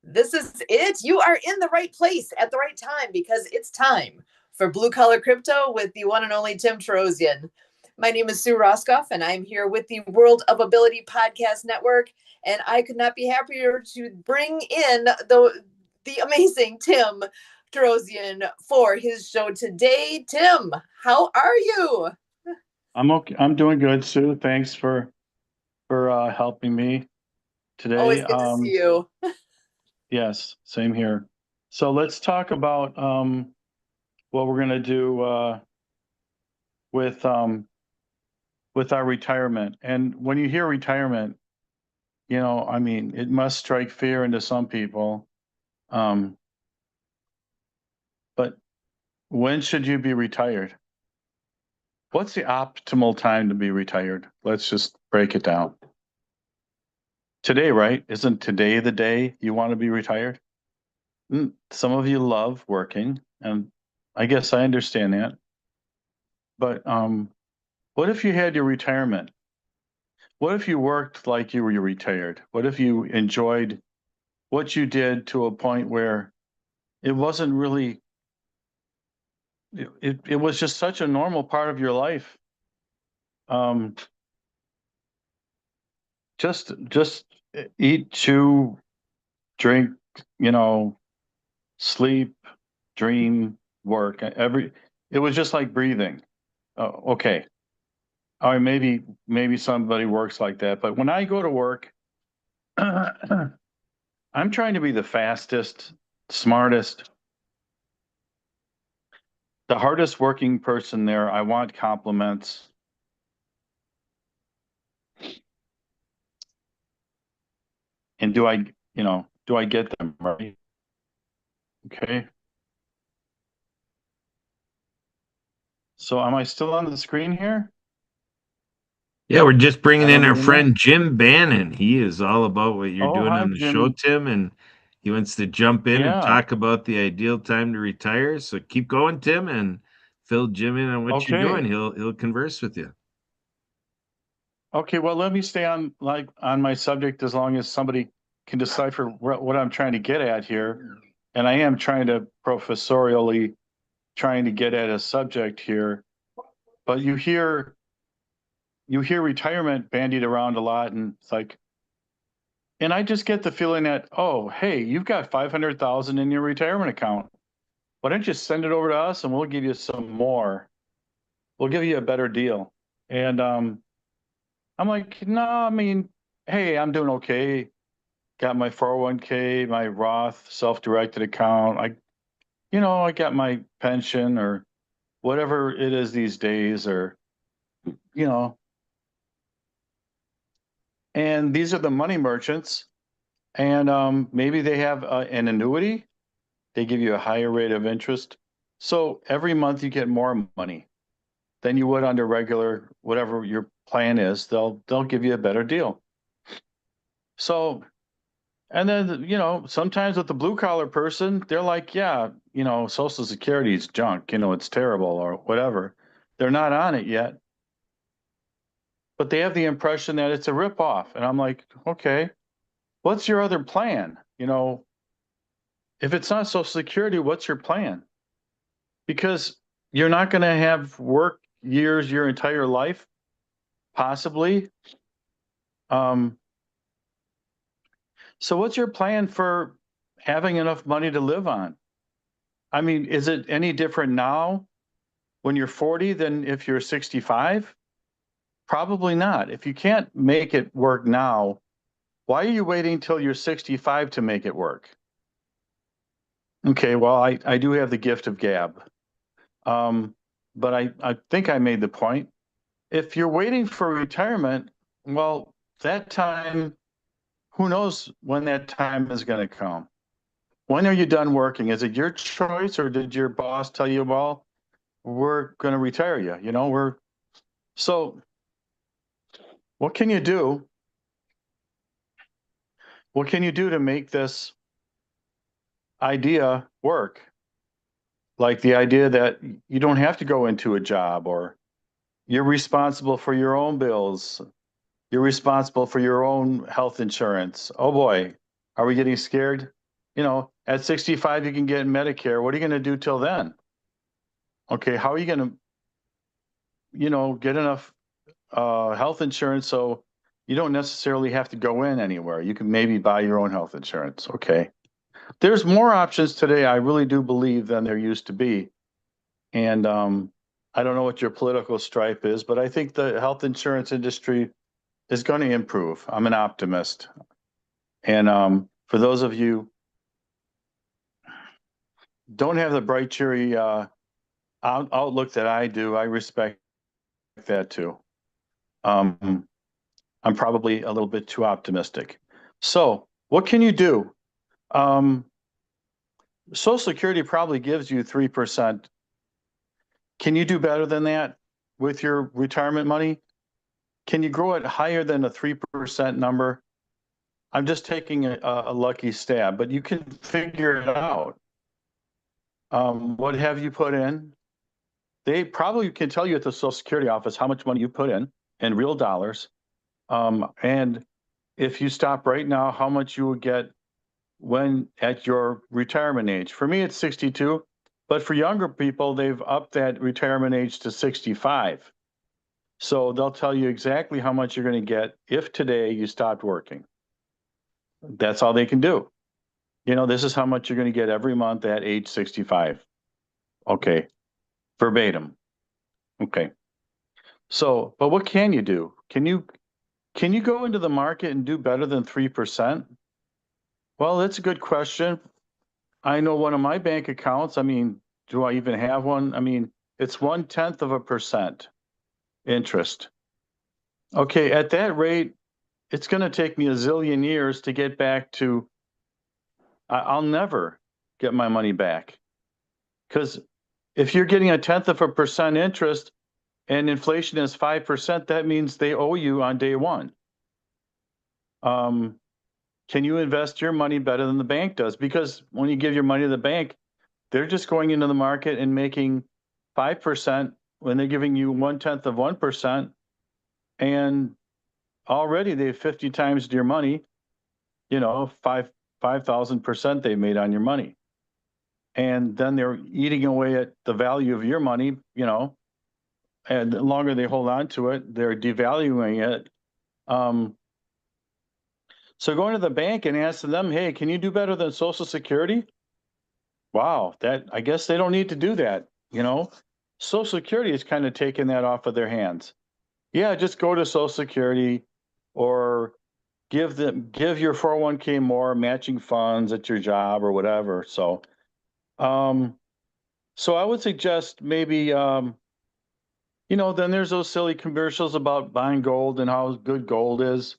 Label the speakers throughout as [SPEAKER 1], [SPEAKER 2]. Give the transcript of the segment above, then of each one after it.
[SPEAKER 1] This is it. You are in the right place at the right time because it's time for Blue Collar Crypto with the one and only Tim Terosian. My name is Sue Roscoff, and I'm here with the World of Ability Podcast Network. And I could not be happier to bring in the amazing Tim Terosian for his show today. Tim, how are you?
[SPEAKER 2] I'm okay. I'm doing good, Sue. Thanks for helping me today.
[SPEAKER 1] Always good to see you.
[SPEAKER 2] Yes, same here. So let's talk about what we're gonna do with with our retirement. And when you hear retirement, I mean, it must strike fear into some people. Um, but when should you be retired? What's the optimal time to be retired? Let's just break it down. Today, right? Isn't today the day you want to be retired? Some of you love working, and I guess I understand that. But what if you had your retirement? What if you worked like you were retired? What if you enjoyed what you did to a point where it wasn't really, it was just such a normal part of your life? Um, just eat, chew, drink, you know, sleep, dream, work. It was just like breathing. Okay. All right, maybe somebody works like that, but when I go to work, I'm trying to be the fastest, smartest, the hardest working person there. I want compliments. And do I get them right? Okay. So am I still on the screen here?
[SPEAKER 3] Yeah, we're just bringing in our
[SPEAKER 2] Everybody know?
[SPEAKER 3] friend Jim Bannon. He is all about what you're
[SPEAKER 2] Oh,
[SPEAKER 3] doing
[SPEAKER 2] hi,
[SPEAKER 3] on the show,
[SPEAKER 2] Jim.
[SPEAKER 3] Tim, and he wants to jump in and
[SPEAKER 2] Yeah.
[SPEAKER 3] talk about the ideal time to retire. So keep going, Tim, and fill Jim in on what you're doing.
[SPEAKER 2] Okay.
[SPEAKER 3] He'll converse with you.
[SPEAKER 2] Okay. Well, let me stay on my subject as long as somebody can decipher what I'm trying to get at here. And I am trying to professorially trying to get at a subject here. But you hear retirement bandied around a lot, and it's like, and I just get the feeling that, oh, hey, you've got 500,000 in your retirement account. Why don't you send it over to us and we'll give you some more. We'll give you a better deal. And I'm like, no, I mean, hey, I'm doing okay. Got my 401k, my Roth self-directed account. I got my pension or whatever it is these days, or you know, and these are the money merchants. And maybe they have an annuity. They give you a higher rate of interest. So every month you get more money than you would under regular, whatever your plan is. They'll give you a better deal. So, and then, sometimes with the blue collar person, they're like, yeah, Social Security is junk, it's terrible or whatever. They're not on it yet, but they have the impression that it's a ripoff. And I'm like, okay, what's your other plan? If it's not Social Security, what's your plan? Because you're not going to have work years your entire life, possibly. Um, so what's your plan for having enough money to live on? I mean, is it any different now when you're 40 than if you're 65? Probably not. If you can't make it work now, why are you waiting till you're 65 to make it work? Okay, well, I do have the gift of gab. Um, but I think I made the point. If you're waiting for retirement, well, that time, who knows when that time is going to come? When are you done working? Is it your choice, or did your boss tell you, well, we're going to retire you? So what can you do? What can you do to make this idea work? Like the idea that you don't have to go into a job, or you're responsible for your own bills. You're responsible for your own health insurance. Oh boy, are we getting scared? You know, at 65, you can get Medicare. What are you going to do till then? Okay, how are you going to, get enough health insurance so you don't necessarily have to go in anywhere? You can maybe buy your own health insurance. Okay. There's more options today, I really do believe, than there used to be. And I don't know what your political stripe is, but I think the health insurance industry is going to improve. I'm an optimist. And for those of you don't have the bright, cheery outlook that I do, I respect that too. I'm probably a little bit too optimistic. So what can you do? Social Security probably gives you 3%. Can you do better than that with your retirement money? Can you grow it higher than a 3% number? I'm just taking a lucky stab, but you can figure it out. What have you put in? They probably can tell you at the Social Security office how much money you put in real dollars. And if you stop right now, how much you would get when at your retirement age. For me, it's 62, but for younger people, they've upped that retirement age to 65. So they'll tell you exactly how much you're going to get if today you stopped working. That's all they can do. This is how much you're going to get every month at age 65. Okay, verbatim. Okay. So, but what can you do? Can you go into the market and do better than 3%? Well, that's a good question. I know one of my bank accounts, I mean, do I even have one? I mean, it's 0.1% interest. Okay, at that rate, it's going to take me a zillion years to get back to, I'll never get my money back. Because if you're getting 0.1% interest and inflation is 5%, that means they owe you on day one. Can you invest your money better than the bank does? Because when you give your money to the bank, they're just going into the market and making 5% when they're giving you 0.1%. And already they've 50 times your money, 5,000% they've made on your money. And then they're eating away at the value of your money, and the longer they hold on to it, they're devaluing it. So going to the bank and asking them, hey, can you do better than Social Security? Wow, I guess they don't need to do that. Social Security is kind of taking that off of their hands. Yeah, just go to Social Security or give your 401k more matching funds at your job or whatever. So I would suggest maybe then there's those silly commercials about buying gold and how good gold is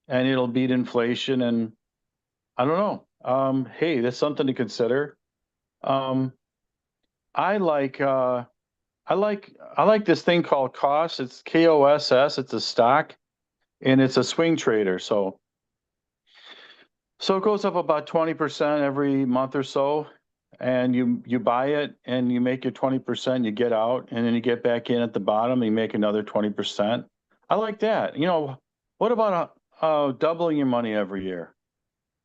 [SPEAKER 2] and it'll beat inflation, and I don't know. Hey, that's something to consider. I like this thing called KOSS. It's KOSS. It's a stock, and it's a swing trader. So it goes up about 20% every month or so, and you buy it and you make your 20%, you get out, and then you get back in at the bottom and you make another 20%. I like that. What about doubling your money every year?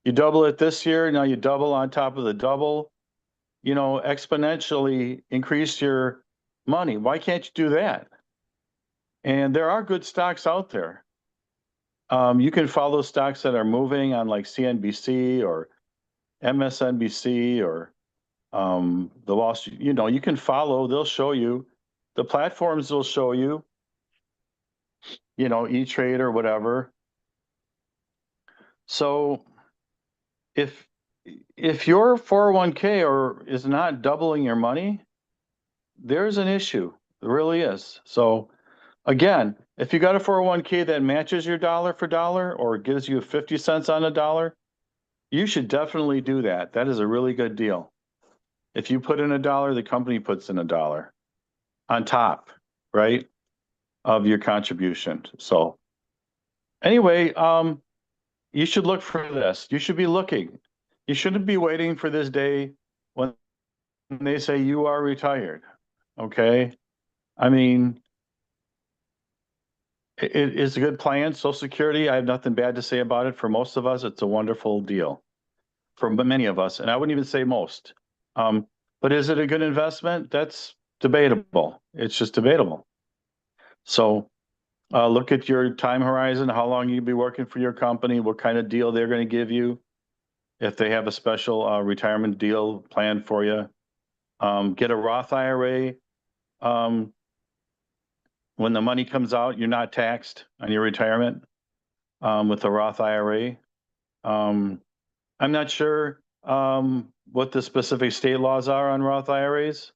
[SPEAKER 2] You double it this year, now you double on top of the double, exponentially increase your money. Why can't you do that? And there are good stocks out there. You can follow stocks that are moving on like CNBC or MSNBC or the Wall Street. You can follow, they'll show you, the platforms will show you, E-Trade or whatever. So if your 401k is not doubling your money, there's an issue. There really is. So again, if you got a 401k that matches your dollar for dollar or gives you 50 cents on a dollar, you should definitely do that. That is a really good deal. If you put in a dollar, the company puts in a dollar on top, right, of your contribution. So anyway, you should look for this. You should be looking. You shouldn't be waiting for this day when they say you are retired. Okay. I mean, it is a good plan. Social Security, I have nothing bad to say about it. For most of us, it's a wonderful deal. For many of us, and I wouldn't even say most. But is it a good investment? That's debatable. It's just debatable. So look at your time horizon, how long you'll be working for your company, what kind of deal they're going to give you, if they have a special retirement deal planned for you. Get a Roth IRA. When the money comes out, you're not taxed on your retirement with a Roth IRA. I'm not sure what the specific state laws are on Roth IRAs,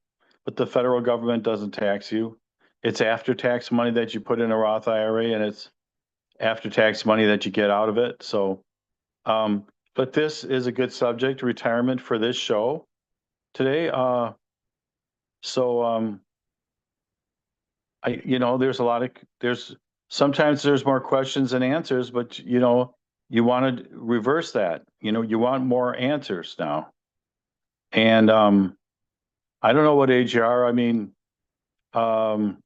[SPEAKER 2] but the federal government doesn't tax you. It's after-tax money that you put in a Roth IRA, and it's after-tax money that you get out of it. So, but this is a good subject, retirement, for this show today. There's sometimes there's more questions than answers, but you want to reverse that. You want more answers now. And I don't know what age you are. I mean, the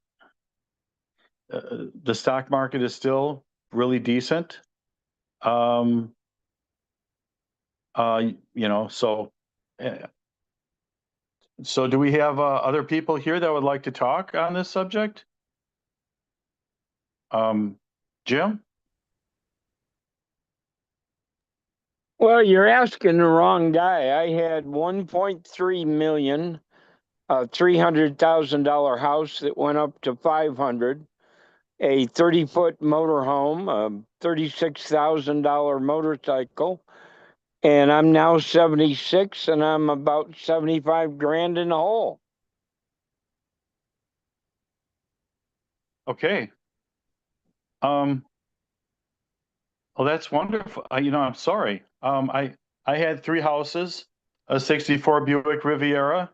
[SPEAKER 2] stock market is still really decent. So so do we have other people here that would like to talk on this subject? Jim?
[SPEAKER 4] Well, you're asking the wrong guy. I had 1.3 million, a $300,000 house that went up to 500, a 30-foot motorhome, a $36,000 motorcycle, and I'm now 76, and I'm about 75 grand in the hole.
[SPEAKER 2] Okay. Well, that's wonderful. I'm sorry. I had 3 houses, a 64 Buick Riviera,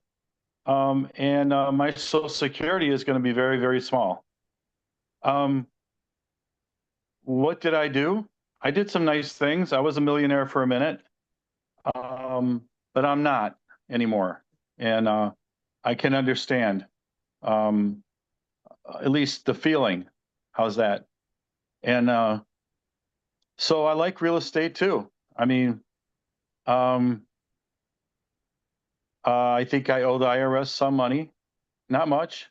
[SPEAKER 2] and my Social Security is going to be very, very small. What did I do? I did some nice things. I was a millionaire for a minute, but I'm not anymore. And I can understand at least the feeling. How's that? And so I like real estate too. I mean, I think I owe the IRS some money, not much.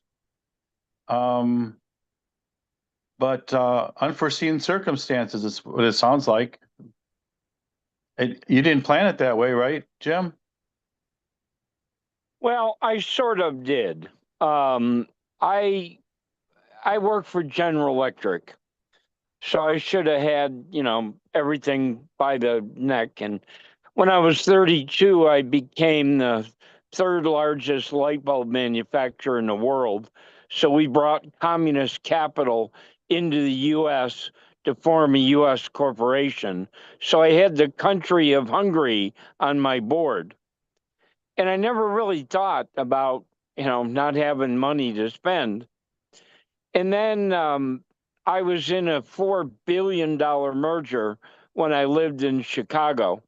[SPEAKER 2] But unforeseen circumstances is what it sounds like. You didn't plan it that way, right, Jim?
[SPEAKER 4] Well, I sort of did. I work for General Electric, so I should have had, everything by the neck. And when I was 32, I became the 3rd largest light bulb manufacturer in the world. So we brought communist capital into the U.S. to form a U.S. corporation. So I had the country of Hungary on my board. And I never really thought about, not having money to spend. And then I was in a $4 billion merger when I lived in Chicago,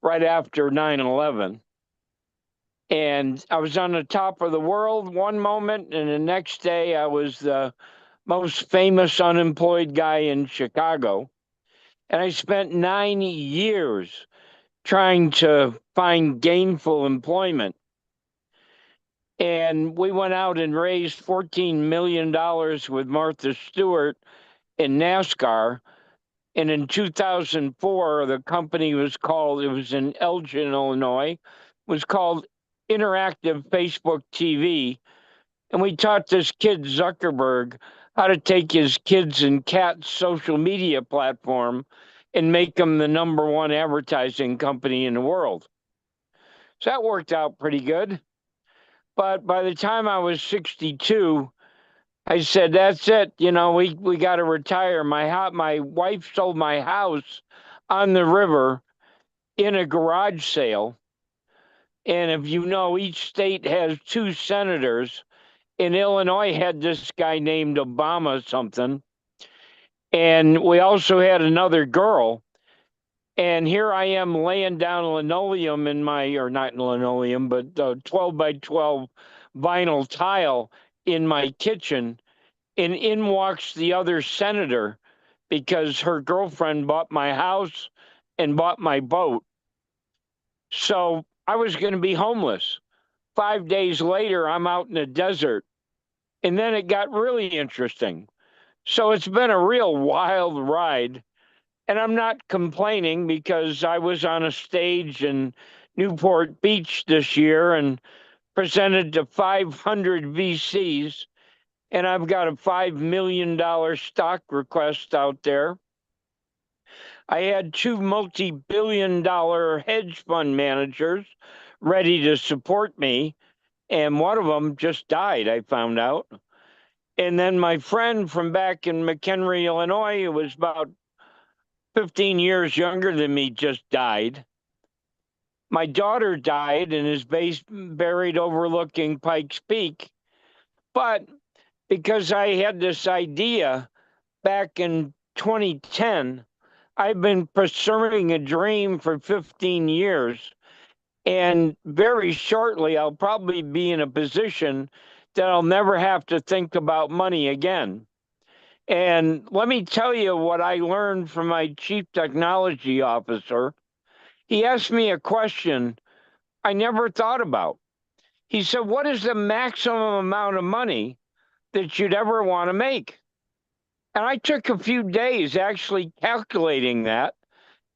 [SPEAKER 4] right after 9/11. And I was on the top of the world one moment, and the next day I was the most famous unemployed guy in Chicago. And I spent 9 years trying to find gainful employment. And we went out and raised $14 million with Martha Stewart in NASCAR. And in 2004, the company was in Elgin, Illinois, was called Interactive Facebook TV. And we taught this kid, Zuckerberg, how to take his kids and cats social media platform and make them the #1 advertising company in the world. So that worked out pretty good. But by the time I was 62, I said, that's it. We got to retire. My wife sold my house on the river in a garage sale. And if you know, each state has 2 senators. In Illinois had this guy named Obama something. And we also had another girl. And here I am laying down linoleum in my, or not linoleum, but 12 by 12 vinyl tile in my kitchen. And in walks the other senator because her girlfriend bought my house and bought my boat. So I was going to be homeless. 5 days later, I'm out in the desert. And then it got really interesting. So it's been a real wild ride. And I'm not complaining because I was on a stage in Newport Beach this year and presented to 500 VCs. And I've got a $5 million stock request out there. I had 2 multi-billion-dollar hedge fund managers ready to support me. And one of them just died, I found out. And then my friend from back in McHenry, Illinois, who was about 15 years younger than me, just died. My daughter died and is buried overlooking Pikes Peak. But because I had this idea back in 2010, I've been pursuing a dream for 15 years. And very shortly, I'll probably be in a position that I'll never have to think about money again. And let me tell you what I learned from my chief technology officer. He asked me a question I never thought about. He said, what is the maximum amount of money that you'd ever want to make? And I took a few days actually calculating that.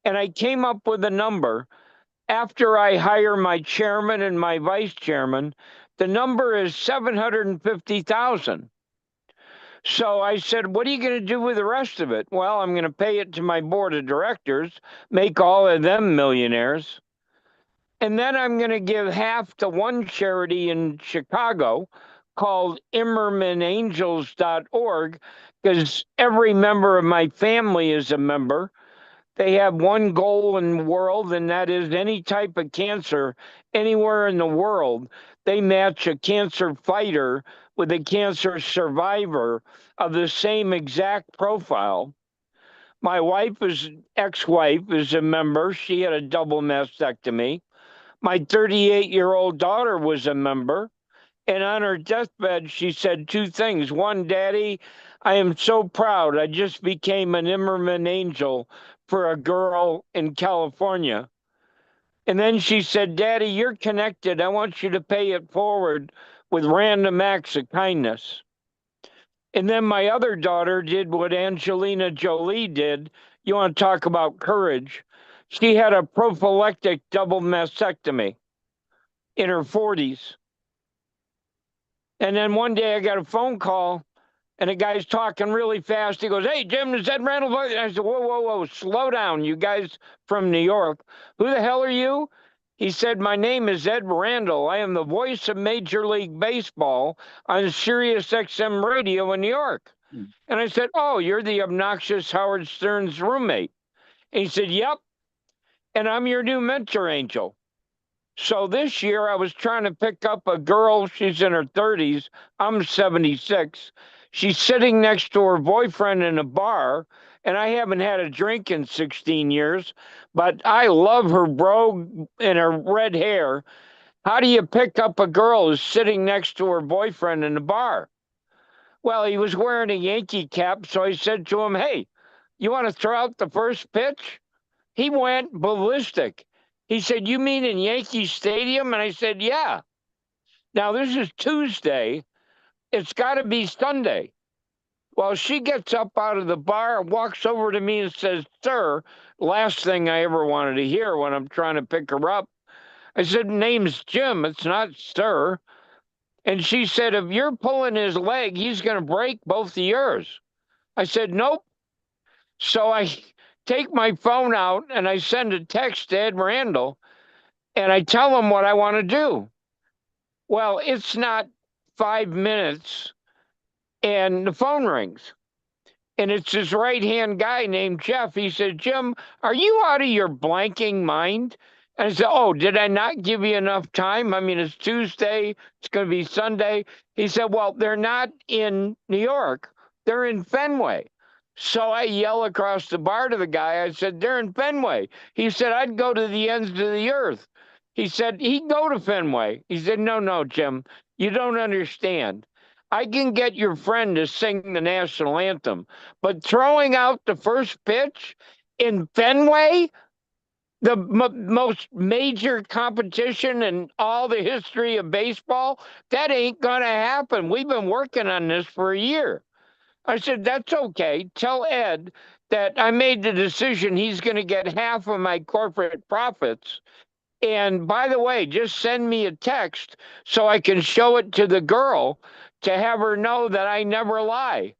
[SPEAKER 4] And I came up with a number. After I hire my chairman and my vice chairman, the number is 750,000. So I said, what are you going to do with the rest of it? Well, I'm going to pay it to my board of directors, make all of them millionaires. And then I'm going to give half to one charity in Chicago called ImmermanAngels.org, because every member of my family is a member. They have one goal in the world, and that is any type of cancer anywhere in the world. They match a cancer fighter with a cancer survivor of the same exact profile. My ex-wife is a member. She had a double mastectomy. My 38-year-old daughter was a member. And on her deathbed, she said 2 things. One, Daddy, I am so proud. I just became an Immerman angel for a girl in California. And then she said, Daddy, you're connected. I want you to pay it forward with random acts of kindness. And then my other daughter did what Angelina Jolie did. You want to talk about courage? She had a prophylactic double mastectomy in her 40s. And then one day I got a phone call and the guy's talking really fast. He goes, hey, Jim, is Ed Randall? And I said, whoa, slow down, you guys from New York. Who the hell are you? He said, my name is Ed Randall. I am the voice of Major League Baseball on Sirius XM radio in New York. And I said, oh, you're the obnoxious Howard Stern's roommate. And he said, yep. And I'm your new mentor angel. So this year I was trying to pick up a girl. She's in her 30s. I'm 76. She's sitting next to her boyfriend in a bar, and I haven't had a drink in 16 years, but I love her brogue and her red hair. How do you pick up a girl who's sitting next to her boyfriend in a bar? Well, he was wearing a Yankee cap, so I said to him, hey, you want to throw out the first pitch? He went ballistic. He said, you mean in Yankee Stadium? And I said, yeah. Now, this is Tuesday. It's got to be Sunday. Well, she gets up out of the bar, walks over to me and says, sir, last thing I ever wanted to hear when I'm trying to pick her up. I said, name's Jim. It's not sir. And she said, if you're pulling his leg, he's going to break both of yours. I said, nope. So I take my phone out and I send a text to Ed Randall and I tell him what I want to do. Well, it's not 5 minutes and the phone rings. And it's his right-hand guy named Jeff. He said, Jim, are you out of your blanking mind? And I said, oh, did I not give you enough time? I mean, it's Tuesday. It's going to be Sunday. He said, well, they're not in New York. They're in Fenway. So I yell across the bar to the guy. I said, they're in Fenway. He said, I'd go to the ends of the earth. He said, he'd go to Fenway. He said, no, Jim, you don't understand. I can get your friend to sing the national anthem, but throwing out the first pitch in Fenway, the most major competition in all the history of baseball, that ain't going to happen. We've been working on this for a year. I said, that's okay. Tell Ed that I made the decision he's going to get half of my corporate profits. And by the way, just send me a text so I can show it to the girl to have her know that I never lie.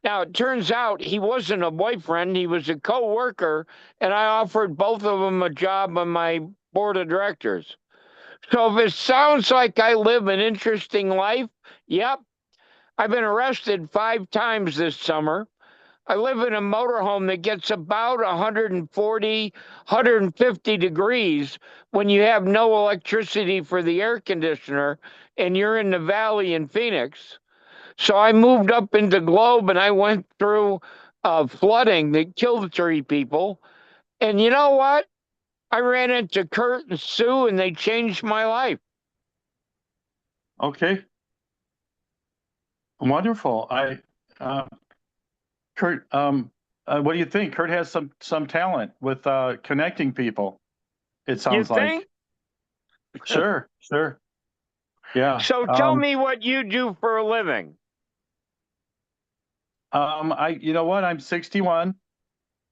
[SPEAKER 4] Now, it turns out he wasn't a boyfriend. He was a co-worker, and I offered both of them a job on my board of directors. So if it sounds like I live an interesting life, yep. I've been arrested 5 times this summer. I live in a motorhome that gets about 140, 150 degrees when you have no electricity for the air conditioner and you're in the valley in Phoenix. So I moved up into Globe and I went through flooding that killed 3 people. And you know what? I ran into Kurt and Sue and they changed my life.
[SPEAKER 2] Okay. Wonderful. Kurt, what do you think? Kurt has some talent with connecting people. It sounds
[SPEAKER 4] You think?
[SPEAKER 2] like. Sure. Yeah.
[SPEAKER 4] So tell me what you do for a living.
[SPEAKER 2] You know what? I'm 61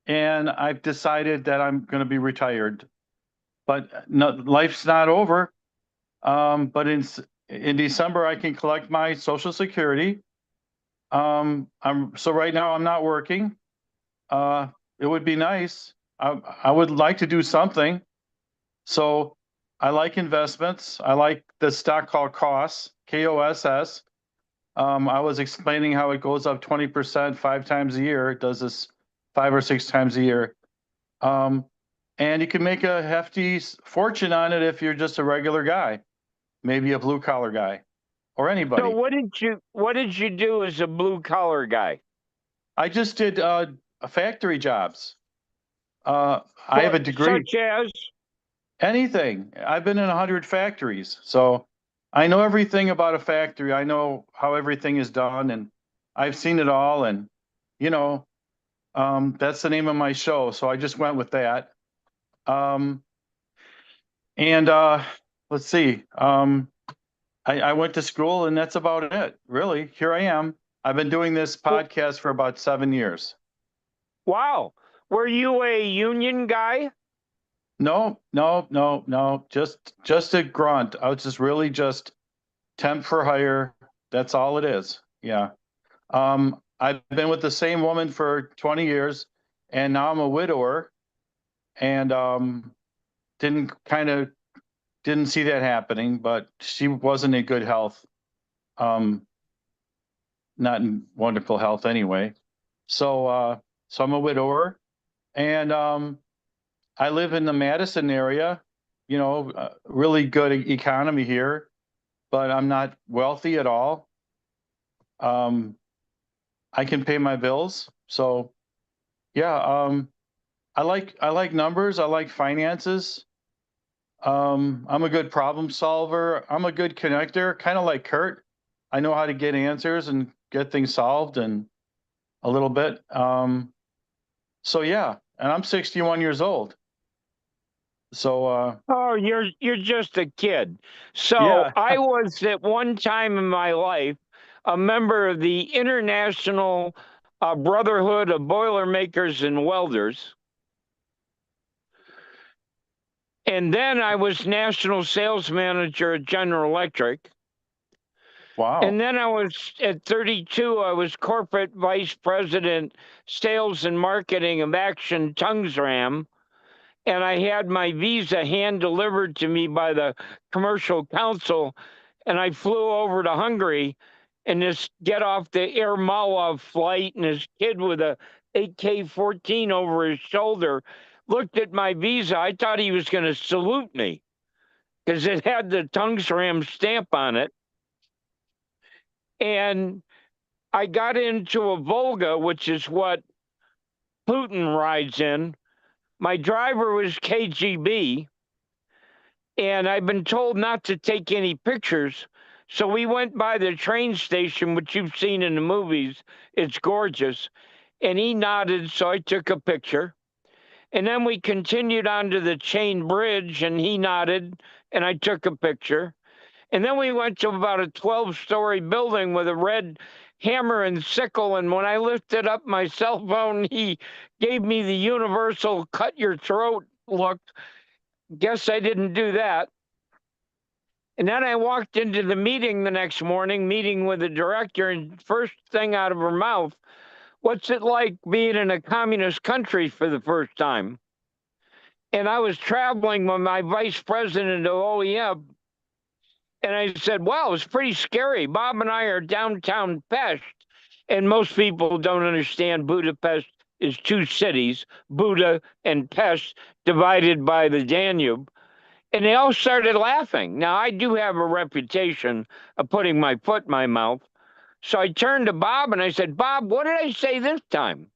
[SPEAKER 2] and I've decided that I'm going to be retired, but no, life's not over. But in December, I can collect my Social Security. So right now I'm not working. It would be nice. I would like to do something. So I like investments. I like the stock called KOSS, KOSS. I was explaining how it goes up 20% 5 times a year. It does this 5 or 6 times a year. And you can make a hefty fortune on it if you're just a regular guy, maybe a blue collar guy or anybody.
[SPEAKER 4] So what did you do as a blue collar guy?
[SPEAKER 2] I just did factory jobs. I have a degree.
[SPEAKER 4] Such as?
[SPEAKER 2] Anything. I've been in 100 factories, so I know everything about a factory. I know how everything is done, and I've seen it all. And that's the name of my show, so I just went with that. Let's see. I went to school, and that's about it. Really, here I am. I've been doing this podcast for about 7 years.
[SPEAKER 4] Wow. Were you a union guy?
[SPEAKER 2] No. Just a grunt. I was just temp for hire. That's all it is. Yeah. I've been with the same woman for 20 years, and now I'm a widower, and didn't see that happening, but she wasn't in good health. Not in wonderful health anyway. So I'm a widower, and I live in the Madison area, really good economy here, but I'm not wealthy at all. I can pay my bills. So yeah, I like numbers. I like finances. I'm a good problem solver. I'm a good connector, kind of like Kurt. I know how to get answers and get things solved and a little bit. So yeah, and I'm 61 years old. So
[SPEAKER 4] oh, you're just a kid. So
[SPEAKER 2] yeah.
[SPEAKER 4] I was at one time in my life a member of the International Brotherhood of Boilermakers and Welders. And then I was national sales manager at General Electric.
[SPEAKER 2] Wow.
[SPEAKER 4] And then I was at 32, I was corporate vice president, sales and marketing of Action Tungsram. And I had my visa hand delivered to me by the commercial council. And I flew over to Hungary and just get off the Air Malwa flight. And this kid with a AK-14 over his shoulder looked at my visa. I thought he was going to salute me because it had the Tungsram stamp on it. And I got into a Volga, which is what Putin rides in. My driver was KGB, and I've been told not to take any pictures. So we went by the train station, which you've seen in the movies. It's gorgeous. And he nodded, so I took a picture. And then we continued on to the chain bridge, and he nodded, and I took a picture. And then we went to about a 12-story building with a red hammer and sickle. And when I lifted up my cell phone, he gave me the universal cut your throat look. Guess I didn't do that. And then I walked into the meeting the next morning, meeting with the director, and first thing out of her mouth, what's it like being in a communist country for the first time? And I was traveling with my vice president of OEM. And I said, wow, it's pretty scary. Bob and I are downtown Pest. And most people don't understand Budapest is two cities, Buda and Pest, divided by the Danube. And they all started laughing. Now, I do have a reputation of putting my foot in my mouth. So I turned to Bob and I said, Bob, what did I say this time?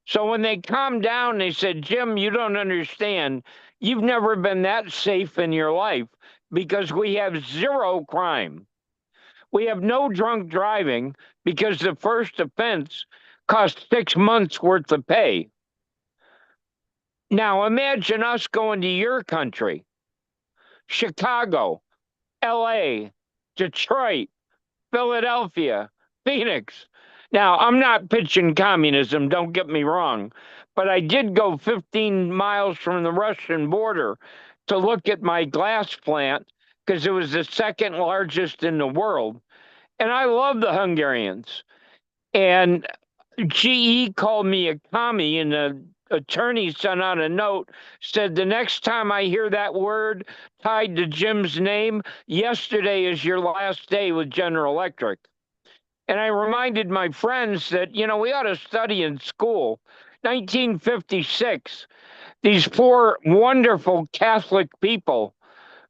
[SPEAKER 4] So when they calmed down, they said, Jim, you don't understand. You've never been that safe in your life because we have zero crime. We have no drunk driving because the first offense cost 6 months worth of pay. Now imagine us going to your country. Chicago, LA, Detroit, Philadelphia, Phoenix. Now, I'm not pitching communism, don't get me wrong, but I did go 15 miles from the Russian border to look at my glass plant because it was the second largest in the world. And I love the Hungarians. And GE called me a commie, and the attorney sent out a note, said the next time I hear that word tied to Jim's name, yesterday is your last day with General Electric. And I reminded my friends that, you know, we ought to study in school. 1956, these four wonderful Catholic people,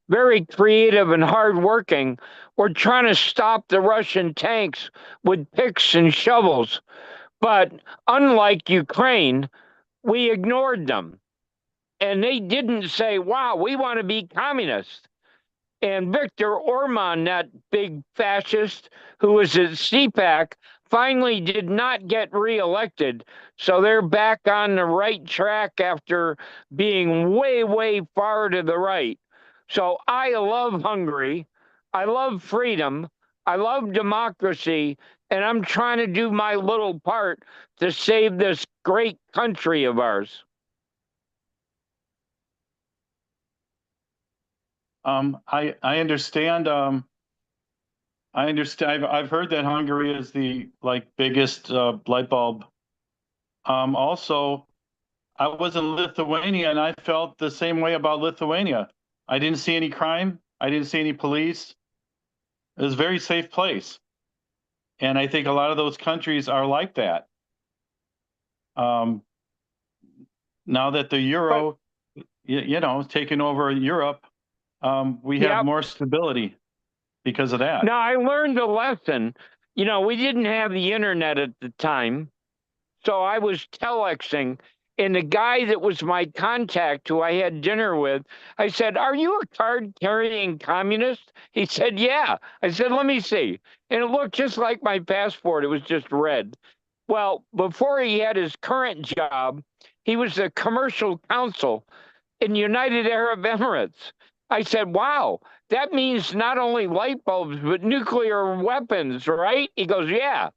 [SPEAKER 4] very creative and hardworking, were trying to stop the Russian tanks with picks and shovels. But unlike Ukraine, we ignored them. And they didn't say, wow, we want to be communists. And Viktor Orban, that big fascist who was at CPAC, finally did not get reelected. So they're back on the right track after being way, way far to the right. So I love Hungary. I love freedom. I love democracy. And I'm trying to do my little part to save this great country of ours.
[SPEAKER 2] I understand. I understand. I've heard that Hungary is the biggest light bulb. Also, I was in Lithuania and I felt the same way about Lithuania. I didn't see any crime. I didn't see any police. It was a very safe place. And I think a lot of those countries are like that. Now that the euro, is taking over Europe, we have more stability because of that.
[SPEAKER 4] Now, I learned a lesson. You know, we didn't have the internet at the time. So I was telexing, and the guy that was my contact who I had dinner with, I said, are you a card-carrying communist? He said, yeah. I said, let me see. And it looked just like my passport. It was just red. Well, before he had his current job, he was the commercial counsel in United Arab Emirates. I said, wow, that means not only light bulbs, but nuclear weapons, right? He goes, yeah.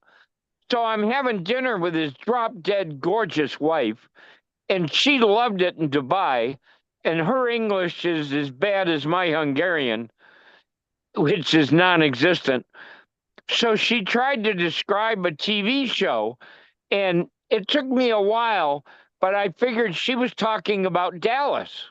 [SPEAKER 4] So I'm having dinner with his drop-dead gorgeous wife, and she loved it in Dubai, and her English is as bad as my Hungarian, which is non-existent. So she tried to describe a TV show, and it took me a while, but I figured she was talking about Dallas.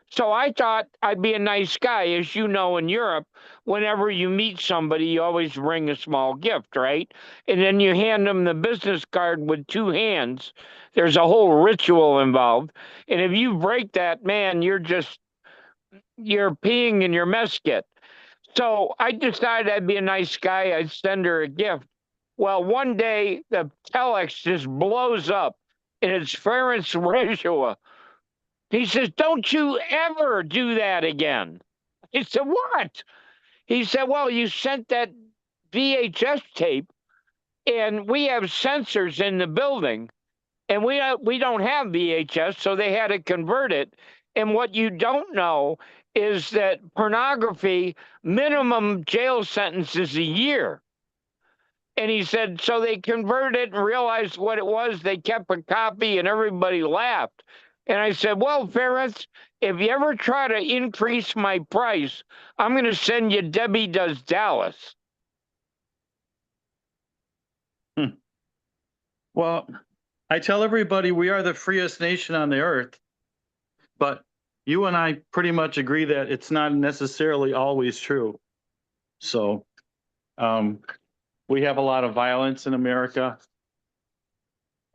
[SPEAKER 4] So I thought I'd be a nice guy. As you know, in Europe, whenever you meet somebody, you always bring a small gift, right? And then you hand them the business card with two hands. There's a whole ritual involved. And if you break that, man, you're peeing in your mess kit. So I decided I'd be a nice guy. I'd send her a gift. Well, one day the telex just blows up and it's Ferenc Rejua. He says, "Don't you ever do that again." He said, "What?" He said, "Well, you sent that VHS tape and we have sensors in the building and we don't have VHS, so they had to convert it. And what you don't know is that pornography minimum jail sentence is a year." And he said, so they converted it and realized what it was. They kept a copy and everybody laughed. And I said, "Well, Ferenc, if you ever try to increase my price, I'm going to send you Debbie Does Dallas."
[SPEAKER 2] Well, I tell everybody we are the freest nation on the earth, but you and I pretty much agree that it's not necessarily always true. So, we have a lot of violence in America.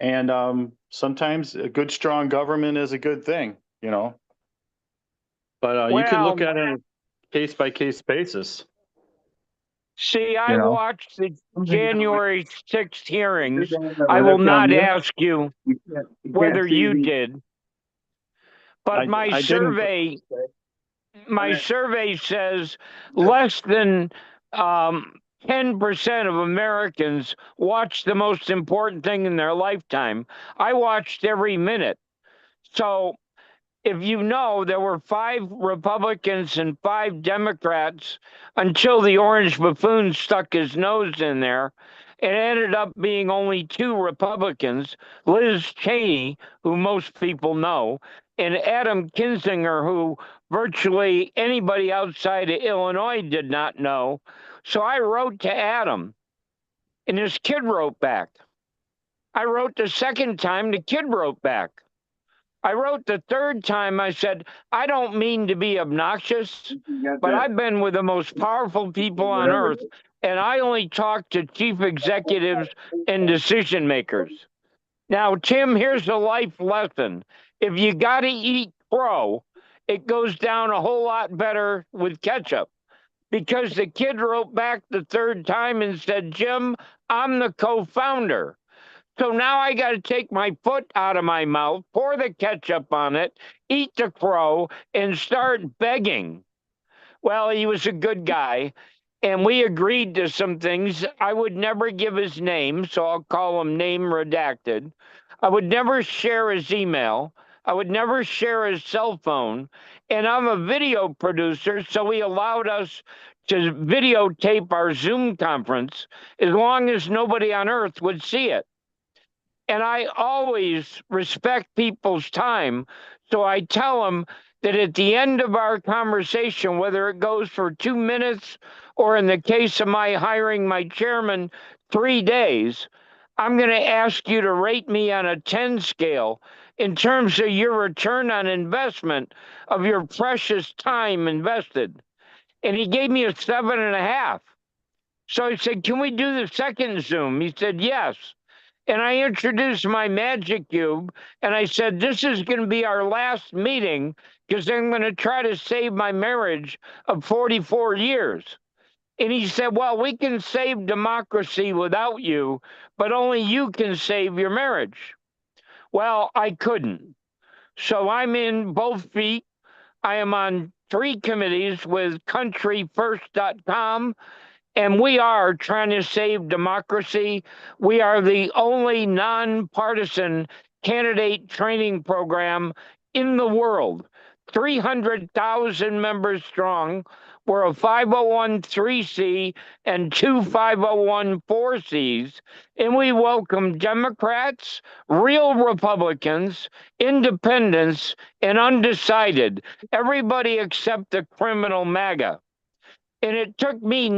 [SPEAKER 2] And sometimes a good, strong government is a good thing, you know. But you can look
[SPEAKER 4] Well,
[SPEAKER 2] at it on a case-by-case basis.
[SPEAKER 4] see, I
[SPEAKER 2] You know?
[SPEAKER 4] watched the January 6th hearings. I will not ask you whether you did, but my
[SPEAKER 2] I didn't.
[SPEAKER 4] survey says less than 10% of Americans watch the most important thing in their lifetime. I watched every minute. So if you know, there were 5 Republicans and 5 Democrats until the orange buffoon stuck his nose in there. It ended up being only 2 Republicans, Liz Cheney, who most people know, and Adam Kinzinger, who virtually anybody outside of Illinois did not know. So I wrote to Adam, and his kid wrote back. I wrote the second time, the kid wrote back. I wrote the third time, I said, "I don't mean to be obnoxious, but I've been with the most powerful people on earth, and I only talk to chief executives and decision makers." Now, Tim, here's a life lesson. If you got to eat crow, it goes down a whole lot better with ketchup. Because the kid wrote back the third time and said, "Jim, I'm the co-founder. So now I got to take my foot out of my mouth, pour the ketchup on it, eat the crow, and start begging." Well, he was a good guy, and we agreed to some things. I would never give his name, so I'll call him name redacted. I would never share his email. I would never share his cell phone. And I'm a video producer, so he allowed us to videotape our Zoom conference as long as nobody on earth would see it. And I always respect people's time. So I tell them that at the end of our conversation, whether it goes for 2 minutes or in the case of my hiring my chairman, 3 days, I'm going to ask you to rate me on a 10 scale in terms of your return on investment of your precious time invested. And he gave me a 7.5. So I said, "Can we do the second Zoom?" He said, "Yes." And I introduced my magic cube and I said, "This is going to be our last meeting because I'm going to try to save my marriage of 44 years. And he said, "Well, we can save democracy without you, but only you can save your marriage." Well, I couldn't. So I'm in both feet. I am on 3 committees with countryfirst.com. And we are trying to save democracy. We are the only nonpartisan candidate training program in the world. 300,000 members strong. We're a 501(c) and 2 501(c)s. And we welcome Democrats, real Republicans, independents, and undecided. Everybody except the criminal MAGA. And it took me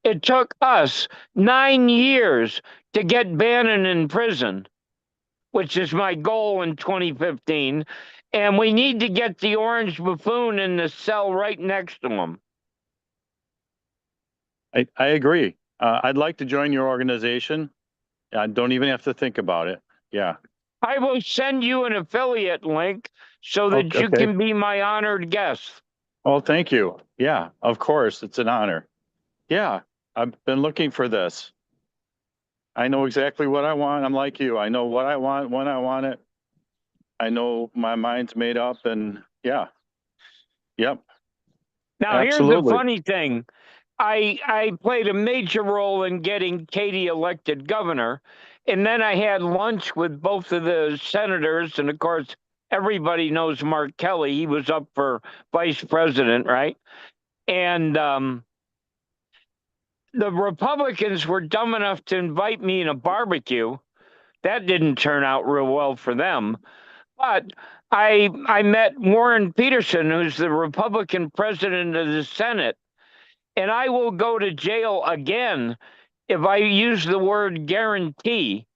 [SPEAKER 4] it took us 9 years to get Bannon in prison, which is my goal in 2015. And we need to get the orange buffoon in the cell right next to him.
[SPEAKER 2] I agree. I'd like to join your organization. I don't even have to think about it. Yeah.
[SPEAKER 4] I will send you an affiliate link so that you can be my honored guest.
[SPEAKER 2] Oh, thank you. Yeah, of course. It's an honor. Yeah. I've been looking for this. I know exactly what I want. I'm like you. I know what I want when I want it. I know my mind's made up, and yeah. Yep.
[SPEAKER 4] Now, here's the
[SPEAKER 2] Absolutely.
[SPEAKER 4] funny thing. I played a major role in getting Katie elected governor. And then I had lunch with both of the senators. And of course, everybody knows Mark Kelly. He was up for vice president, right? And the Republicans were dumb enough to invite me in a barbecue. That didn't turn out real well for them. But I met Warren Peterson, who's the Republican president of the Senate, and I will go to jail again if I use the word guarantee,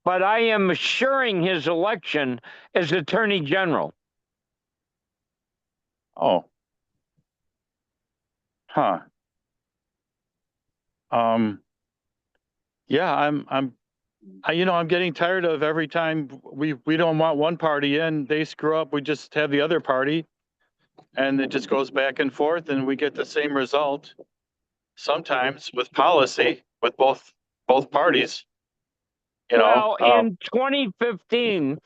[SPEAKER 4] but I am assuring his election as Attorney General.
[SPEAKER 2] Oh. Huh. Yeah, I'm getting tired of every time we don't want one party in, they screw up, we just have the other party, and it just goes back and forth, and we get the same result. Sometimes with policy, with both parties.
[SPEAKER 4] Well, in 2015,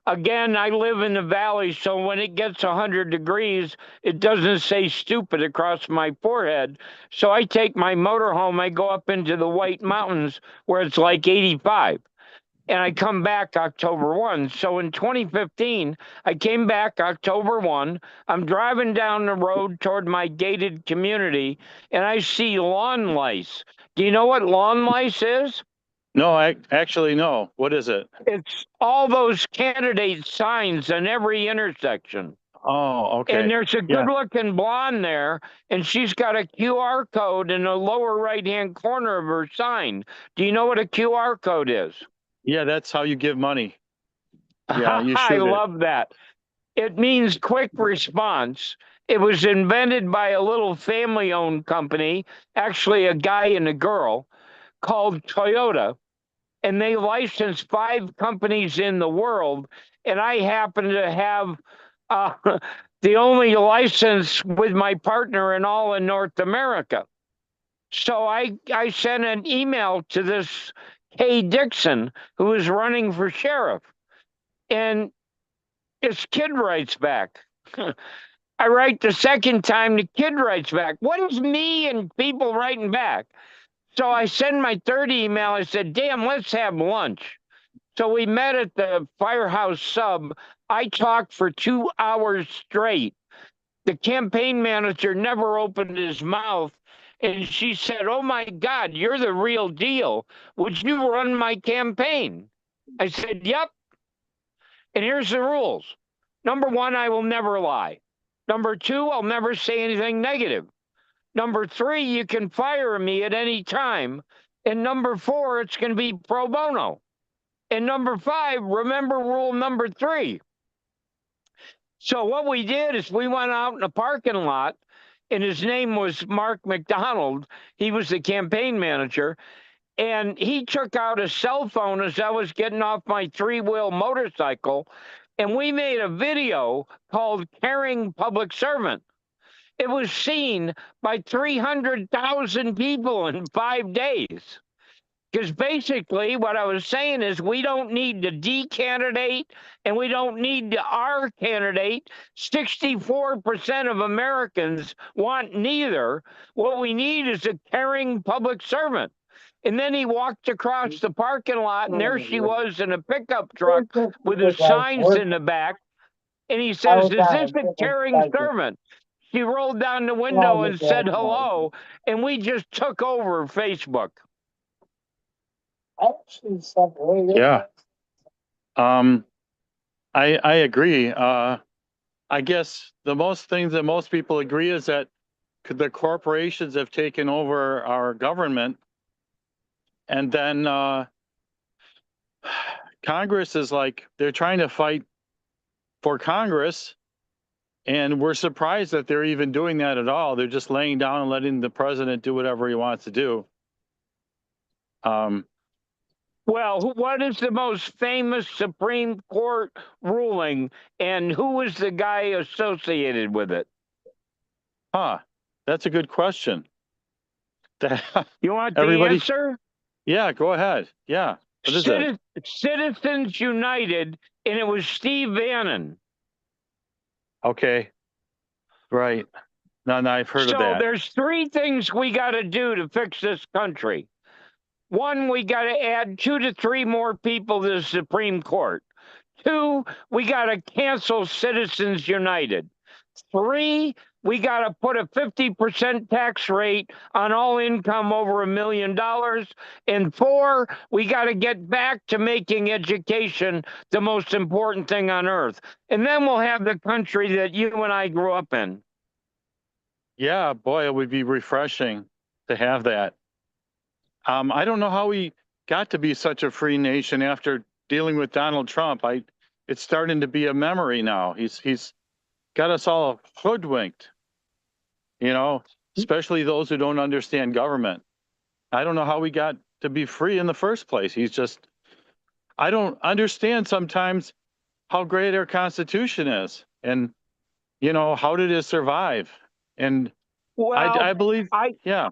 [SPEAKER 4] again, I live in the valley, so when it gets 100 degrees, it doesn't say stupid across my forehead. So I take my motorhome, I go up into the White Mountains where it's like 85. And I come back October 1. So in 2015, I came back October 1. I'm driving down the road toward my gated community, and I see lawn lice. Do you know what lawn lice is?
[SPEAKER 2] No, I actually no. What is it?
[SPEAKER 4] It's all those candidate signs in every intersection.
[SPEAKER 2] Oh, okay.
[SPEAKER 4] And there's a good-looking blonde there, and she's got a QR code in the lower right-hand corner of her sign. Do you know what a QR code is?
[SPEAKER 2] Yeah, that's how you give money. Yeah, you
[SPEAKER 4] I
[SPEAKER 2] shoot it.
[SPEAKER 4] love that. It means quick response. It was invented by a little family-owned company, actually a guy and a girl, called Toyota. And they licensed 5 companies in the world. And I happen to have the only license with my partner in all in North America. So I sent an email to this Kay Dixon, who is running for sheriff. And his kid writes back. I write the second time, the kid writes back. What is me and people writing back? So I send my third email. I said, damn, let's have lunch. So we met at the Firehouse Sub. I talked for 2 hours straight. The campaign manager never opened his mouth. And she said, oh, my God, you're the real deal. Would you run my campaign? I said, yep. And here's the rules. Number 1, I will never lie. Number 2, I'll never say anything negative. Number 3, you can fire me at any time. And number 4, it's going to be pro bono. And number 5, remember rule number 3. So what we did is we went out in a parking lot, and his name was Mark McDonald. He was the campaign manager. And he took out a cell phone as I was getting off my 3-wheel motorcycle. And we made a video called Caring Public Servant. It was seen by 300,000 people in 5 days. Because basically what I was saying is we don't need to D-candidate and we don't need to R-candidate. 64% of Americans want neither. What we need is a caring public servant. And then he walked across the parking lot, and there she was in a pickup truck with the signs in the back. And he says, is this a caring servant? She rolled down the window and said hello, and we just took over Facebook.
[SPEAKER 2] Yeah. I agree. I guess the most things that most people agree is that the corporations have taken over our government, and then Congress is like, they're trying to fight for Congress, and we're surprised that they're even doing that at all. They're just laying down and letting the president do whatever he wants to do.
[SPEAKER 4] Well, what is the most famous Supreme Court ruling, and who was the guy associated with it?
[SPEAKER 2] That's a good question.
[SPEAKER 4] You want the
[SPEAKER 2] Everybody,
[SPEAKER 4] answer?
[SPEAKER 2] yeah, go ahead. Yeah. What is it?
[SPEAKER 4] Citizens United, and it was Steve Bannon.
[SPEAKER 2] Okay. Right. No, I've heard of
[SPEAKER 4] So
[SPEAKER 2] that.
[SPEAKER 4] there's three things we got to do to fix this country. One, we got to add 2 to 3 more people to the Supreme Court. 2, we got to cancel Citizens United. 3, we got to put a 50% tax rate on all income over $1 million. And 4, we got to get back to making education the most important thing on earth. And then we'll have the country that you and I grew up in.
[SPEAKER 2] Yeah, boy, it would be refreshing to have that. I don't know how we got to be such a free nation after dealing with Donald Trump. It's starting to be a memory now. He's got us all hoodwinked, especially those who don't understand government. I don't know how we got to be free in the first place. I don't understand sometimes how great our Constitution is, and how did it survive? And
[SPEAKER 4] Well,
[SPEAKER 2] I believe, yeah.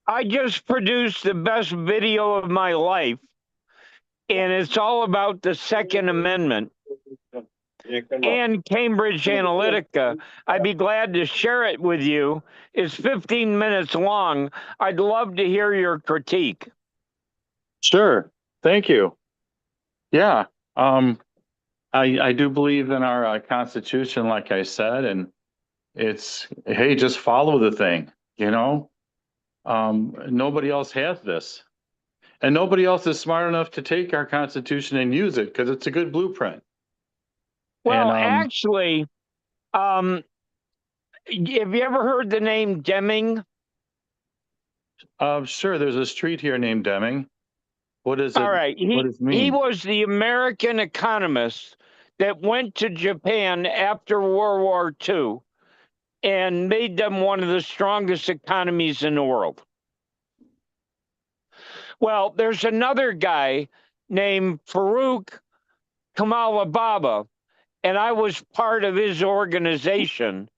[SPEAKER 4] I just produced the best video of my life, and it's all about the Second Amendment and Cambridge Analytica. I'd be glad to share it with you. It's 15 minutes long. I'd love to hear your critique.
[SPEAKER 2] Sure. Thank you. Yeah. I do believe in our Constitution, like I said, and it's, hey, just follow the thing, Nobody else has this. And nobody else is smart enough to take our Constitution and use it because it's a good blueprint.
[SPEAKER 4] Well,
[SPEAKER 2] And,
[SPEAKER 4] actually, have you ever heard the name Deming?
[SPEAKER 2] Sure, there's a street here named Deming. What is it?
[SPEAKER 4] All right.
[SPEAKER 2] What does it mean?
[SPEAKER 4] He was the American economist that went to Japan after World War II and made them one of the strongest economies in the world. Well, there's another guy named Farooq Kamalababa, and I was part of his organization.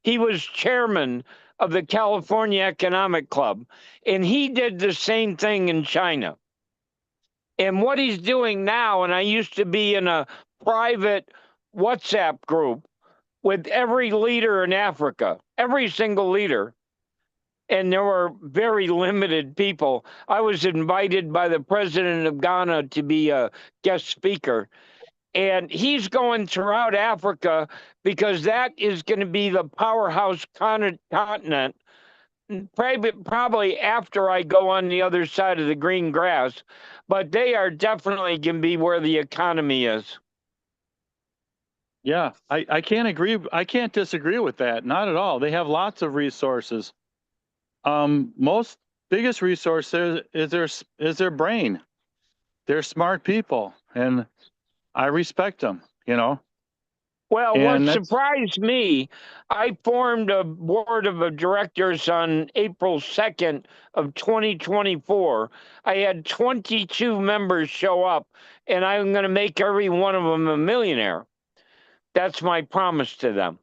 [SPEAKER 4] He was chairman of the California Economic Club, and he did the same thing in China. And what he's doing now, and I used to be in a private WhatsApp group with every leader in Africa, every single leader, and there were very limited people. I was invited by the president of Ghana to be a guest speaker. And he's going throughout Africa because that is going to be the powerhouse continent, probably after I go on the other side of the green grass. But they are definitely going to be where the economy is.
[SPEAKER 2] Yeah, I can't agree. I can't disagree with that. Not at all. They have lots of resources. Most biggest resource is their brain. They're smart people, and I respect them,
[SPEAKER 4] Well,
[SPEAKER 2] and
[SPEAKER 4] what surprised me, I formed a board of directors on April 2nd of 2024. I had 22 members show up, and I'm going to make every one of them a millionaire. That's my promise to them.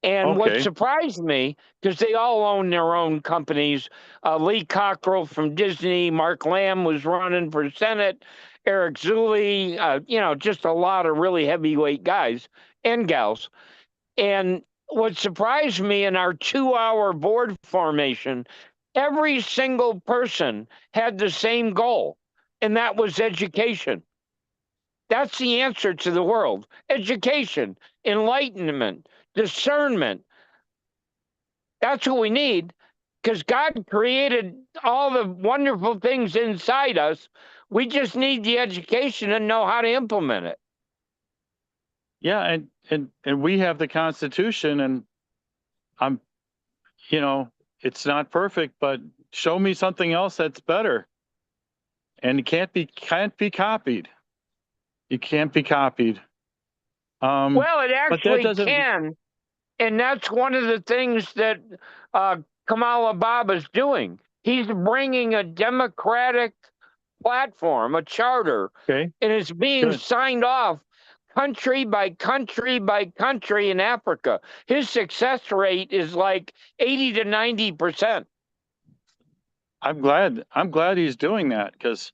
[SPEAKER 4] And what
[SPEAKER 2] Okay.
[SPEAKER 4] surprised me, because they all own their own companies, Lee Cockrell from Disney, Mark Lamb was running for Senate, Eric Zuley, just a lot of really heavyweight guys and gals. And what surprised me in our 2-hour board formation, every single person had the same goal, and that was education. That's the answer to the world. Education, enlightenment, discernment. That's what we need, because God created all the wonderful things inside us. We just need the education and know how to implement it.
[SPEAKER 2] Yeah, and we have the Constitution, and I'm, it's not perfect, but show me something else that's better. And it can't be copied. It can't be copied.
[SPEAKER 4] Well, it actually
[SPEAKER 2] doesn't...
[SPEAKER 4] can, and that's one of the things that Kamala Baba's doing. He's bringing a democratic platform, a charter,
[SPEAKER 2] Okay.
[SPEAKER 4] and it's being signed off country by country by country in Africa. His success rate is like 80 to 90%.
[SPEAKER 2] I'm glad he's doing that because,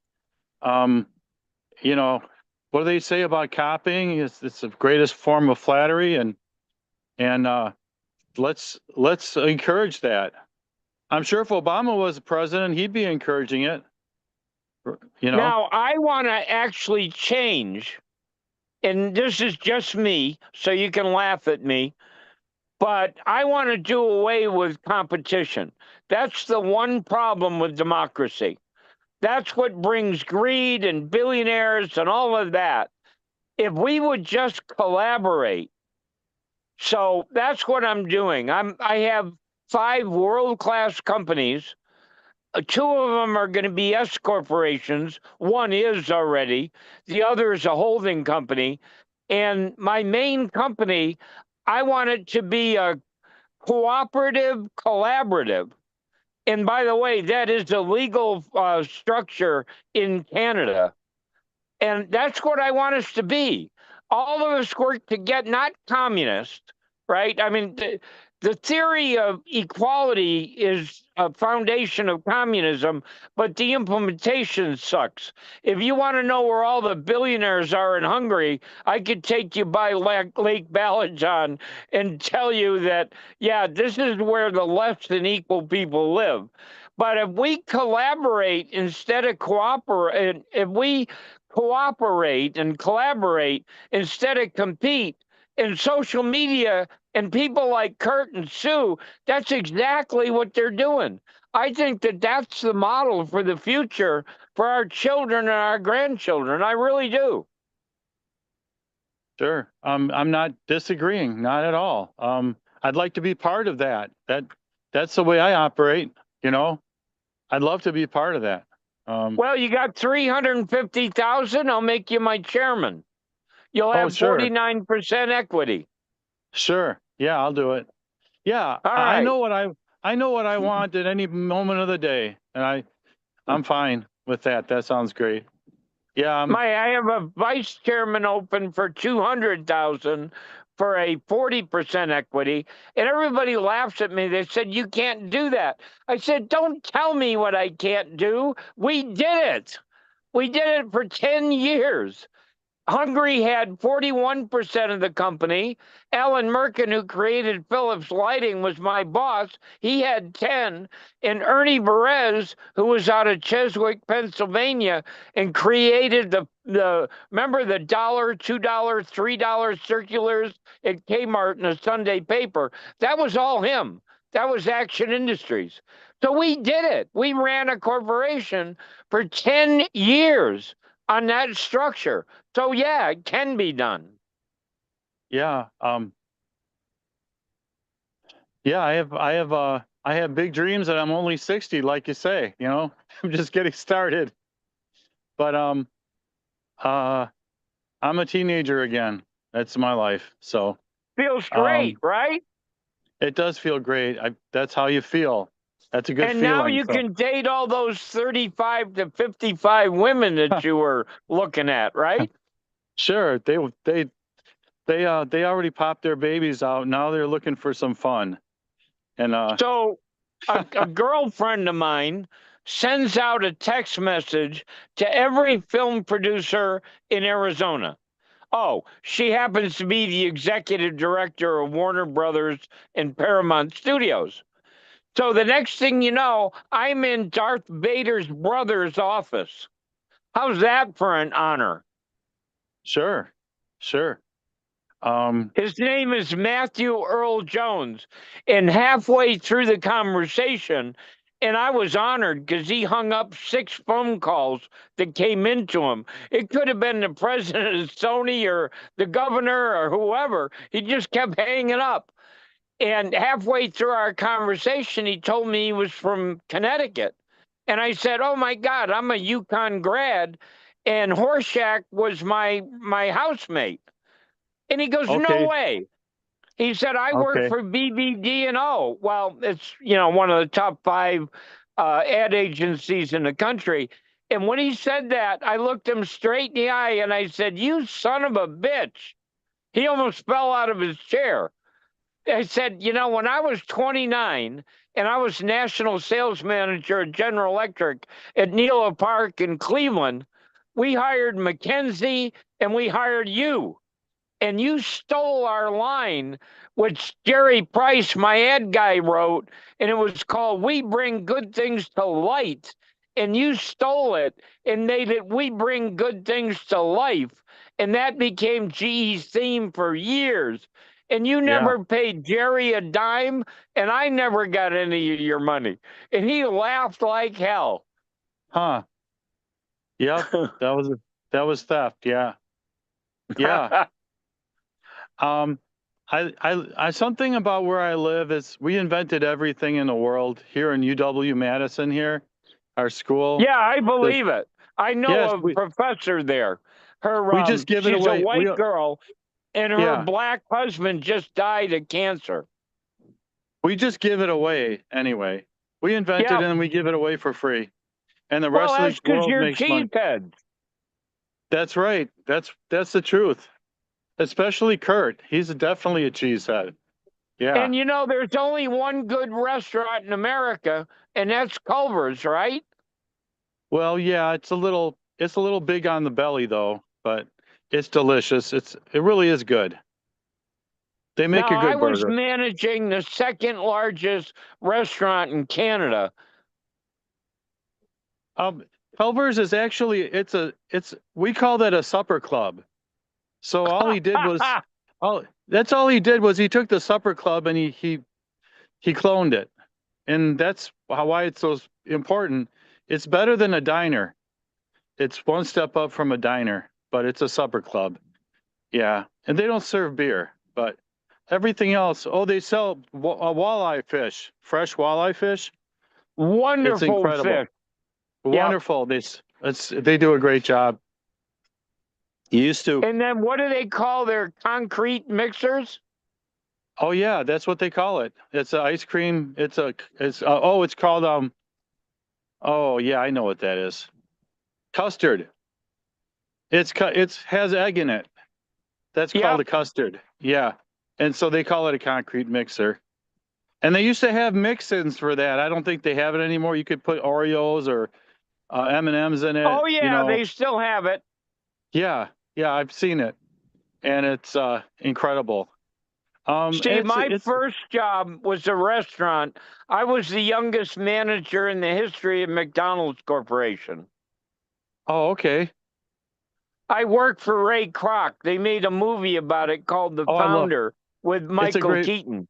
[SPEAKER 2] um, you know, what do they say about copying? It's the greatest form of flattery, and let's encourage that. I'm sure if Obama was president, he'd be encouraging it. You know,
[SPEAKER 4] Now, I want to actually change, and this is just me, so you can laugh at me, but I want to do away with competition. That's the one problem with democracy. That's what brings greed and billionaires and all of that. If we would just collaborate. So that's what I'm doing. I have 5 world-class companies. 2 of them are going to be S corporations. One is already. The other is a holding company. And my main company, I want it to be a cooperative, collaborative. And by the way, that is a legal structure in Canada. And that's what I want us to be. All of us work to get, not communist, right? I mean, the theory of equality is a foundation of communism, but the implementation sucks. If you want to know where all the billionaires are in Hungary, I could take you by Lake Balaton and tell you that, yeah, this is where the less than equal people live. But if we collaborate instead of cooperate, if we cooperate and collaborate instead of compete, in social media and people like Kurt and Sue, that's exactly what they're doing. I think that that's the model for the future for our children and our grandchildren. I really do.
[SPEAKER 2] sure. I'm not disagreeing, not at all. I'd like to be part of that. That's the way I operate. You know, I'd love to be part of that.
[SPEAKER 4] Well, you got 350,000. I'll make you my chairman. You'll
[SPEAKER 2] Oh,
[SPEAKER 4] have
[SPEAKER 2] sure.
[SPEAKER 4] 49% equity.
[SPEAKER 2] Sure. Yeah, I'll do it. Yeah,
[SPEAKER 4] All
[SPEAKER 2] I
[SPEAKER 4] right.
[SPEAKER 2] know what I want at any moment of the day, and I'm fine with that. That sounds great. Yeah,
[SPEAKER 4] I have a vice chairman open for 200,000 for a 40% equity, and everybody laughs at me. They said, you can't do that. I said, don't tell me what I can't do. We did it. We did it for 10 years. Hungary had 41% of the company. Alan Merkin, who created Philips Lighting, was my boss. He had 10. And Ernie Perez, who was out of Cheswick, Pennsylvania, and created remember the $1, $2, $3 circulars at Kmart in a Sunday paper? That was all him. That was Action Industries. So we did it. We ran a corporation for 10 years on that structure. So yeah, it can be done.
[SPEAKER 2] yeah, yeah. I have big dreams, and I'm only 60, like you say. You know, I'm just getting started. But I'm a teenager again. That's my life. So
[SPEAKER 4] Feels great, right?
[SPEAKER 2] it does feel great. That's how you feel. That's a good
[SPEAKER 4] And
[SPEAKER 2] feeling.
[SPEAKER 4] now you
[SPEAKER 2] So,
[SPEAKER 4] can date all those 35 to 55 women that you were looking at, right?
[SPEAKER 2] sure, they already popped their babies out. Now they're looking for some fun. And
[SPEAKER 4] So a girlfriend of mine sends out a text message to every film producer in Arizona. Oh, she happens to be the executive director of Warner Brothers and Paramount Studios. So the next thing you know, I'm in Darth Vader's brother's office. How's that for an honor?
[SPEAKER 2] sure.
[SPEAKER 4] His name is Matthew Earl Jones. And halfway through the conversation, and I was honored because he hung up 6 phone calls that came into him. It could have been the president of Sony or the governor or whoever. He just kept hanging up. And halfway through our conversation, he told me he was from Connecticut. And I said, oh my God, I'm a UConn grad. And Horshack was my housemate. And he goes,
[SPEAKER 2] Okay.
[SPEAKER 4] no way. He said, I work
[SPEAKER 2] Okay.
[SPEAKER 4] for BBD&O. Well, it's, one of the top 5 ad agencies in the country. And when he said that, I looked him straight in the eye and I said, you son of a bitch. He almost fell out of his chair. I said, you know, when I was 29 and I was national sales manager at General Electric at Neela Park in Cleveland, we hired McKenzie and we hired you. And you stole our line, which Jerry Price, my ad guy, wrote, and it was called "We Bring Good Things to Light." And you stole it and made it "We Bring Good Things to Life." And that became GE's theme for years. And you
[SPEAKER 2] Yeah.
[SPEAKER 4] never paid Jerry a dime, and I never got any of your money. And he laughed like hell.
[SPEAKER 2] Huh. Yep. That was theft. Yeah. Yeah. I something about where I live is we invented everything in the world here in UW-Madison here, our school.
[SPEAKER 4] Yeah, I believe it. I know
[SPEAKER 2] Yes,
[SPEAKER 4] a professor there. Her,
[SPEAKER 2] we just give it
[SPEAKER 4] she's
[SPEAKER 2] away.
[SPEAKER 4] a white girl, and her
[SPEAKER 2] Yeah.
[SPEAKER 4] black husband just died of cancer.
[SPEAKER 2] We just give it away anyway. We invented
[SPEAKER 4] Yeah.
[SPEAKER 2] it and we give it away for free. And the
[SPEAKER 4] Well,
[SPEAKER 2] rest
[SPEAKER 4] that's
[SPEAKER 2] of the
[SPEAKER 4] because
[SPEAKER 2] world
[SPEAKER 4] you're
[SPEAKER 2] makes money.
[SPEAKER 4] cheeseheads.
[SPEAKER 2] That's right. That's the truth. Especially Kurt. He's definitely a cheesehead. Yeah.
[SPEAKER 4] And you know, there's only one good restaurant in America, and that's Culver's, right?
[SPEAKER 2] Well, yeah, it's a little big on the belly though, but it's delicious. It really is good. They make
[SPEAKER 4] Now,
[SPEAKER 2] a good
[SPEAKER 4] I was
[SPEAKER 2] burger.
[SPEAKER 4] managing the second largest restaurant in Canada.
[SPEAKER 2] Culver's is actually we call that a supper club. So all he did was that's all he did was he took the supper club and he cloned it. And that's why it's so important. It's better than a diner. It's one step up from a diner, but it's a supper club. Yeah. And they don't serve beer, but everything else. Oh, they sell walleye fish, fresh walleye fish.
[SPEAKER 4] Wonderful
[SPEAKER 2] It's incredible.
[SPEAKER 4] fish.
[SPEAKER 2] Wonderful. They do a great job. You used to.
[SPEAKER 4] And then what do they call their concrete mixers?
[SPEAKER 2] Oh yeah, that's what they call it. It's an ice cream. It's called oh yeah, I know what that is. Custard. It has egg in it. That's called a custard. Yeah. And so they call it a concrete mixer. And they used to have mix-ins for that. I don't think they have it anymore. You could put Oreos or M&Ms in it.
[SPEAKER 4] Oh yeah, they still have it.
[SPEAKER 2] Yeah, I've seen it, and it's incredible.
[SPEAKER 4] Steve, my first job was a restaurant. I was the youngest manager in the history of McDonald's Corporation.
[SPEAKER 2] Oh, okay.
[SPEAKER 4] I worked for Ray Kroc. They made a movie about it called The Founder with Michael Keaton.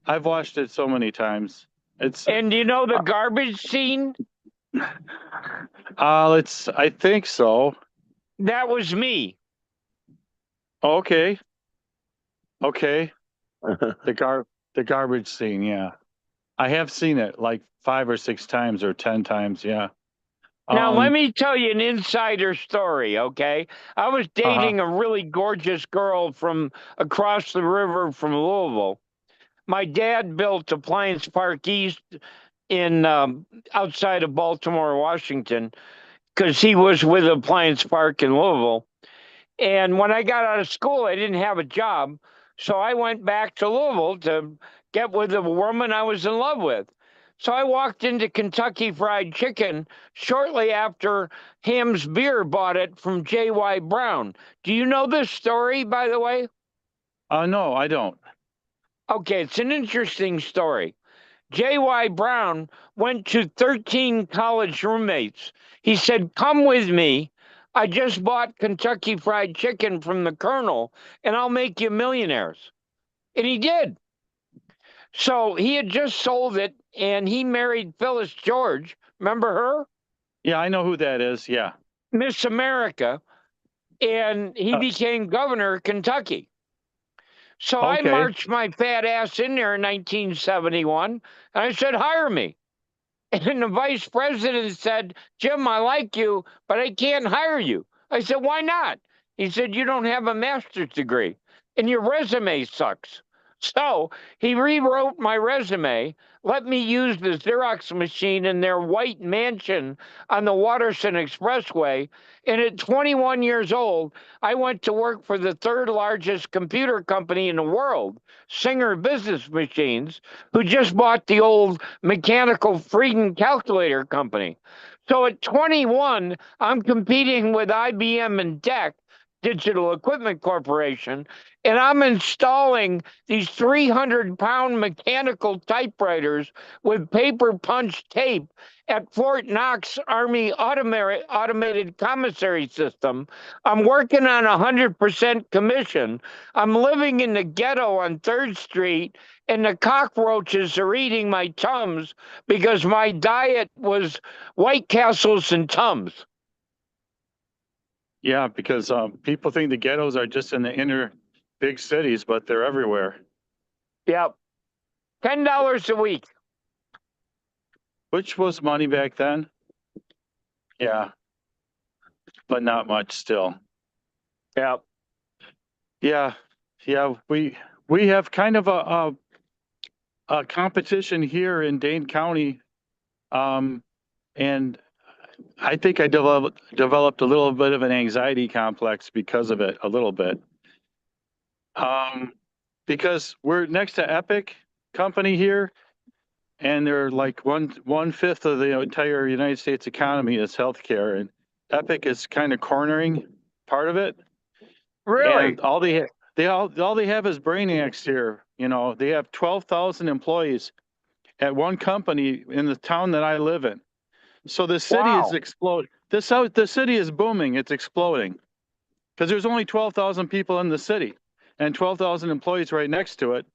[SPEAKER 2] I've watched it so many times.
[SPEAKER 4] And you know the garbage scene?
[SPEAKER 2] I think so.
[SPEAKER 4] That was me.
[SPEAKER 2] Okay. The garbage scene, yeah. I have seen it like 5 or 6 times or 10 times, yeah.
[SPEAKER 4] Now, let me tell you an insider story, okay? I was dating a really gorgeous girl from across the river from Louisville. My dad built Appliance Park East in outside of Baltimore, Washington, because he was with Appliance Park in Louisville. And when I got out of school, I didn't have a job. So I went back to Louisville to get with a woman I was in love with. So I walked into Kentucky Fried Chicken shortly after Hamm's Beer bought it from J.Y. Brown. Do you know this story, by the way?
[SPEAKER 2] No, I don't.
[SPEAKER 4] Okay, it's an interesting story. J.Y. Brown went to 13 college roommates. He said, "Come with me. I just bought Kentucky Fried Chicken from the Colonel, and I'll make you millionaires." And he did. So he had just sold it, and he married Phyllis George. Remember her?
[SPEAKER 2] Yeah, I know who that is. Yeah.
[SPEAKER 4] Miss America. And he became governor of Kentucky. So I marched my fat ass in there in 1971, and I said, "Hire me." And the vice president said, "Jim, I like you, but I can't hire you." I said, "Why not?" He said, "You don't have a master's degree, and your resume sucks." So he rewrote my resume, let me use the Xerox machine in their white mansion on the Waterson Expressway. And at 21 years old, I went to work for the third largest computer company in the world, Singer Business Machines, who just bought the old mechanical Friden calculator company. So at 21, I'm competing with IBM and DEC, Digital Equipment Corporation, and I'm installing these 300-pound mechanical typewriters with paper punch tape at Fort Knox Army Automated Commissary System. I'm working on 100% commission. I'm living in the ghetto on 3rd Street, and the cockroaches are eating my Tums because my diet was White Castles and Tums.
[SPEAKER 2] Yeah, because people think the ghettos are just in the inner big cities, but they're everywhere.
[SPEAKER 4] Yep. $10 a week.
[SPEAKER 2] Which was money back then. Yeah. But not much still.
[SPEAKER 4] Yep.
[SPEAKER 2] Yeah. Yeah. We have kind of a competition here in Dane County. And I think I developed a little bit of an anxiety complex because of it, a little bit. Because we're next to Epic company here, and they're like one-fifth of the entire United States economy is healthcare, and Epic is kind of cornering part of it.
[SPEAKER 4] Really?
[SPEAKER 2] And all they have is brainiacs here. You know, they have 12,000 employees at one company in the town that I live in. So the city is exploding. The city is booming. It's exploding because there's only 12,000 people in the city and 12,000 employees right next to it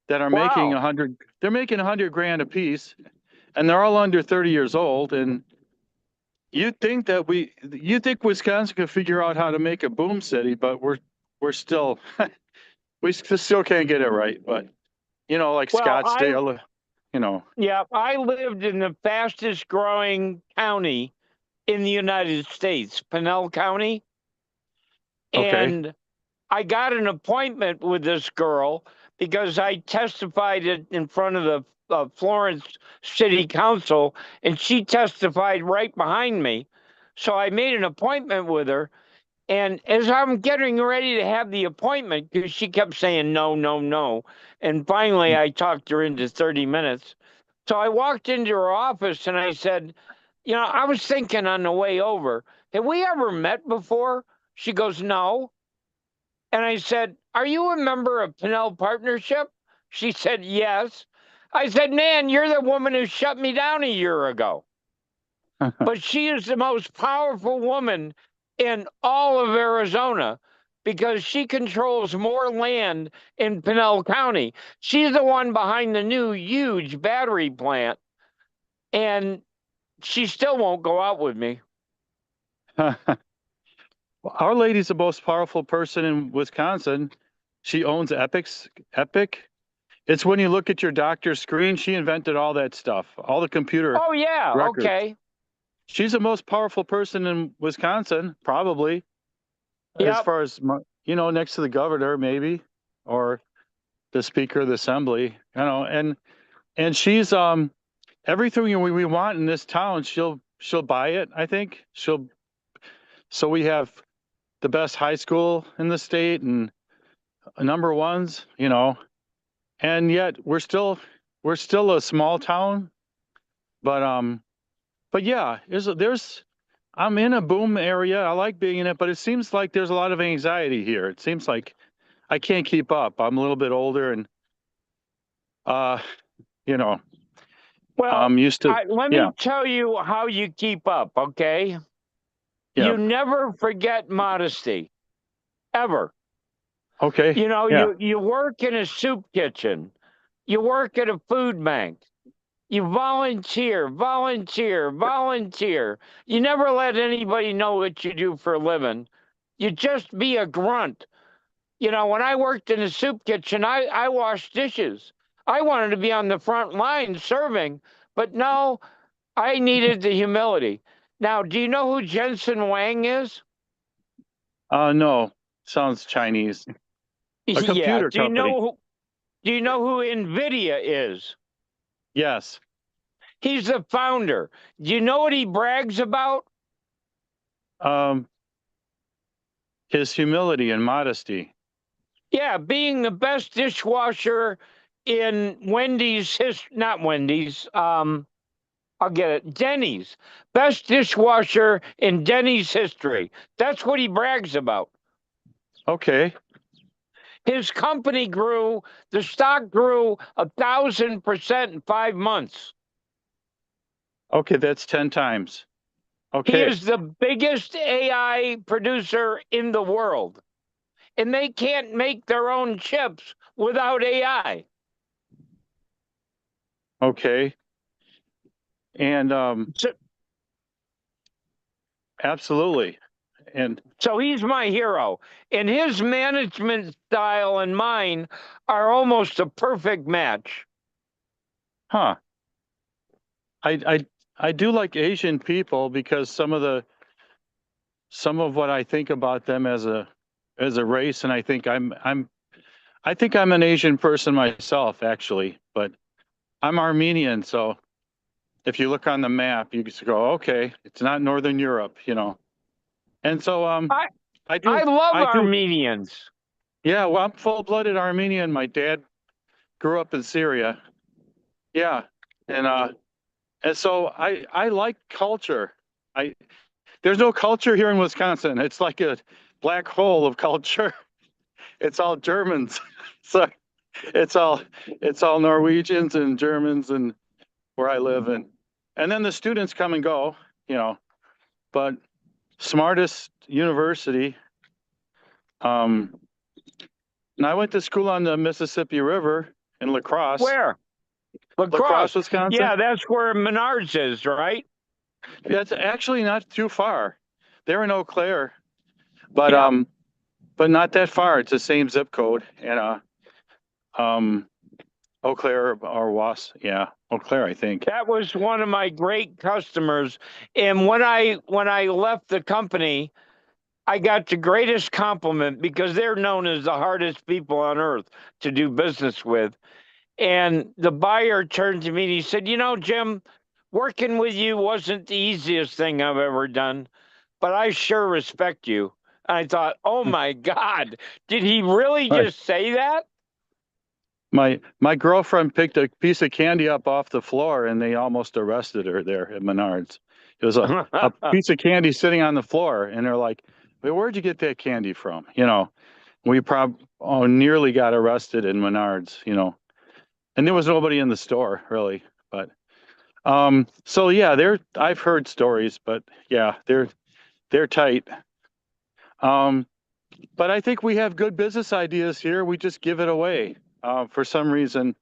[SPEAKER 2] that are making 100. They're making 100 grand a piece, and they're all under 30 years old. And you think Wisconsin could figure out how to make a boom city, but we're still we still can't get it right. But like Scottsdale.
[SPEAKER 4] Yeah, I lived in the fastest growing county in the United States, Pinell County.
[SPEAKER 2] Okay.
[SPEAKER 4] And I got an appointment with this girl because I testified in front of the Florence City Council, and she testified right behind me. So I made an appointment with her. And as I'm getting ready to have the appointment, because she kept saying no, no, no. And finally, I talked her into 30 minutes. So I walked into her office and I said, I was thinking on the way over, have we ever met before? She goes, no. And I said, are you a member of Pinell Partnership? She said, yes. I said, man, you're the woman who shut me down a year ago. But she is the most powerful woman in all of Arizona because she controls more land in Pinell County. She's the one behind the new huge battery plant, and she still won't go out with me.
[SPEAKER 2] Our lady's the most powerful person in Wisconsin. She owns Epic. It's when you look at your doctor's screen, she invented all that stuff, all the computer.
[SPEAKER 4] Oh, yeah.
[SPEAKER 2] records.
[SPEAKER 4] Okay.
[SPEAKER 2] She's the most powerful person in Wisconsin, probably.
[SPEAKER 4] Yep.
[SPEAKER 2] As far as, next to the governor, maybe, or the speaker of the assembly, and she's, everything we want in this town, she'll buy it. I think so we have the best high school in the state and number ones, and yet we're still a small town, but yeah, I'm in a boom area. I like being in it, but it seems like there's a lot of anxiety here. It seems like I can't keep up. I'm a little bit older and,
[SPEAKER 4] Well,
[SPEAKER 2] I'm used to.
[SPEAKER 4] let me tell you how you keep up, okay?
[SPEAKER 2] Yeah.
[SPEAKER 4] You never forget modesty, ever.
[SPEAKER 2] Okay.
[SPEAKER 4] You work in a soup kitchen. You work at a food bank. You volunteer. You never let anybody know what you do for a living. You just be a grunt. When I worked in a soup kitchen, I washed dishes. I wanted to be on the front line serving, but no, I needed the humility. Now, do you know who Jensen Wang is?
[SPEAKER 2] No, sounds Chinese. A computer
[SPEAKER 4] Do you
[SPEAKER 2] company.
[SPEAKER 4] Do you know who NVIDIA is?
[SPEAKER 2] Yes.
[SPEAKER 4] He's the founder. Do you know what he brags about?
[SPEAKER 2] His humility and modesty.
[SPEAKER 4] Yeah, being the best dishwasher in Wendy's not Wendy's. I'll get it. Denny's. Best dishwasher in Denny's history. That's what he brags about.
[SPEAKER 2] Okay.
[SPEAKER 4] His company grew, the stock grew 1,000% in 5 months.
[SPEAKER 2] Okay, that's 10 times.
[SPEAKER 4] He
[SPEAKER 2] Okay.
[SPEAKER 4] is the biggest AI producer in the world. And they can't make their own chips without AI.
[SPEAKER 2] Okay. And
[SPEAKER 4] So,
[SPEAKER 2] absolutely. And
[SPEAKER 4] so he's my hero. And his management style and mine are almost a perfect match.
[SPEAKER 2] huh. I do like Asian people because some of what I think about them as a race, and I think I'm an Asian person myself, actually, but I'm Armenian, so if you look on the map, you just go, okay, it's not Northern Europe, you know. And so I
[SPEAKER 4] love
[SPEAKER 2] do.
[SPEAKER 4] Armenians.
[SPEAKER 2] Yeah, well, I'm full-blooded Armenian. My dad grew up in Syria. Yeah. And so I like culture. There's no culture here in Wisconsin. It's like a black hole of culture. It's all Germans. So it's all Norwegians and Germans and where I live, and then the students come and go, you know, but smartest university. And I went to school on the Mississippi River in La Crosse.
[SPEAKER 4] Where? La
[SPEAKER 2] Crosse,
[SPEAKER 4] Crosse,
[SPEAKER 2] Wisconsin.
[SPEAKER 4] Yeah, that's where Menards is, right?
[SPEAKER 2] That's actually not too far. They're in Eau Claire, but
[SPEAKER 4] Yeah.
[SPEAKER 2] but not that far. It's the same zip code, and Eau Claire or Was, yeah, Eau Claire, I think.
[SPEAKER 4] That was one of my great customers. And when I left the company, I got the greatest compliment because they're known as the hardest people on earth to do business with. And the buyer turned to me and he said, "You know, Jim, working with you wasn't the easiest thing I've ever done, but I sure respect you." And I thought, oh my God, did he really just say that?
[SPEAKER 2] My girlfriend picked a piece of candy up off the floor and they almost arrested her there at Menards. It was a piece of candy sitting on the floor, and they're like, "Well, where'd you get that candy from?" You know, we nearly got arrested in Menards, you know, and there was nobody in the store really, but so yeah, I've heard stories, but yeah, they're tight. But I think we have good business ideas here. We just give it away for some reason,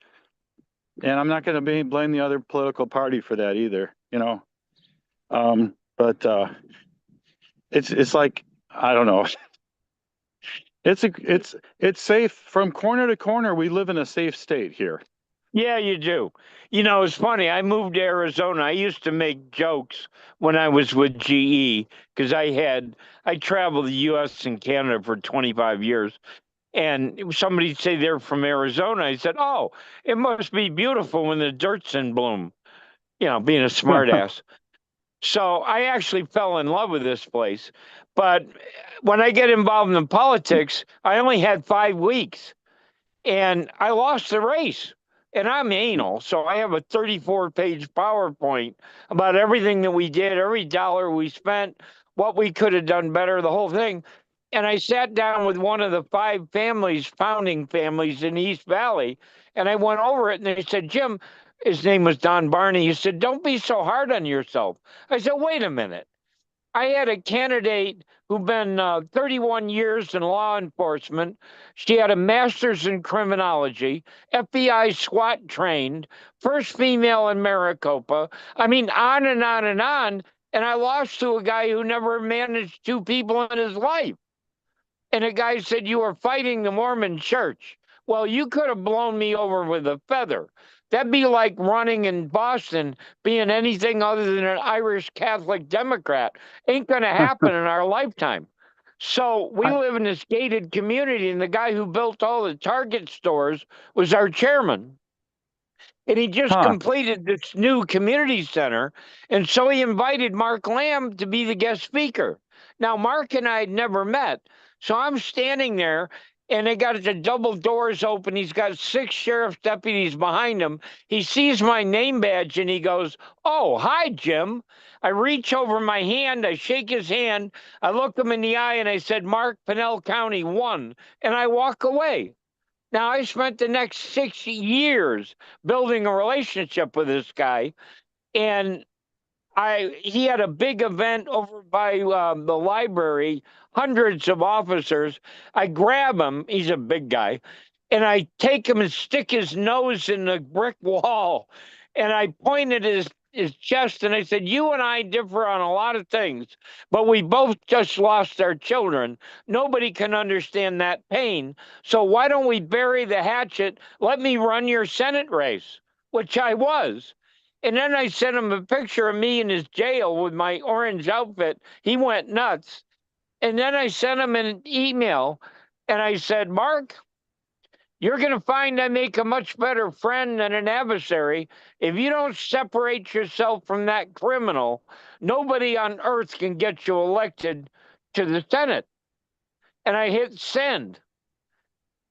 [SPEAKER 2] and I'm not going to blame the other political party for that either, you know. But it's like, I don't know. It's safe from corner to corner. We live in a safe state here.
[SPEAKER 4] Yeah, you do. You know, it's funny. I moved to Arizona. I used to make jokes when I was with GE because I traveled the US and Canada for 25 years. And somebody'd say they're from Arizona. I said, "Oh, it must be beautiful when the dirt's in bloom," you know, being a smartass. So I actually fell in love with this place. But when I get involved in politics, I only had 5 weeks and I lost the race. And I'm anal, so I have a 34-page PowerPoint about everything that we did, every dollar we spent, what we could have done better, the whole thing. And I sat down with one of the 5 founding families in East Valley, and I went over it, and they said, "Jim," his name was Don Barney, he said, "Don't be so hard on yourself." I said, "Wait a minute. I had a candidate who'd been 31 years in law enforcement. She had a master's in criminology, FBI SWAT trained, first female in Maricopa. I mean, on and on and on. And I lost to a guy who never managed 2 people in his life." And a guy said, "You were fighting the Mormon church." Well, you could have blown me over with a feather. That'd be like running in Boston, being anything other than an Irish Catholic Democrat. Ain't going to happen in our lifetime. So we
[SPEAKER 2] I-
[SPEAKER 4] live in this gated community, and the guy who built all the Target stores was our chairman. And he just
[SPEAKER 2] Huh.
[SPEAKER 4] completed this new community center. And so he invited Mark Lamb to be the guest speaker. Now, Mark and I had never met. So I'm standing there and they got the double doors open. He's got 6 sheriff's deputies behind him. He sees my name badge and he goes, "Oh, hi, Jim." I reach over my hand, I shake his hand, I look him in the eye and I said, "Mark, Pinell County won." And I walk away. Now, I spent the next 6 years building a relationship with this guy, and he had a big event over by the library, hundreds of officers. I grab him, he's a big guy, and I take him and stick his nose in the brick wall, and I pointed at his chest and I said, "You and I differ on a lot of things, but we both just lost our children. Nobody can understand that pain. So why don't we bury the hatchet? Let me run your Senate race," which I was. And then I sent him a picture of me in his jail with my orange outfit. He went nuts. And then I sent him an email and I said, "Mark, you're going to find I make a much better friend than an adversary. If you don't separate yourself from that criminal, nobody on earth can get you elected to the Senate." And I hit send.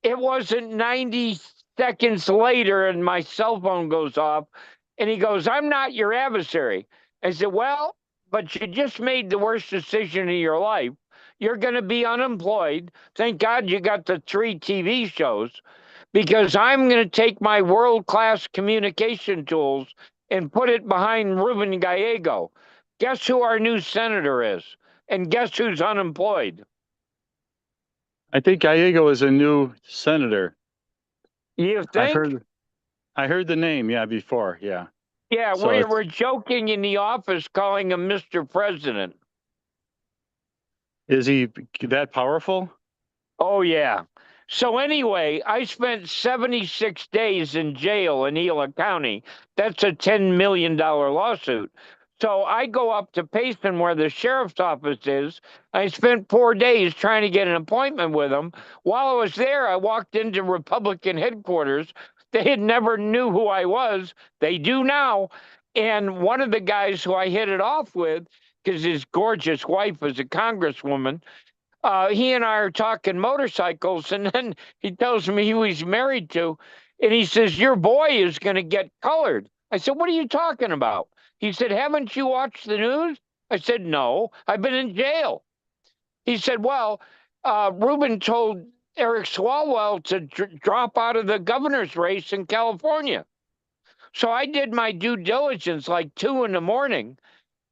[SPEAKER 4] It wasn't 90 seconds later, and my cell phone goes off, and he goes, "I'm not your adversary." I said, "Well, but you just made the worst decision of your life. You're going to be unemployed. Thank God you got the 3 TV shows, because I'm going to take my world-class communication tools and put it behind Ruben Gallego. Guess who our new senator is? And guess who's unemployed?"
[SPEAKER 2] I think Gallego is a new senator.
[SPEAKER 4] You
[SPEAKER 2] I've
[SPEAKER 4] think?
[SPEAKER 2] I heard the name, yeah, before, yeah.
[SPEAKER 4] Yeah,
[SPEAKER 2] So
[SPEAKER 4] we're joking in the office calling him Mr. President.
[SPEAKER 2] is he that powerful?
[SPEAKER 4] Oh, yeah. So anyway, I spent 76 days in jail in Gila County. That's a $10 million lawsuit. So I go up to Payson, where the sheriff's office is. I spent 4 days trying to get an appointment with him. While I was there, I walked into Republican headquarters. They had never knew who I was. They do now. And one of the guys who I hit it off with, because his gorgeous wife was a congresswoman, he and I are talking motorcycles, and then he tells me who he's married to, and he says, "Your boy is going to get colored." I said, "What are you talking about?" He said, "Haven't you watched the news?" I said, "No, I've been in jail." He said, "Well, Ruben told Eric Swalwell to drop out of the governor's race in California." So I did my due diligence like 2 in the morning,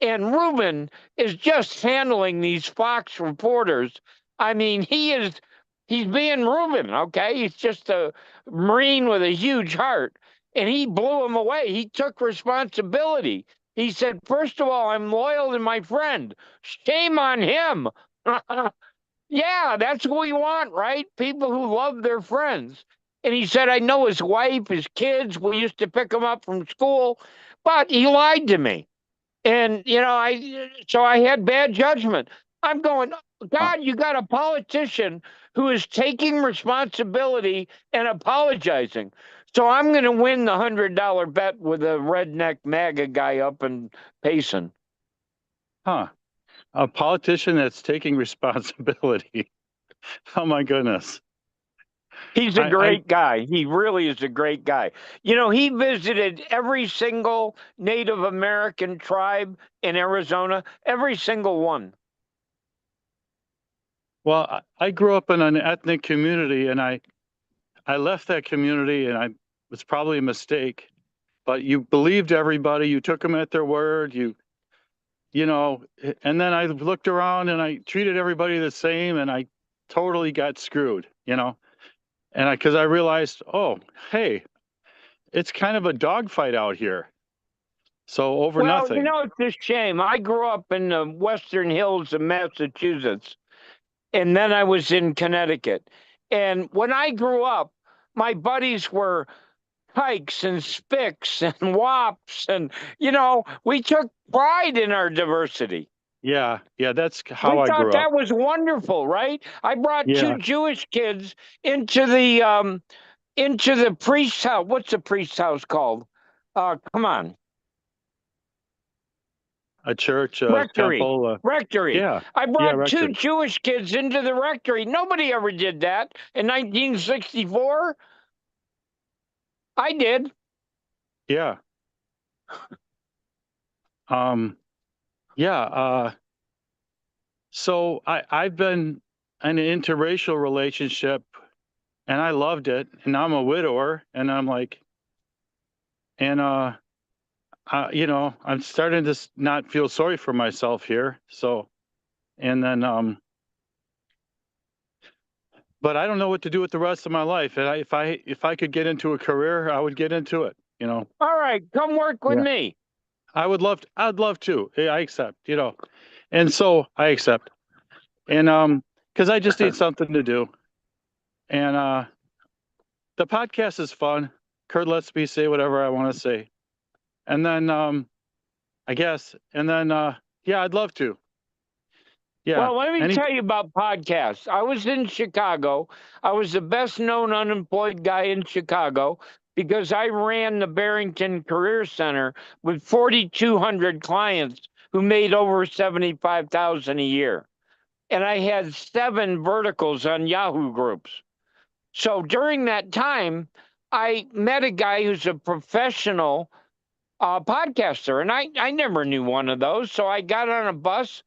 [SPEAKER 4] and Ruben is just handling these Fox reporters. I mean, he's being Ruben, okay? He's just a Marine with a huge heart. And he blew him away. He took responsibility. He said, "First of all, I'm loyal to my friend. Shame on him." Yeah, that's what we want, right? People who love their friends. And he said, "I know his wife, his kids. We used to pick him up from school, but he lied to me." And so I had bad judgment. I'm going,
[SPEAKER 2] Huh.
[SPEAKER 4] "God, you got a politician who is taking responsibility and apologizing." So I'm going to win the $100 bet with a redneck MAGA guy up in Payson.
[SPEAKER 2] Huh. A politician that's taking responsibility. Oh my goodness.
[SPEAKER 4] He's a
[SPEAKER 2] I
[SPEAKER 4] great guy. He really is a great guy. He visited every single Native American tribe in Arizona, every single one.
[SPEAKER 2] well, I grew up in an ethnic community, and I left that community, and it was probably a mistake. But you believed everybody, you took them at their word, and then I looked around and I treated everybody the same, and I totally got screwed, and because I realized, oh, hey, it's kind of a dogfight out here. So over
[SPEAKER 4] Well,
[SPEAKER 2] nothing.
[SPEAKER 4] it's a shame. I grew up in the Western Hills of Massachusetts, and then I was in Connecticut. And when I grew up, my buddies were Pikes and Spicks and Wops. And, we took pride in our diversity.
[SPEAKER 2] Yeah, that's
[SPEAKER 4] We
[SPEAKER 2] how I
[SPEAKER 4] thought
[SPEAKER 2] grew up.
[SPEAKER 4] that was wonderful, right? I brought
[SPEAKER 2] Yeah.
[SPEAKER 4] two Jewish kids into the priest's house. What's the priest's house called? Come on.
[SPEAKER 2] A church, a
[SPEAKER 4] Rectory.
[SPEAKER 2] temple.
[SPEAKER 4] Rectory.
[SPEAKER 2] Yeah,
[SPEAKER 4] I brought two
[SPEAKER 2] rectory.
[SPEAKER 4] Jewish kids into the rectory. Nobody ever did that in 1964. I did.
[SPEAKER 2] Yeah. Yeah. So I've been in an interracial relationship, and I loved it. And I'm a widower, and I'm like, and I'm starting to not feel sorry for myself here. So, and then but I don't know what to do with the rest of my life. And if I could get into a career, I would get into it.
[SPEAKER 4] All right, come work with
[SPEAKER 2] Yeah.
[SPEAKER 4] me.
[SPEAKER 2] I'd love to. I accept. And so I accept. And because I just need something to do. And the podcast is fun. Kurt lets me say whatever I want to say. And then I guess, and then yeah, I'd love to. Yeah.
[SPEAKER 4] Well, let me tell you about podcasts. I was in Chicago. I was the best known unemployed guy in Chicago because I ran the Barrington Career Center with 4,200 clients who made over 75,000 a year. And I had 7 verticals on Yahoo groups. So during that time, I met a guy who's a professional podcaster, and I never knew one of those. So I got on a bus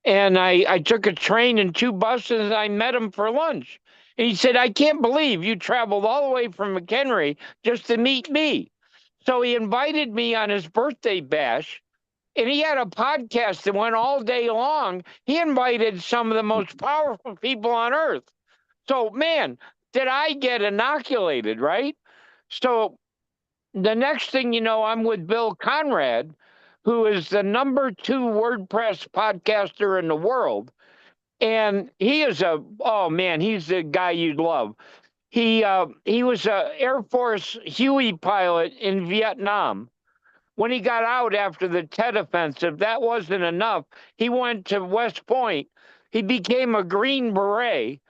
[SPEAKER 4] and I took a train and 2 buses, and I met him for lunch. And he said, I can't believe you traveled all the way from McHenry just to meet me. So he invited me on his birthday bash, and he had a podcast that went all day long. He invited some of the most powerful people on earth. So, man, did I get inoculated, right? So the next thing you know, I'm with Bill Conrad, who is the #2 WordPress podcaster in the world. And he is he's the guy you'd love. He was a Air Force Huey pilot in Vietnam. When he got out after the Tet Offensive, that wasn't enough. He went to West Point. He became a Green Beret.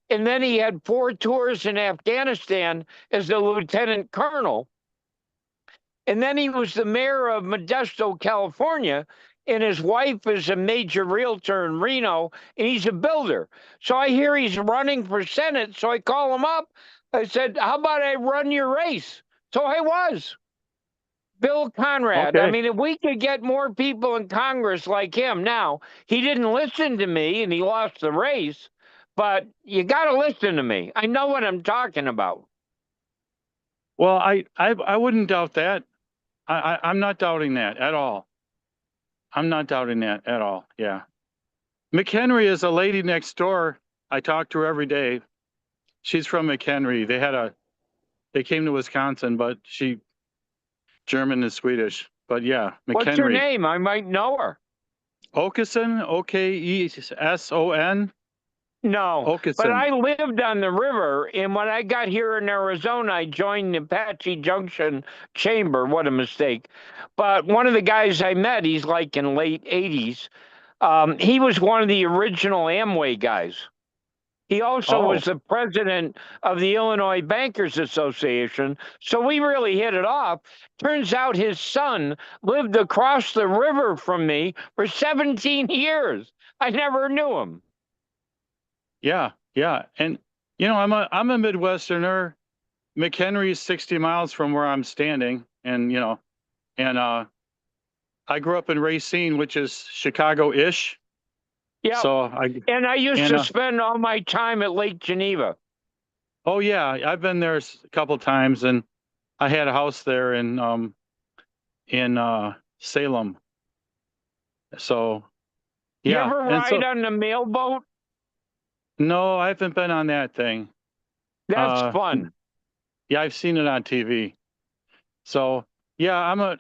[SPEAKER 4] And then he had 4 tours in Afghanistan as a lieutenant colonel. And then he was the mayor of Modesto, California, and his wife is a major realtor in Reno, and he's a builder. So I hear he's running for Senate. So I call him up. I said, how about I run your race? So I was. Bill Conrad.
[SPEAKER 2] Okay.
[SPEAKER 4] I mean, if we could get more people in Congress like him. Now, he didn't listen to me and he lost the race, but you got to listen to me. I know what I'm talking about.
[SPEAKER 2] Well, I wouldn't doubt that. I'm not doubting that at all. I'm not doubting that at all. Yeah. McHenry is a lady next door. I talk to her every day. She's from McHenry. They came to Wisconsin, but she German and Swedish. But yeah, McHenry.
[SPEAKER 4] What's her name? I might know her.
[SPEAKER 2] Okeson, Okeson.
[SPEAKER 4] No,
[SPEAKER 2] Okeson.
[SPEAKER 4] but I lived on the river, and when I got here in Arizona, I joined the Apache Junction Chamber. What a mistake. But one of the guys I met, he's like in late 80s. He was one of the original Amway guys. He also was the president of the Illinois Bankers Association. So we really hit it off. Turns out his son lived across the river from me for 17 years. I never knew him.
[SPEAKER 2] Yeah. And I'm a Midwesterner. McHenry is 60 miles from where I'm standing. And I grew up in Racine, which is Chicago-ish.
[SPEAKER 4] Yeah.
[SPEAKER 2] So
[SPEAKER 4] I used to spend all my time at Lake Geneva.
[SPEAKER 2] Oh yeah, I've been there a couple times, and I had a house there in Salem. So yeah.
[SPEAKER 4] You ever ride on the mailboat?
[SPEAKER 2] No, I haven't been on that thing.
[SPEAKER 4] That's fun.
[SPEAKER 2] Yeah, I've seen it on TV. So yeah, I don't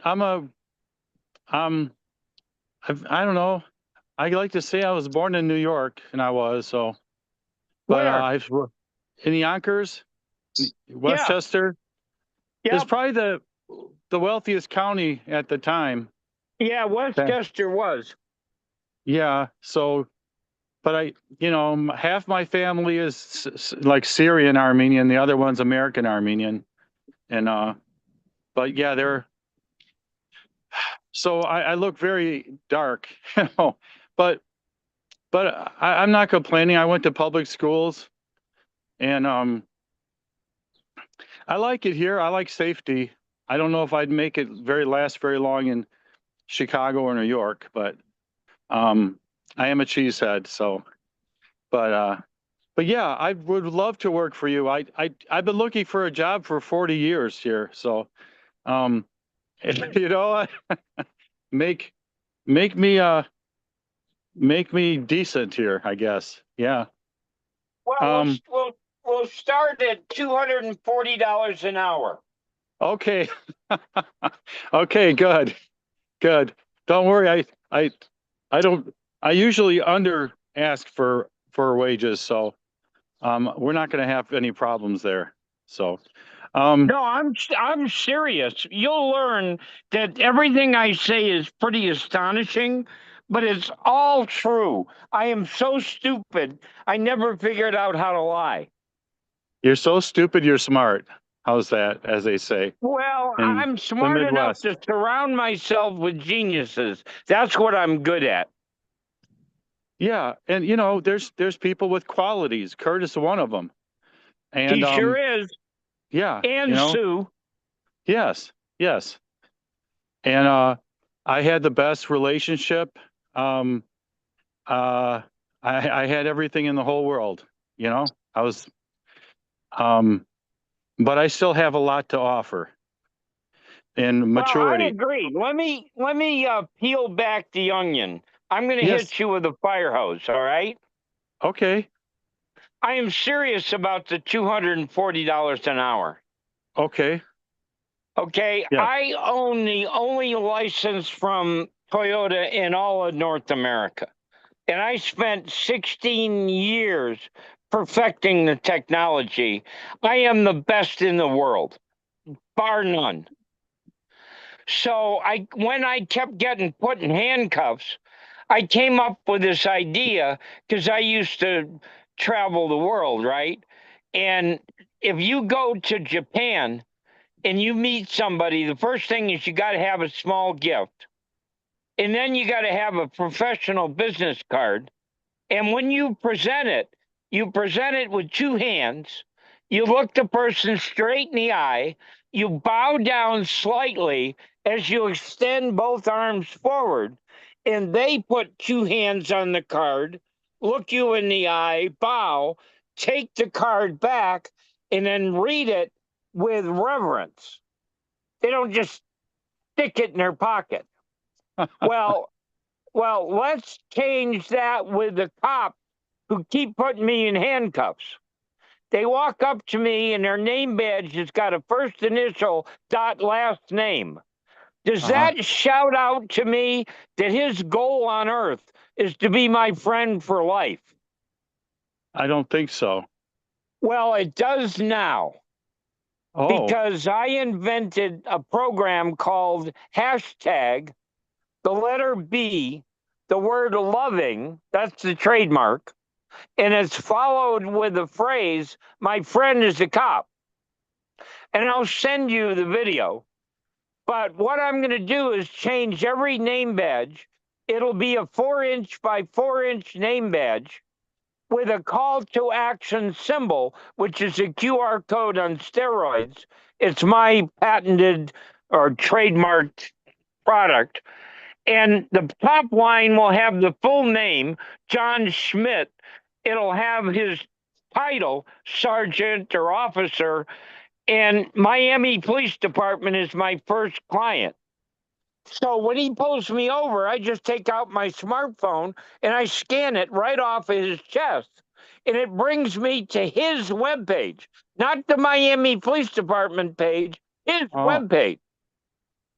[SPEAKER 2] know. I like to say I was born in New York, and I was so. But
[SPEAKER 4] Where?
[SPEAKER 2] In Yonkers, Westchester.
[SPEAKER 4] Yeah.
[SPEAKER 2] It's probably the wealthiest county at the time.
[SPEAKER 4] Yeah, Westchester was.
[SPEAKER 2] Yeah. So, but half my family is like Syrian Armenian, the other one's American Armenian, and but yeah, so I look very dark, but I'm not complaining. I went to public schools, and I like it here. I like safety. I don't know if I'd make it last very long in Chicago or New York, but I am a cheesehead, so but yeah, I would love to work for you. I've been looking for a job for 40 years here, so um you know, make make me make me decent here, I guess. Yeah.
[SPEAKER 4] Well,
[SPEAKER 2] Um
[SPEAKER 4] we'll start at $240 an hour.
[SPEAKER 2] okay. Okay, good. Good. Don't worry. I don't I usually under ask for wages, so we're not going to have any problems there. So
[SPEAKER 4] No, I'm serious. You'll learn that everything I say is pretty astonishing, but it's all true. I am so stupid. I never figured out how to lie.
[SPEAKER 2] you're so stupid, you're smart. How's that, as they say
[SPEAKER 4] Well,
[SPEAKER 2] in
[SPEAKER 4] I'm
[SPEAKER 2] the
[SPEAKER 4] smart enough
[SPEAKER 2] Midwest?
[SPEAKER 4] to surround myself with geniuses. That's what I'm good at.
[SPEAKER 2] Yeah, and there's people with qualities. Curtis is one of them. And
[SPEAKER 4] He sure is.
[SPEAKER 2] yeah,
[SPEAKER 4] And Sue.
[SPEAKER 2] yes, yes. And I had the best relationship. Um I had everything in the whole world, I was but I still have a lot to offer in
[SPEAKER 4] Well, I
[SPEAKER 2] maturity.
[SPEAKER 4] agree. Let me peel back the onion. I'm going to
[SPEAKER 2] Yes.
[SPEAKER 4] hit you with a fire hose. All right.
[SPEAKER 2] Okay.
[SPEAKER 4] I am serious about the $240 an hour.
[SPEAKER 2] Okay.
[SPEAKER 4] Okay.
[SPEAKER 2] Yeah.
[SPEAKER 4] I own the only license from Toyota in all of North America. And I spent 16 years perfecting the technology. I am the best in the world, bar none. So when I kept getting put in handcuffs, I came up with this idea because I used to travel the world, right? And if you go to Japan and you meet somebody, the first thing is you got to have a small gift. And then you got to have a professional business card. And when you present it with two hands. You look the person straight in the eye. You bow down slightly as you extend both arms forward. And they put two hands on the card, look you in the eye, bow, take the card back, and then read it with reverence. They don't just stick it in their pocket. Well, let's change that with the cops who keep putting me in handcuffs. They walk up to me and their name badge has got a first initial dot last name. Does that shout out to me that his goal on earth is to be my friend for life?
[SPEAKER 2] I don't think so.
[SPEAKER 4] Well, it does now.
[SPEAKER 2] Oh.
[SPEAKER 4] Because I invented a program called hashtag, the letter B, the word loving, that's the trademark, and it's followed with the phrase, my friend is a cop. And I'll send you the video. But what I'm going to do is change every name badge. It'll be a 4-inch by 4-inch name badge with a call to action symbol, which is a QR code on steroids. It's my patented or trademarked product. And the top line will have the full name, John Schmidt. It'll have his title, sergeant or officer. And Miami Police Department is my first client. So when he pulls me over, I just take out my smartphone and I scan it right off of his chest. And it brings me to his webpage, not the Miami Police Department page, his webpage.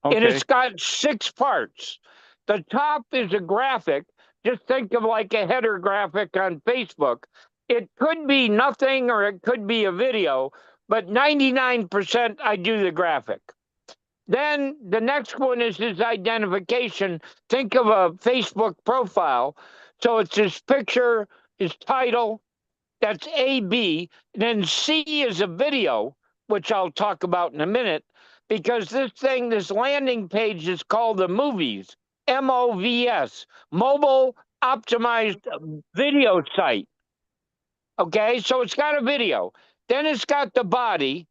[SPEAKER 2] Okay.
[SPEAKER 4] And it's got 6 parts. The top is a graphic. Just think of like a header graphic on Facebook. It could be nothing or it could be a video, but 99% I do the graphic. Then the next one is his identification. Think of a Facebook profile. So it's his picture, his title, that's AB. Then C is a video, which I'll talk about in a minute, because this landing page is called the Movies, MOVS, Mobile Optimized Video Site. Okay, so it's got a video. Then it's got the body.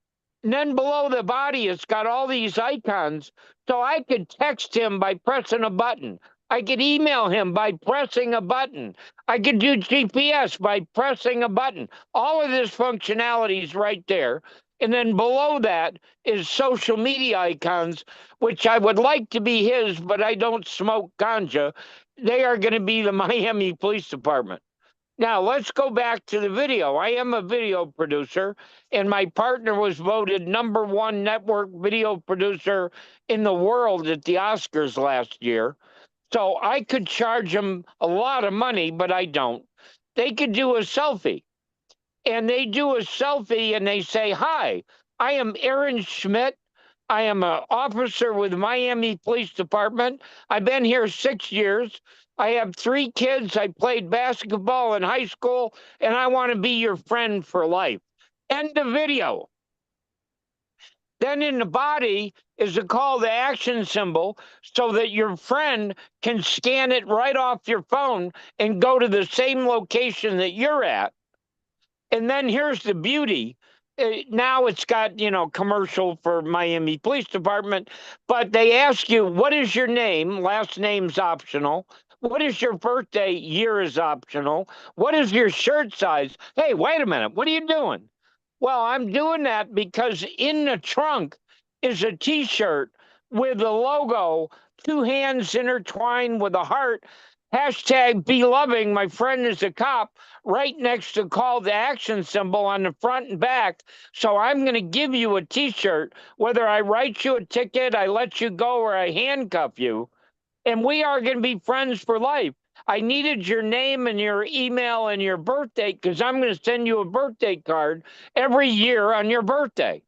[SPEAKER 4] And then below the body, it's got all these icons. So I could text him by pressing a button. I could email him by pressing a button. I could do GPS by pressing a button. All of this functionality is right there. And then below that is social media icons, which I would like to be his, but I don't smoke ganja. They are going to be the Miami Police Department. Now, let's go back to the video. I am a video producer, and my partner was voted #1 network video producer in the world at the Oscars last year. So I could charge them a lot of money, but I don't. They could do a selfie, and they do a selfie and they say, "Hi, I am Aaron Schmidt. I am an officer with Miami Police Department. I've been here 6 years. I have 3 kids. I played basketball in high school, and I want to be your friend for life." End of video. Then in the body is a call to action symbol so that your friend can scan it right off your phone and go to the same location that you're at. And then here's the beauty. Now it's got, commercial for Miami Police Department, but they ask you, what is your name? Last name's optional. What is your birthday? Year is optional. What is your shirt size? Hey, wait a minute. What are you doing? Well, I'm doing that because in the trunk is a T-shirt with the logo, 2 hands intertwined with a heart, hashtag be loving, my friend is a cop, right next to call to action symbol on the front and back. So I'm going to give you a T-shirt, whether I write you a ticket, I let you go, or I handcuff you. And we are going to be friends for life. I needed your name and your email and your birthday because I'm going to send you a birthday card every year on your birthday.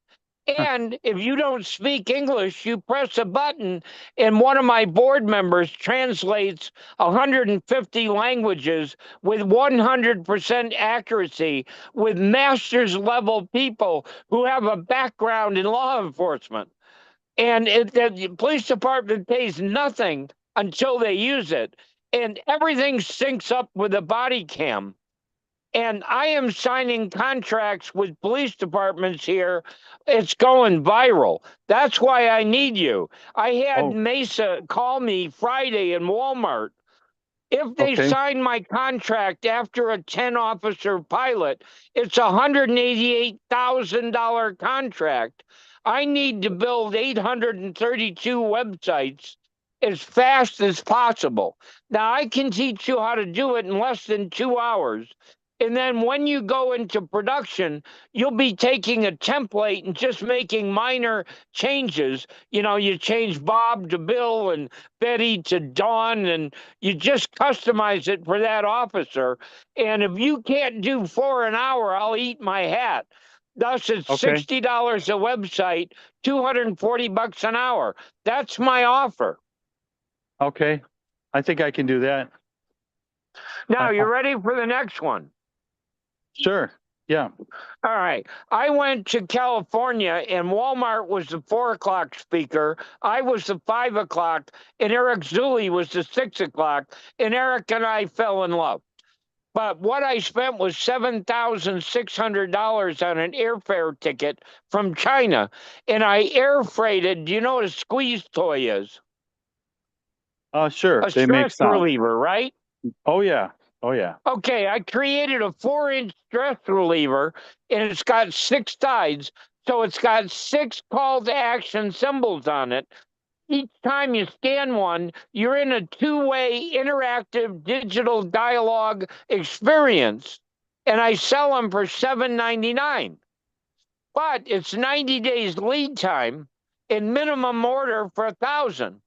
[SPEAKER 4] And if you don't speak English, you press a button, and one of my board members translates 150 languages with 100% accuracy with master's level people who have a background in law enforcement. And the police department pays nothing until they use it. And everything syncs up with a body cam. And I am signing contracts with police departments here. It's going viral. That's why I need you. I had Mesa call me Friday in Walmart. If they sign my contract after a 10-officer pilot, it's a $188,000 contract. I need to build 832 websites as fast as possible. Now, I can teach you how to do it in less than 2 hours. And then when you go into production, you'll be taking a template and just making minor changes. You change Bob to Bill and Betty to Dawn, and you just customize it for that officer. And if you can't do 4 an hour, I'll eat my hat. Thus, it's $60 a website, $240 an hour. That's my offer.
[SPEAKER 2] Okay. I think I can do that.
[SPEAKER 4] Now, you ready for the next one?
[SPEAKER 2] Sure. Yeah.
[SPEAKER 4] All right. I went to California, and Walmart was the 4 o'clock speaker. I was the 5 o'clock, and Eric Zuley was the 6 o'clock, and Eric and I fell in love. But what I spent was $7,600 on an airfare ticket from China, and I air freighted. Do you know what a squeeze toy is?
[SPEAKER 2] Sure.
[SPEAKER 4] A stress reliever, right?
[SPEAKER 2] Oh, yeah. Oh, yeah.
[SPEAKER 4] Okay, I created a 4-inch stress reliever, and it's got 6 sides. So it's got 6 call to action symbols on it. Each time you scan one, you're in a 2-way interactive digital dialogue experience. And I sell them for $7.99. But it's 90 days lead time and minimum order for 1,000.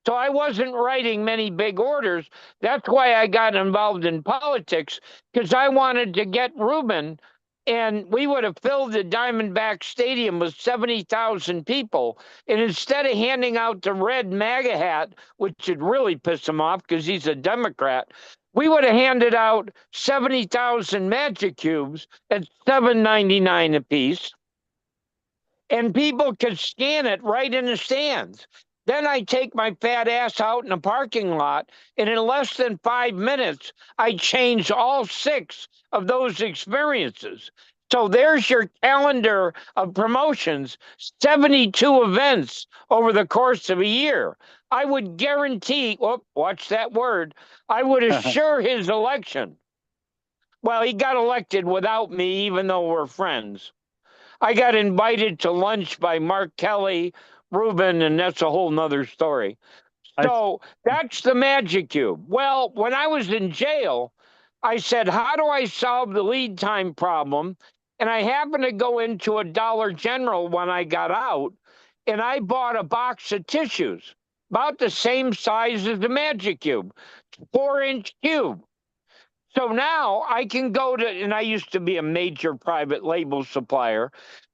[SPEAKER 4] So I wasn't writing many big orders. That's why I got involved in politics, because I wanted to get Rubin and we would have filled the Diamondback Stadium with 70,000 people. And instead of handing out the red MAGA hat, which would really piss him off because he's a Democrat, we would have handed out 70,000 Magic Cubes at $7.99 a piece. And people could scan it right in the stands. Then I take my fat ass out in the parking lot, and in less than 5 minutes, I change all 6 of those experiences. So there's your calendar of promotions, 72 events over the course of a year. I would guarantee, watch that word, I would assure his election. Well, he got elected without me, even though we're friends. I got invited to lunch by Mark Kelly, Ruben, and that's a whole nother story. So that's the Magic Cube. Well, when I was in jail, I said, how do I solve the lead time problem? And I happened to go into a Dollar General when I got out, and I bought a box of tissues, about the same size as the Magic Cube, 4-inch cube. So now I can go to, and I used to be a major private label supplier.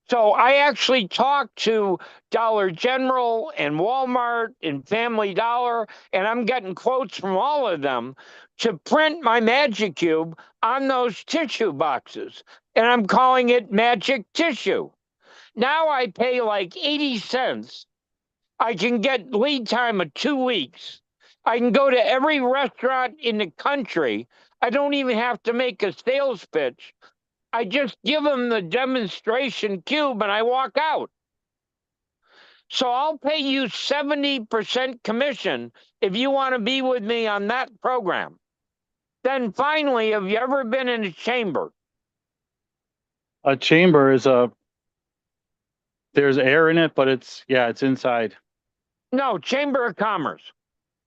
[SPEAKER 4] So I actually talked to Dollar General and Walmart and Family Dollar, and I'm getting quotes from all of them to print my Magic Cube on those tissue boxes. And I'm calling it Magic Tissue. Now I pay like 80 cents. I can get lead time of 2 weeks. I can go to every restaurant in the country. I don't even have to make a sales pitch. I just give them the demonstration cube and I walk out. So I'll pay you 70% commission if you want to be with me on that program. Then finally, have you ever been in a chamber?
[SPEAKER 2] A chamber is there's air in it, but it's inside.
[SPEAKER 4] No, Chamber of Commerce.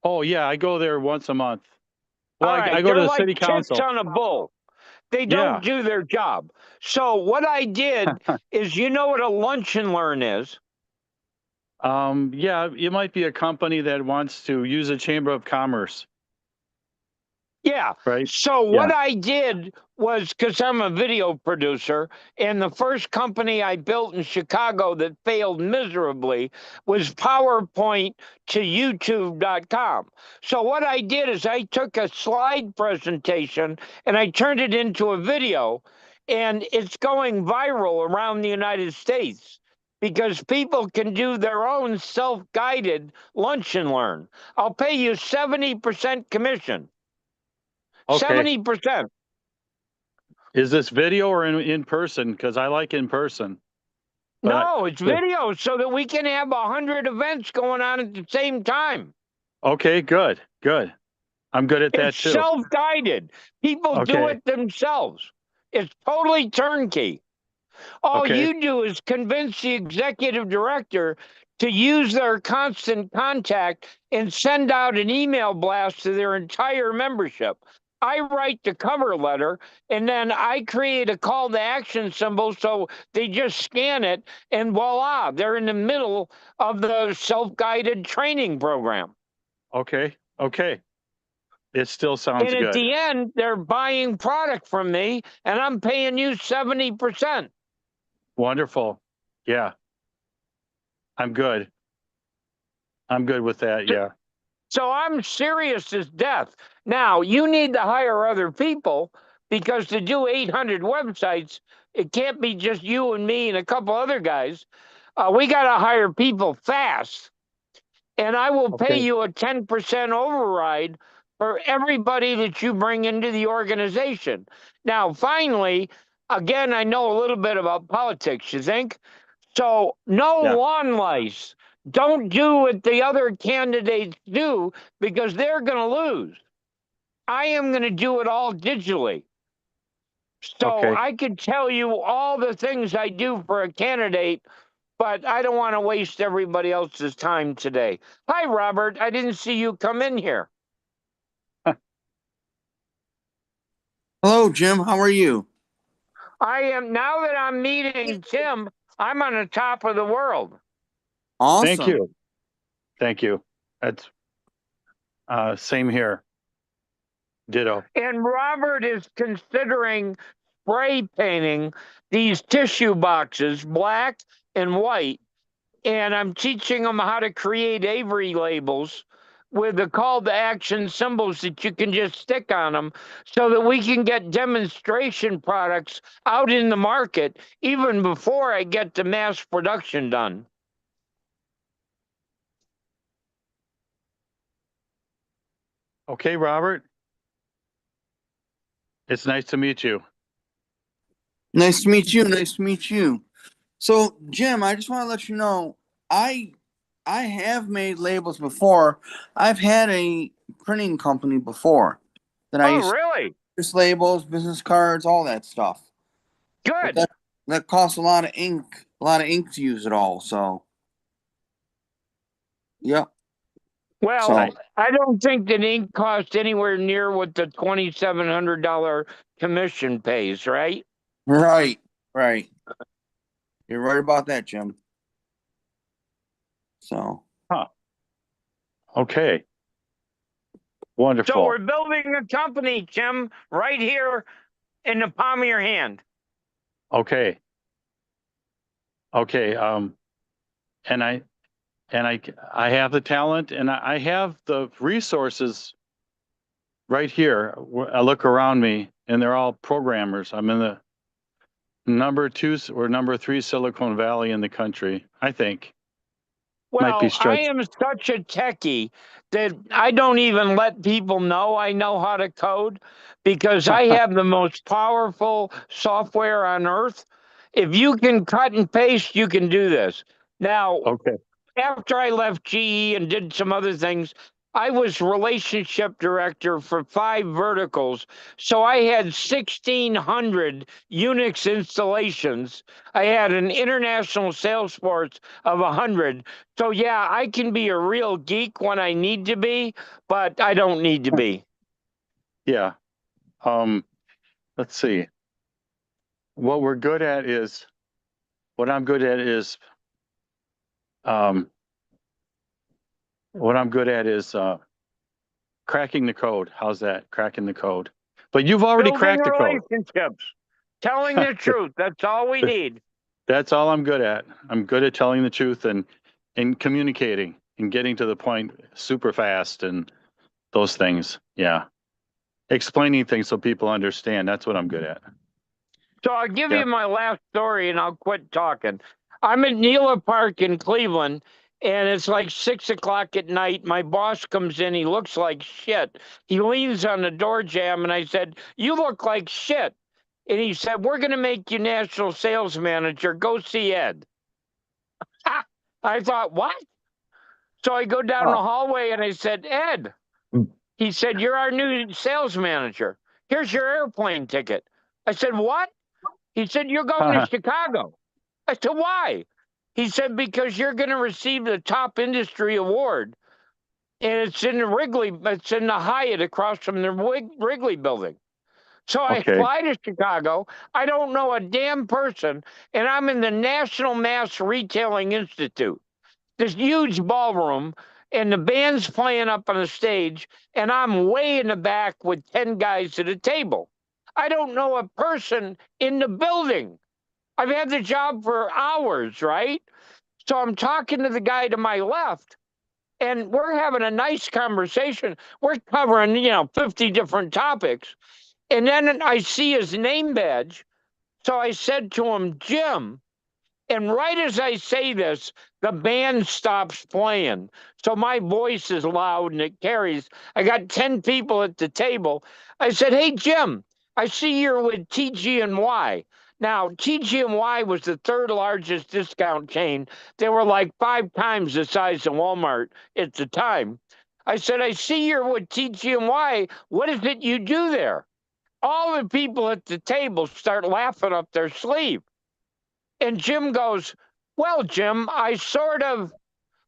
[SPEAKER 2] Oh yeah, I go there once a month. Well,
[SPEAKER 4] All right,
[SPEAKER 2] I go to
[SPEAKER 4] they're
[SPEAKER 2] the
[SPEAKER 4] like
[SPEAKER 2] city
[SPEAKER 4] tits
[SPEAKER 2] council.
[SPEAKER 4] on a bull. They don't do their job. So what I did is, you know what a lunch and learn is?
[SPEAKER 2] Yeah, it might be a company that wants to use a chamber of commerce.
[SPEAKER 4] Yeah.
[SPEAKER 2] Right.
[SPEAKER 4] So what I did was, because I'm a video producer, and the first company I built in Chicago that failed miserably was PowerPoint to YouTube.com. So what I did is I took a slide presentation and I turned it into a video, and it's going viral around the United States because people can do their own self-guided lunch and learn. I'll pay you 70% commission.
[SPEAKER 2] Okay.
[SPEAKER 4] 70%.
[SPEAKER 2] Is this video or in person? Because I like in person.
[SPEAKER 4] No, it's video so that we can have 100 events going on at the same time.
[SPEAKER 2] Okay, good. I'm good at that
[SPEAKER 4] It's
[SPEAKER 2] too.
[SPEAKER 4] self-guided. People do it themselves. It's totally turnkey. All you do is convince the executive director to use their constant contact and send out an email blast to their entire membership. I write the cover letter, and then I create a call to action symbol so they just scan it, and voila, they're in the middle of the self-guided training program.
[SPEAKER 2] Okay. It still sounds
[SPEAKER 4] and
[SPEAKER 2] good.
[SPEAKER 4] At the end, they're buying product from me, and I'm paying you 70%.
[SPEAKER 2] Wonderful. Yeah. I'm good with that. Yeah.
[SPEAKER 4] So I'm serious as death. Now, you need to hire other people, because to do 800 websites, it can't be just you and me and a couple other guys. We got to hire people fast. And I will pay you a 10% override for everybody that you bring into the organization. Now, finally, again, I know a little bit about politics, you think? So no lawn lice. Don't do what the other candidates do, because they're going to lose. I am going to do it all digitally. So I could tell you all the things I do for a candidate, but I don't want to waste everybody else's time today. Hi, Robert. I didn't see you come in here.
[SPEAKER 5] Hello, Jim. How are you?
[SPEAKER 4] I am, now that I'm meeting Tim, I'm on the top of the world.
[SPEAKER 5] Awesome.
[SPEAKER 2] Thank you. That's same here. Ditto.
[SPEAKER 4] And Robert is considering spray painting these tissue boxes, black and white, and I'm teaching them how to create Avery labels with the call to action symbols that you can just stick on them so that we can get demonstration products out in the market even before I get the mass production done.
[SPEAKER 2] Okay, Robert. It's nice to meet you.
[SPEAKER 5] Nice to meet you. Nice to meet you. So, Jim, I just want to let you know, I have made labels before. I've had a printing company before that I used
[SPEAKER 4] Oh, really?
[SPEAKER 5] to labels, business cards, all that stuff. But
[SPEAKER 4] Good.
[SPEAKER 5] that costs a lot of ink to use it all. So, yeah.
[SPEAKER 4] Well,
[SPEAKER 5] So,
[SPEAKER 4] I don't think that ink costs anywhere near what the $2,700 commission pays, right?
[SPEAKER 5] right. You're right about that, Jim. So,
[SPEAKER 2] Okay. Wonderful.
[SPEAKER 4] So we're building a company, Jim, right here in the palm of your hand.
[SPEAKER 2] Okay. And I have the talent and I have the resources right here. I look around me and they're all programmers. I'm in the number 2 or number 3 Silicon Valley in the country, I think. Might be
[SPEAKER 4] Well, I
[SPEAKER 2] stretched.
[SPEAKER 4] am such a techie that I don't even let people know I know how to code because I have the most powerful software on earth. If you can cut and paste, you can do this. Now,
[SPEAKER 2] Okay.
[SPEAKER 4] after I left GE and did some other things, I was relationship director for 5 verticals. So I had 1,600 Unix installations. I had an international sales force of 100. So yeah, I can be a real geek when I need to be, but I don't need to be.
[SPEAKER 2] Yeah. Let's see. What I'm good at is cracking the code. How's that? Cracking the code. But you've already
[SPEAKER 4] Building
[SPEAKER 2] cracked the code.
[SPEAKER 4] relationships, telling the truth. That's all we need.
[SPEAKER 2] That's all I'm good at. I'm good at telling the truth and communicating and getting to the point super fast and those things. Yeah. Explaining things so people understand. That's what I'm good at.
[SPEAKER 4] So I'll give
[SPEAKER 2] Yeah.
[SPEAKER 4] you my last story and I'll quit talking. I'm at Neela Park in Cleveland and it's like 6 o'clock at night. My boss comes in. He looks like shit. He leans on the door jamb and I said, "You look like shit." And he said, "We're going to make you national sales manager. Go see Ed." I thought, what? So I go down the hallway and I said, "Ed." He said, "You're our new sales manager. Here's your airplane ticket." I said, "What?" He said, "You're going to Chicago." I said, "Why?" He said, "Because you're going to receive the top industry award. And it's in the Hyatt across from the Wrigley building." So I
[SPEAKER 2] Okay.
[SPEAKER 4] fly to Chicago. I don't know a damn person. And I'm in the National Mass Retailing Institute, this huge ballroom, and the band's playing up on the stage. And I'm way in the back with 10 guys at a table. I don't know a person in the building. I've had the job for hours, right? So I'm talking to the guy to my left, and we're having a nice conversation. We're covering, 50 different topics. And then I see his name badge. So I said to him, "Jim." And right as I say this, the band stops playing. So my voice is loud and it carries. I got 10 people at the table. I said, "Hey, Jim, I see you're with TG&Y." Now, TG&Y was the 3rd largest discount chain. They were like 5 times the size of Walmart at the time. I said, "I see you're with TG&Y. What is it you do there?" All the people at the table start laughing up their sleeve. And Jim goes, "Well, Jim,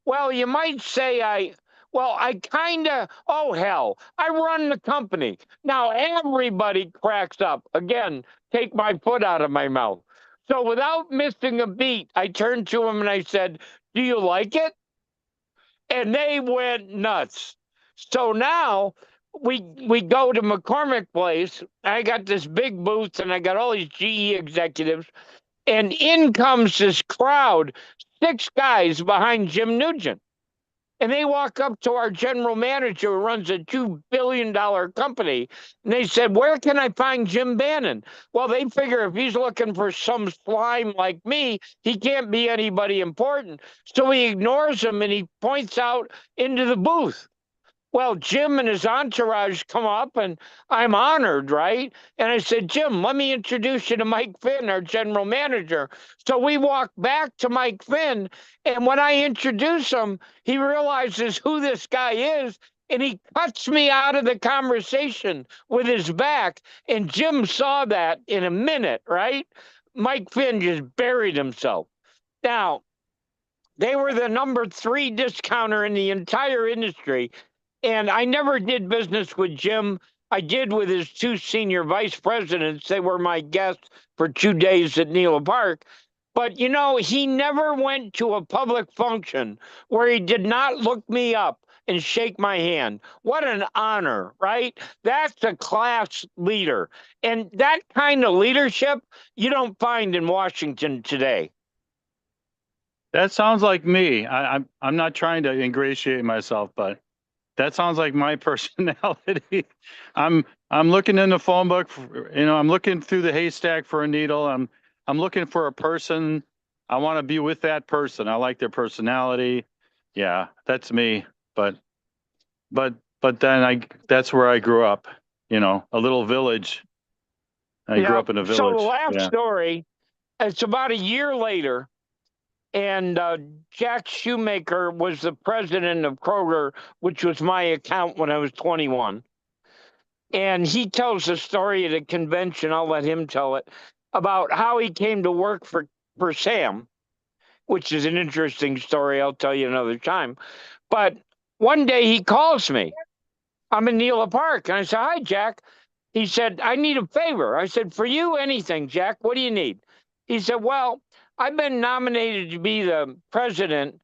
[SPEAKER 4] you might say I kind of, oh, hell, I run the company." Now everybody cracks up. Again, take my foot out of my mouth. So without missing a beat, I turned to him and I said, "Do you like it?" And they went nuts. So now we go to McCormick Place. I got this big booth, and I got all these GE executives, and in comes this crowd, 6 guys behind Jim Nugent. And they walk up to our general manager who runs a $2 billion company. And they said, where can I find Jim Bannon? Well, they figure if he's looking for some slime like me, he can't be anybody important. So he ignores him and he points out into the booth. Well, Jim and his entourage come up, and I'm honored, right? And I said, Jim, let me introduce you to Mike Finn, our general manager. So we walk back to Mike Finn, and when I introduce him, he realizes who this guy is, and he cuts me out of the conversation with his back. And Jim saw that in a minute, right? Mike Finn just buried himself. Now, they were the number 3 discounter in the entire industry. And I never did business with Jim. I did with his 2 senior vice presidents. They were my guests for 2 days at Nela Park. But, you know, he never went to a public function where he did not look me up and shake my hand. What an honor, right? That's a class leader. And that kind of leadership you don't find in Washington today.
[SPEAKER 2] That sounds like me. I'm not trying to ingratiate myself, but that sounds like my personality. I'm looking in the phone book, I'm looking through the haystack for a needle. I'm looking for a person. I want to be with that person. I like their personality. Yeah, that's me. But then that's where I grew up, a little village. I grew up in a village.
[SPEAKER 4] So the last story, it's about a year later. And Jack Shoemaker was the president of Kroger, which was my account when I was 21. And he tells a story at a convention, I'll let him tell it, about how he came to work for Sam, which is an interesting story. I'll tell you another time. But one day he calls me. I'm in Nela Park. And I said, hi, Jack. He said, I need a favor. I said, for you, anything, Jack. What do you need? He said, well, I've been nominated to be the president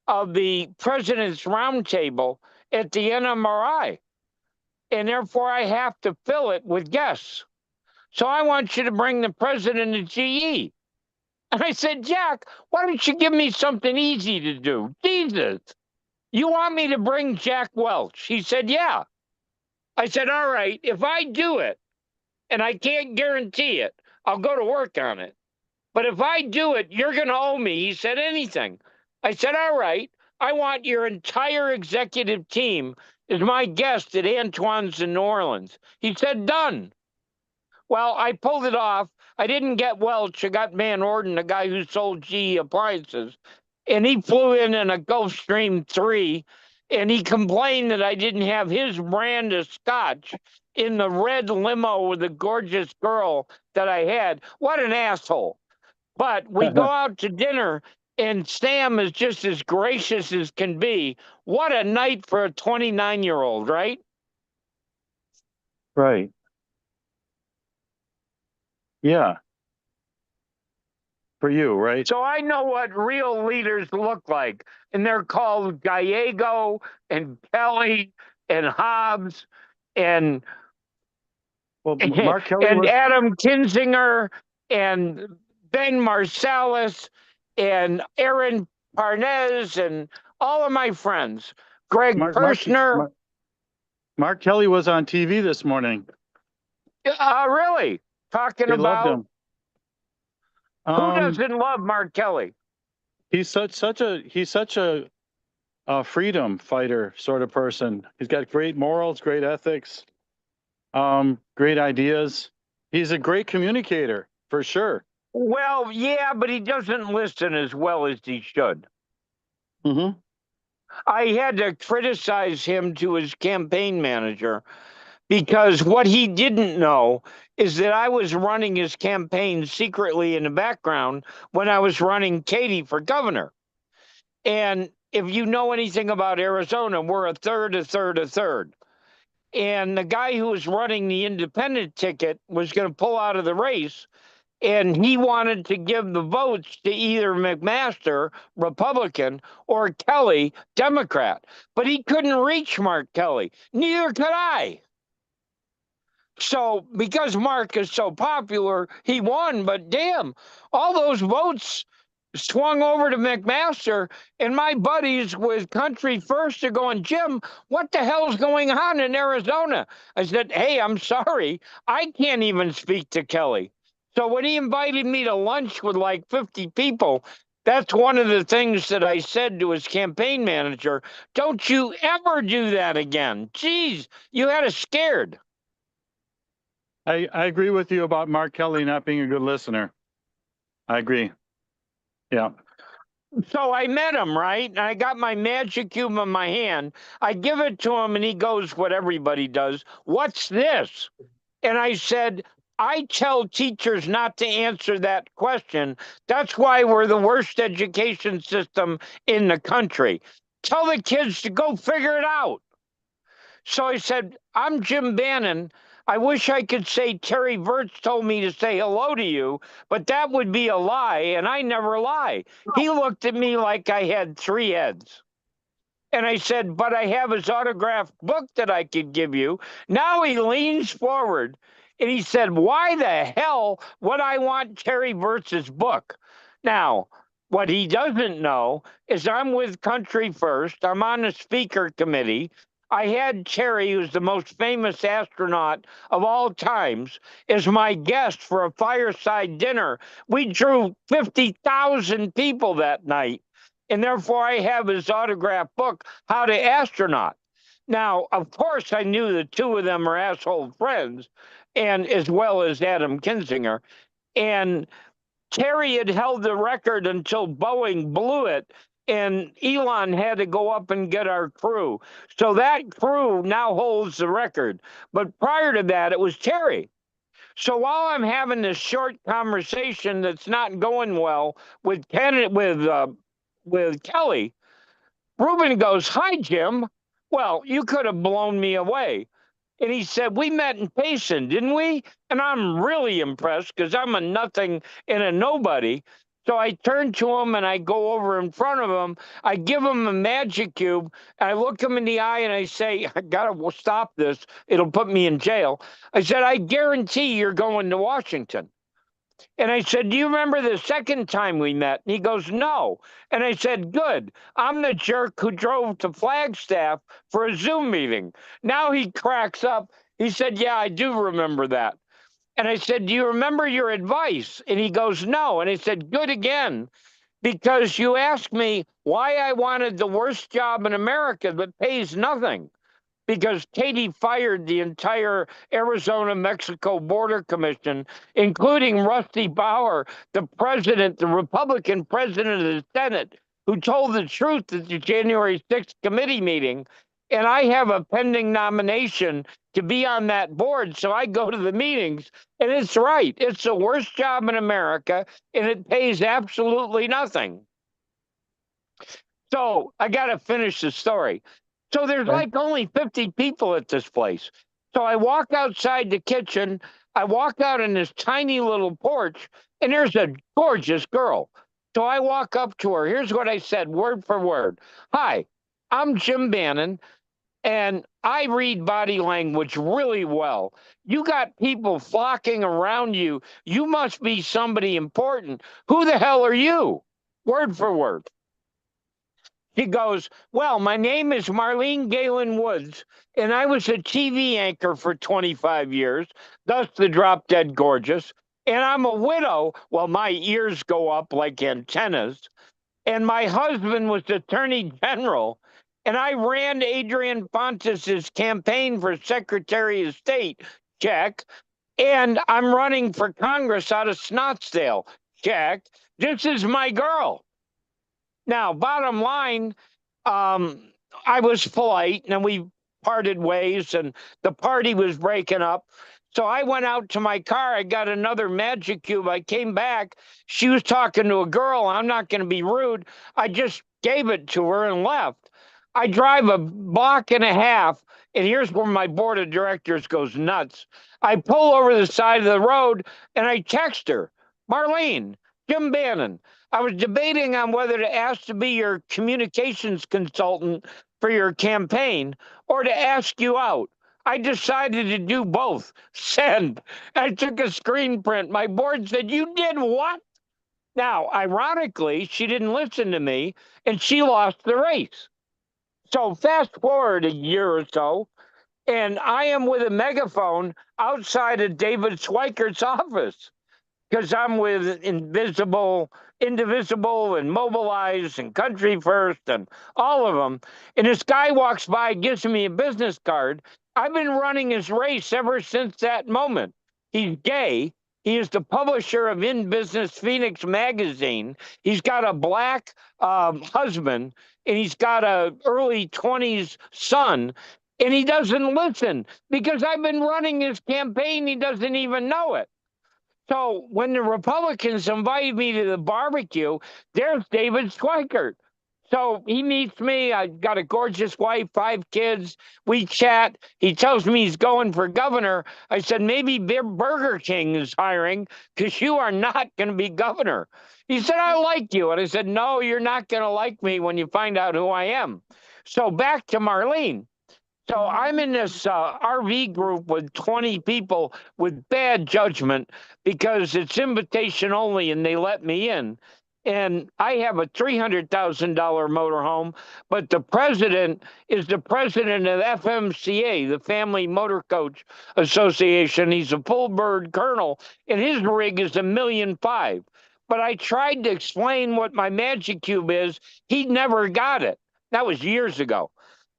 [SPEAKER 4] of the President's Roundtable at the NMRI, and therefore I have to fill it with guests. So I want you to bring the president of GE. And I said, Jack, why don't you give me something easy to do? Jesus, you want me to bring Jack Welch? He said, yeah. I said, all right, if I do it, and I can't guarantee it, I'll go to work on it. But if I do it, you're going to owe me. He said, anything. I said, all right, I want your entire executive team as my guest at Antoine's in New Orleans. He said, done. Well, I pulled it off. I didn't get Welch. I got Van Orden, the guy who sold GE appliances. And he flew in a Gulfstream 3, and he complained that I didn't have his brand of scotch in the red limo with the gorgeous girl that I had. What an asshole. But we go out to dinner, and Sam is just as gracious as can be. What a night for a 29-year-old, right?
[SPEAKER 2] Right. Yeah. For you, right?
[SPEAKER 4] So I know what real leaders look like, and they're called Gallego and Kelly and Hobbs and
[SPEAKER 2] Mark Kelly
[SPEAKER 4] and
[SPEAKER 2] was...
[SPEAKER 4] Adam Kinzinger and Ben Marsalis and Aaron Parnez and all of my friends. Greg Kirshner.
[SPEAKER 2] Mark Kelly was on TV this morning.
[SPEAKER 4] Really? Talking about
[SPEAKER 2] loved him.
[SPEAKER 4] Who doesn't love Mark Kelly?
[SPEAKER 2] He's such a freedom fighter sort of person. He's got great morals, great ethics, great ideas. He's a great communicator for sure.
[SPEAKER 4] Well, yeah, but he doesn't listen as well as he should.
[SPEAKER 2] Mm-hmm.
[SPEAKER 4] I had to criticize him to his campaign manager because what he didn't know is that I was running his campaign secretly in the background when I was running Katie for governor. And if you know anything about Arizona, we're a third. And the guy who was running the independent ticket was going to pull out of the race. And he wanted to give the votes to either McMaster, Republican, or Kelly, Democrat. But he couldn't reach Mark Kelly. Neither could I. So because Mark is so popular, he won, but damn, all those votes swung over to McMaster, and my buddies with Country First are going, Jim, what the hell's going on in Arizona? I said, hey, I'm sorry. I can't even speak to Kelly. So when he invited me to lunch with like 50 people, that's one of the things that I said to his campaign manager. Don't you ever do that again. Geez, you had us scared.
[SPEAKER 2] I agree with you about Mark Kelly not being a good listener. I agree. Yeah.
[SPEAKER 4] So I met him, right? And I got my magic cube in my hand. I give it to him and he goes, what everybody does, what's this? And I said, I tell teachers not to answer that question. That's why we're the worst education system in the country. Tell the kids to go figure it out. So I said, I'm Jim Bannon. I wish I could say Terry Virts told me to say hello to you, but that would be a lie, and I never lie. He looked at me like I had 3 heads. And I said, but I have his autographed book that I could give you. Now he leans forward and he said, why the hell would I want Terry Virts' book? Now, what he doesn't know is I'm with Country First. I'm on the speaker committee. I had Terry, who's the most famous astronaut of all times, as my guest for a fireside dinner. We drew 50,000 people that night. And therefore, I have his autographed book, How to Astronaut. Now, of course, I knew the 2 of them are asshole friends, and as well as Adam Kinzinger. And Terry had held the record until Boeing blew it, and Elon had to go up and get our crew. So that crew now holds the record. But prior to that, it was Terry. So while I'm having this short conversation that's not going well with Kelly, Ruben goes, hi, Jim. Well, you could have blown me away. And he said, we met in Payson, didn't we? And I'm really impressed because I'm a nothing and a nobody. So I turn to him and I go over in front of him. I give him a magic cube. And I look him in the eye and I say, I got to stop this. It'll put me in jail. I said, I guarantee you're going to Washington. And I said, do you remember the second time we met? And he goes, no. And I said, good. I'm the jerk who drove to Flagstaff for a Zoom meeting. Now he cracks up. He said, yeah, I do remember that. And I said, do you remember your advice? And he goes, no. And I said, good again, because you asked me why I wanted the worst job in America that pays nothing. Because Katie fired the entire Arizona-Mexico Border Commission, including Rusty Bauer, the president, the Republican president of the Senate, who told the truth at the January 6th committee meeting. And I have a pending nomination to be on that board, so I go to the meetings, and it's right. It's the worst job in America, and it pays absolutely nothing. So I got to finish the story. So there's like only 50 people at this place. So I walk outside the kitchen. I walk out in this tiny little porch, and there's a gorgeous girl. So I walk up to her. Here's what I said, word for word. Hi, I'm Jim Bannon, and I read body language really well. You got people flocking around you. You must be somebody important. Who the hell are you? Word for word. He goes, well, my name is Marlene Galen Woods, and I was a TV anchor for 25 years, thus the Drop Dead Gorgeous. And I'm a widow. Well, my ears go up like antennas. And my husband was Attorney General. And I ran Adrian Fontes' campaign for Secretary of State, check. And I'm running for Congress out of Scottsdale, check. This is my girl. Now, bottom line, I was polite and we parted ways and the party was breaking up. So I went out to my car. I got another magic cube. I came back. She was talking to a girl. I'm not going to be rude. I just gave it to her and left. I drive a block and a half, and here's where my board of directors goes nuts. I pull over the side of the road and I text her, Marlene, Jim Bannon. I was debating on whether to ask to be your communications consultant for your campaign or to ask you out. I decided to do both. Send. I took a screen print. My board said, "You did what?" Now, ironically, she didn't listen to me and she lost the race. So fast forward a year or so, and I am with a megaphone outside of David Schweikert's office because I'm with Indivisible and Mobilize and Country First and all of them. And this guy walks by, gives me a business card. I've been running his race ever since that moment. He's gay. He is the publisher of In Business Phoenix magazine. He's got a black husband, and he's got a early 20s son, and he doesn't listen because I've been running his campaign. He doesn't even know it. So when the Republicans invite me to the barbecue, there's David Schweikert. So he meets me. I got a gorgeous wife, 5 kids. We chat. He tells me he's going for governor. I said, maybe Burger King is hiring because you are not going to be governor. He said, I like you. And I said, no, you're not going to like me when you find out who I am. So back to Marlene. So I'm in this RV group with 20 people with bad judgment because it's invitation only and they let me in. And I have a $300,000 motorhome, but the president is the president of FMCA, the Family Motor Coach Association. He's a full bird colonel, and his rig is $1.5 million. But I tried to explain what my magic cube is. He never got it. That was years ago.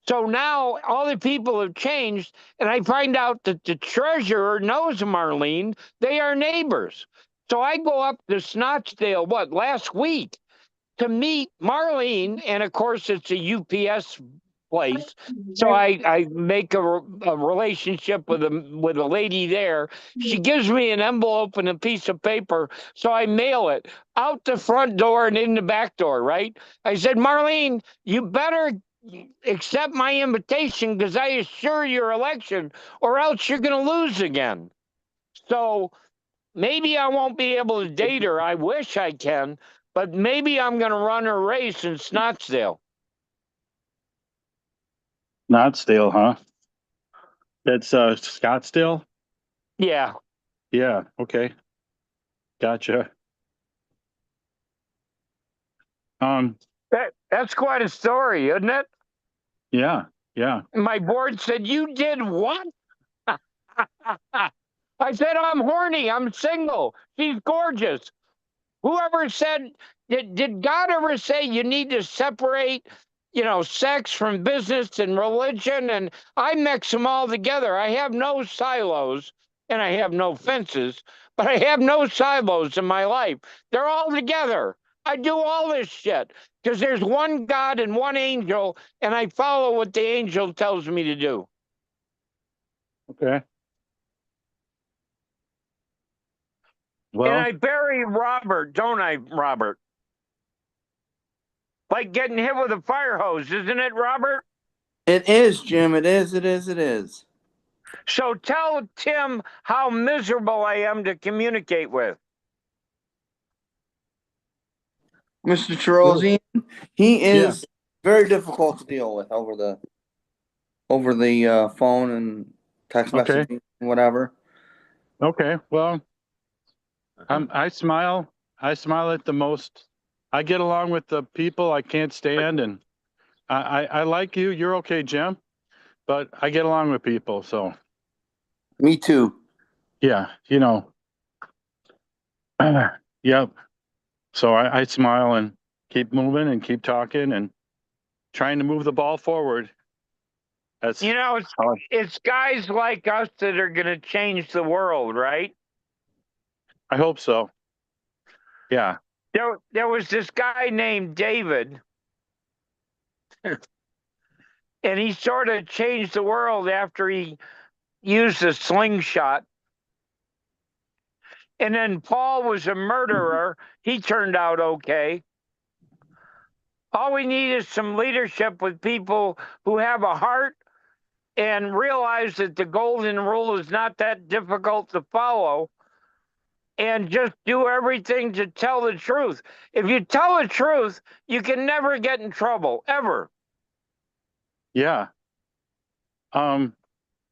[SPEAKER 4] So now all the people have changed, and I find out that the treasurer knows Marlene. They are neighbors. So I go up to Scottsdale, last week to meet Marlene, and of course it's a UPS place. So I make a relationship with a lady there. She gives me an envelope and a piece of paper, so I mail it out the front door and in the back door, right? I said, Marlene, you better accept my invitation because I assure your election, or else you're going to lose again. So maybe I won't be able to date her. I wish I can, but maybe I'm going to run her race in Scottsdale.
[SPEAKER 2] Scottsdale, huh? That's Scottsdale?
[SPEAKER 4] Yeah.
[SPEAKER 2] Yeah, okay. Gotcha.
[SPEAKER 4] That's quite a story, isn't it?
[SPEAKER 2] Yeah, yeah.
[SPEAKER 4] My board said, you did what? I said, I'm horny. I'm single. She's gorgeous. Whoever said, did God ever say you need to separate, sex from business and religion? And I mix them all together. I have no silos and I have no fences, but I have no silos in my life. They're all together. I do all this shit because there's one God and one angel, and I follow what the angel tells me to do.
[SPEAKER 2] Okay. Well,
[SPEAKER 4] And I bury Robert, don't I, Robert? Like getting hit with a fire hose, isn't it, Robert?
[SPEAKER 5] It is, Jim. It is. It is. It is.
[SPEAKER 4] So tell Tim how miserable I am to communicate with.
[SPEAKER 5] Mr. Tarosian, he is very difficult to deal with over the phone and text messaging and whatever.
[SPEAKER 2] Okay. Well, I smile at the most. I get along with the people I can't stand, and I like you. You're okay, Jim, but I get along with people. So.
[SPEAKER 5] Me too.
[SPEAKER 2] Yeah, yep. So I smile and keep moving and keep talking and trying to move the ball forward. That's
[SPEAKER 4] it's guys like us that are going to change the world, right?
[SPEAKER 2] I hope so. Yeah.
[SPEAKER 4] There was this guy named David, and he sort of changed the world after he used a slingshot. And then Paul was a murderer. He turned out okay. All we need is some leadership with people who have a heart and realize that the golden rule is not that difficult to follow, and just do everything to tell the truth. If you tell the truth, you can never get in trouble, ever.
[SPEAKER 2] Yeah.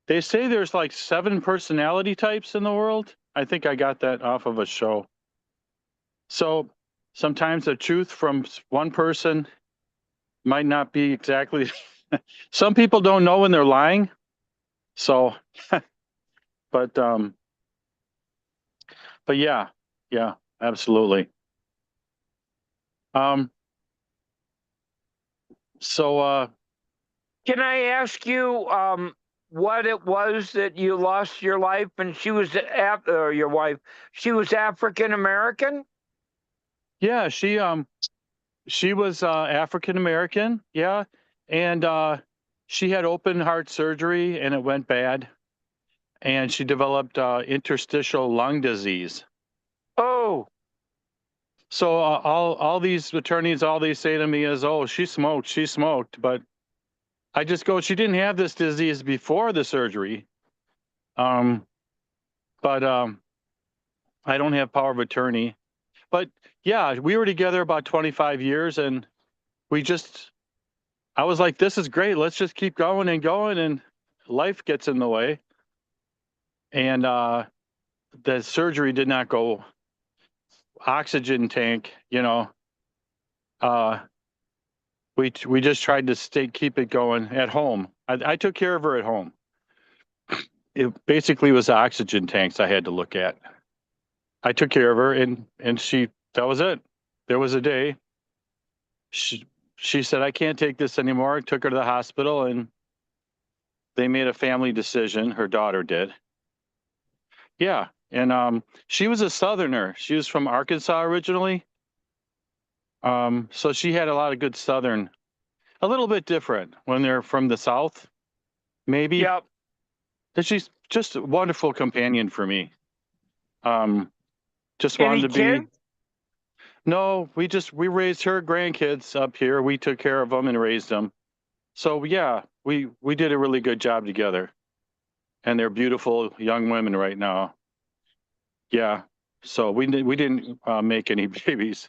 [SPEAKER 2] They say there's like 7 personality types in the world. I think I got that off of a show. So sometimes the truth from one person might not be exactly. Some people don't know when they're lying. So, but yeah, absolutely. So
[SPEAKER 4] Can I ask you what it was that you lost your life and she was or your wife? She was African American?
[SPEAKER 2] yeah, she was African American, yeah, and she had open heart surgery and it went bad, and she developed interstitial lung disease.
[SPEAKER 4] Oh,
[SPEAKER 2] So all these attorneys, all they say to me is, "Oh, she smoked," but I just go, "She didn't have this disease before the surgery." But I don't have power of attorney. But yeah, we were together about 25 years, and I was like, "This is great. Let's just keep going and going," and life gets in the way, and the surgery did not go. Oxygen tank, we just tried to keep it going at home. I took care of her at home. It basically was oxygen tanks I had to look at. I took care of her, and that was it. There was a day she said, "I can't take this anymore." I took her to the hospital, and they made a family decision. Her daughter did. Yeah, and she was a Southerner. She was from Arkansas originally. So she had a lot of good Southern, a little bit different when they're from the South, maybe.
[SPEAKER 4] yep.
[SPEAKER 2] But she's just a wonderful companion for me. Just
[SPEAKER 4] Any
[SPEAKER 2] wanted to be.
[SPEAKER 4] kids?
[SPEAKER 2] No, we raised her grandkids up here. We took care of them and raised them. So yeah, we did a really good job together, and they're beautiful young women right now. Yeah. So we didn't make any babies.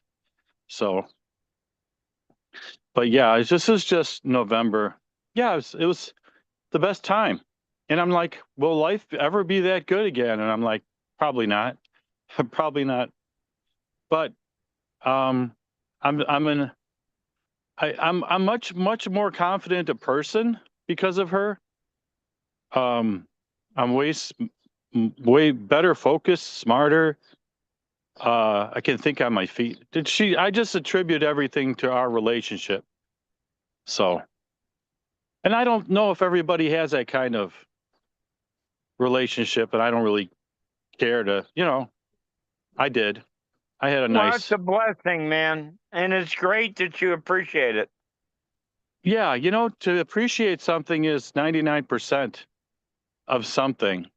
[SPEAKER 2] So, but yeah, this is just November. Yeah, it was the best time. And I'm like, will life ever be that good again? And I'm like, probably not. Probably not. But I'm much more confident a person because of her. I'm way better focused, smarter. I can think on my feet. I just attribute everything to our relationship. So, and I don't know if everybody has that kind of relationship, and I don't really care to, I did. I had a
[SPEAKER 4] Well,
[SPEAKER 2] nice.
[SPEAKER 4] it's a blessing, man. And it's great that you appreciate it.
[SPEAKER 2] Yeah, to appreciate something is 99% of something.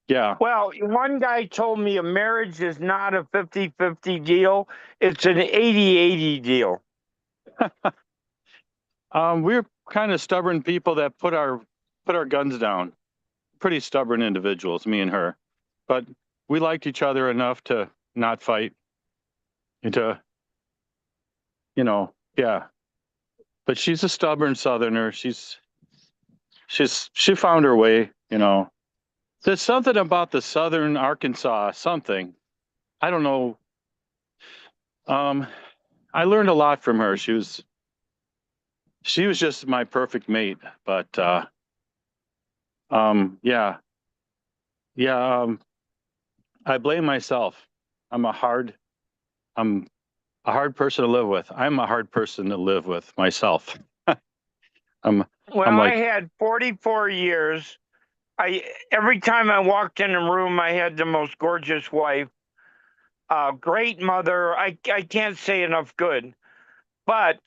[SPEAKER 2] Yeah.
[SPEAKER 4] Well, one guy told me a marriage is not a 50-50 deal. It's an 80-80 deal.
[SPEAKER 2] We're kind of stubborn people that put our guns down. Pretty stubborn individuals, me and her. But we liked each other enough to not fight and to, yeah. But she's a stubborn Southerner. She found her way, There's something about the Southern Arkansas, something. I don't know. I learned a lot from her. She was just my perfect mate. But yeah. I blame myself. I'm a hard person to live with. I'm a hard person to live with myself. I'm
[SPEAKER 4] Well,
[SPEAKER 2] like,
[SPEAKER 4] I had 44 years. Every time I walked in a room, I had the most gorgeous wife, great mother. I can't say enough good. But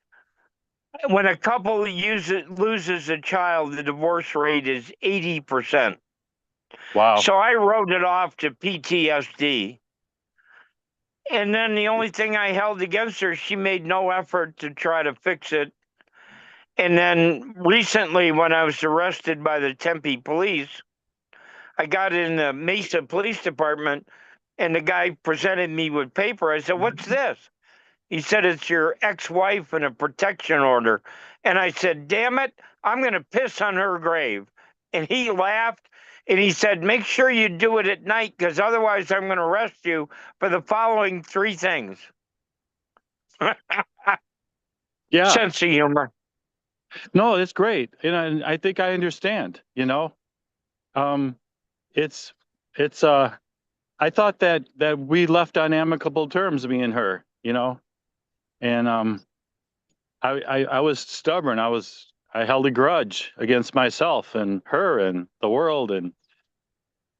[SPEAKER 4] when a couple loses a child, the divorce rate is 80%.
[SPEAKER 2] wow.
[SPEAKER 4] So I wrote it off to PTSD. And then the only thing I held against her, she made no effort to try to fix it. And then recently, when I was arrested by the Tempe police, I got in the Mesa Police Department, and the guy presented me with paper. I said, "What's this?" He said, "It's your ex-wife and a protection order." And I said, "Damn it, I'm going to piss on her grave." And he laughed and he said, make sure you do it at night because otherwise I'm going to arrest you for the following three things.
[SPEAKER 2] Yeah.
[SPEAKER 4] Sense of humor.
[SPEAKER 2] No, it's great. And I think I understand, you know. It's I thought that we left on amicable terms, me and her, you know. And I was stubborn. I held a grudge against myself and her and the world, and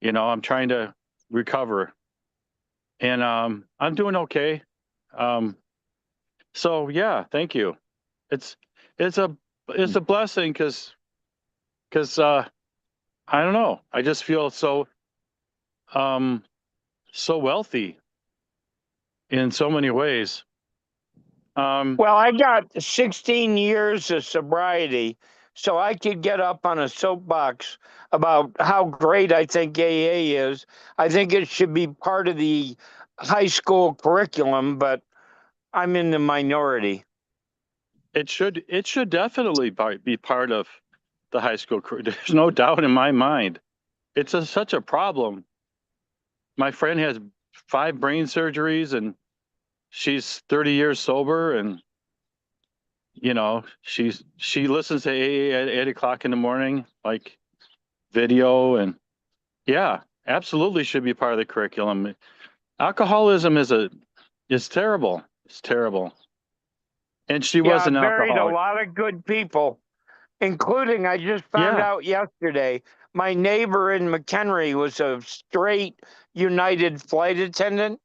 [SPEAKER 2] you know, I'm trying to recover. And I'm doing okay. So yeah, thank you. It's it's a it's a blessing because I don't know. I just feel um so wealthy in so many ways.
[SPEAKER 4] Well, I got 16 years of sobriety, so I could get up on a soapbox about how great I think AA is. I think it should be part of the high school curriculum, but I'm in the minority.
[SPEAKER 2] It should definitely be part of the high school career. There's no doubt in my mind. It's such a problem. My friend has 5 brain surgeries and she's 30 years sober, and you know, she listens to AA at 8 o'clock in the morning, like video, and yeah, absolutely should be part of the curriculum. Alcoholism is terrible. It's terrible. And she
[SPEAKER 4] Yeah,
[SPEAKER 2] was
[SPEAKER 4] I
[SPEAKER 2] an
[SPEAKER 4] buried a
[SPEAKER 2] alcoholic.
[SPEAKER 4] lot of good people, including I just found
[SPEAKER 2] Yeah.
[SPEAKER 4] out yesterday, my neighbor in McHenry was a straight United flight attendant,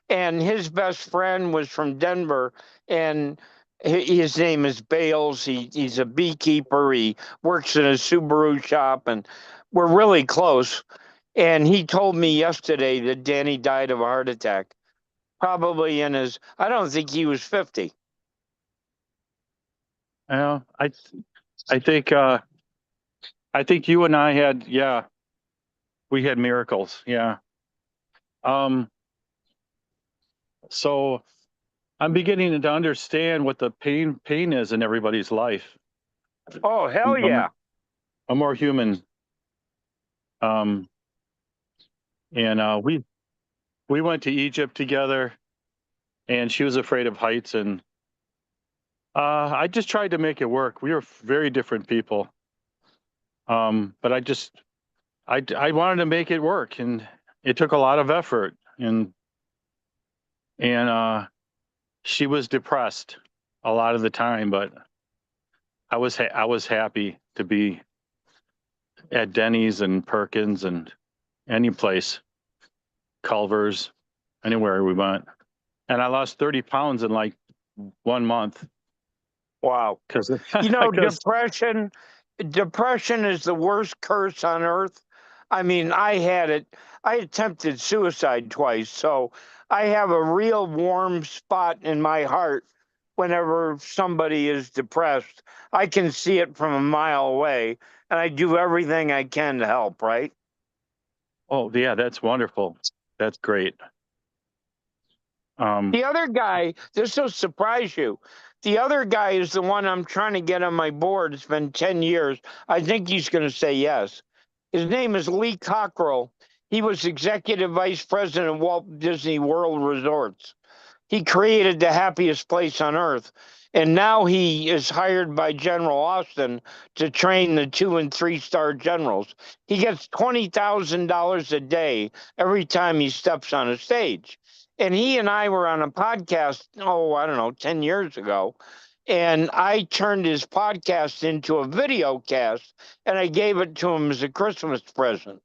[SPEAKER 4] and his best friend was from Denver, and his name is Bales. He's a beekeeper. He works in a Subaru shop, and we're really close. And he told me yesterday that Danny died of a heart attack, probably in his, I don't think he was 50.
[SPEAKER 2] Yeah, I think you and I had, yeah, we had miracles. Yeah. Um, so I'm beginning to understand what the pain is in everybody's life.
[SPEAKER 4] Oh, hell
[SPEAKER 2] A
[SPEAKER 4] yeah.
[SPEAKER 2] a more human. Um, and we went to Egypt together, and she was afraid of heights, and I just tried to make it work. We were very different people. But I wanted to make it work, and it took a lot of effort, and she was depressed a lot of the time, but I was happy to be at Denny's and Perkins and any place, Culver's, anywhere we went. And I lost 30 pounds in like 1 month
[SPEAKER 4] Wow.
[SPEAKER 2] because
[SPEAKER 4] You know,
[SPEAKER 2] because
[SPEAKER 4] depression is the worst curse on earth. I mean, I had it. I attempted suicide twice, so I have a real warm spot in my heart whenever somebody is depressed. I can see it from a mile away, and I do everything I can to help, right?
[SPEAKER 2] oh yeah, that's wonderful. That's great.
[SPEAKER 4] The other guy, this will surprise you. The other guy is the one I'm trying to get on my board. It's been 10 years. I think he's going to say yes. His name is Lee Cockrell. He was executive vice president of Walt Disney World Resorts. He created the happiest place on earth. And now he is hired by General Austin to train the 2 and 3 star generals. He gets $20,000 a day every time he steps on a stage. And he and I were on a podcast, oh, I don't know, 10 years ago. And I turned his podcast into a video cast and I gave it to him as a Christmas present.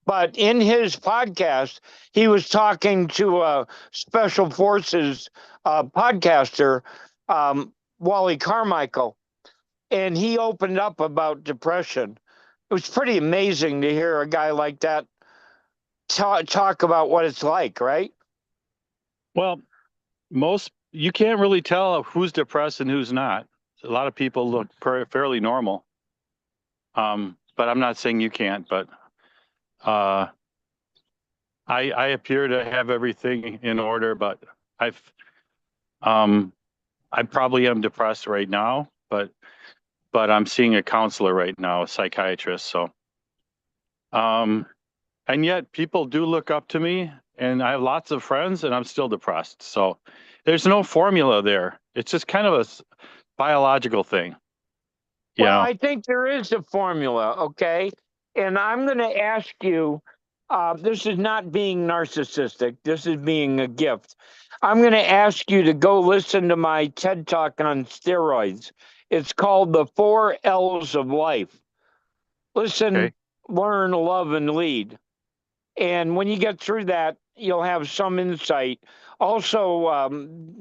[SPEAKER 4] But in his podcast, he was talking to a special forces podcaster, Wally Carmichael, and he opened up about depression. It was pretty amazing to hear a guy like that talk about what it's like, right?
[SPEAKER 2] Well, you can't really tell who's depressed and who's not. A lot of people look fairly normal. But I'm not saying you can't, but I appear to have everything in order, but I probably am depressed right now, but but I'm seeing a counselor right now, a psychiatrist. So, and yet people do look up to me, and I have lots of friends, and I'm still depressed. So there's no formula there. It's just kind of a biological thing.
[SPEAKER 4] Well, I think there is a formula, okay? And I'm going to ask you, this is not being narcissistic, this is being a gift. I'm going to ask you to go listen to my TED Talk on steroids. It's called The 4 L's of Life. Listen,
[SPEAKER 2] Okay.
[SPEAKER 4] learn, love, and lead. And when you get through that, you'll have some insight. Also,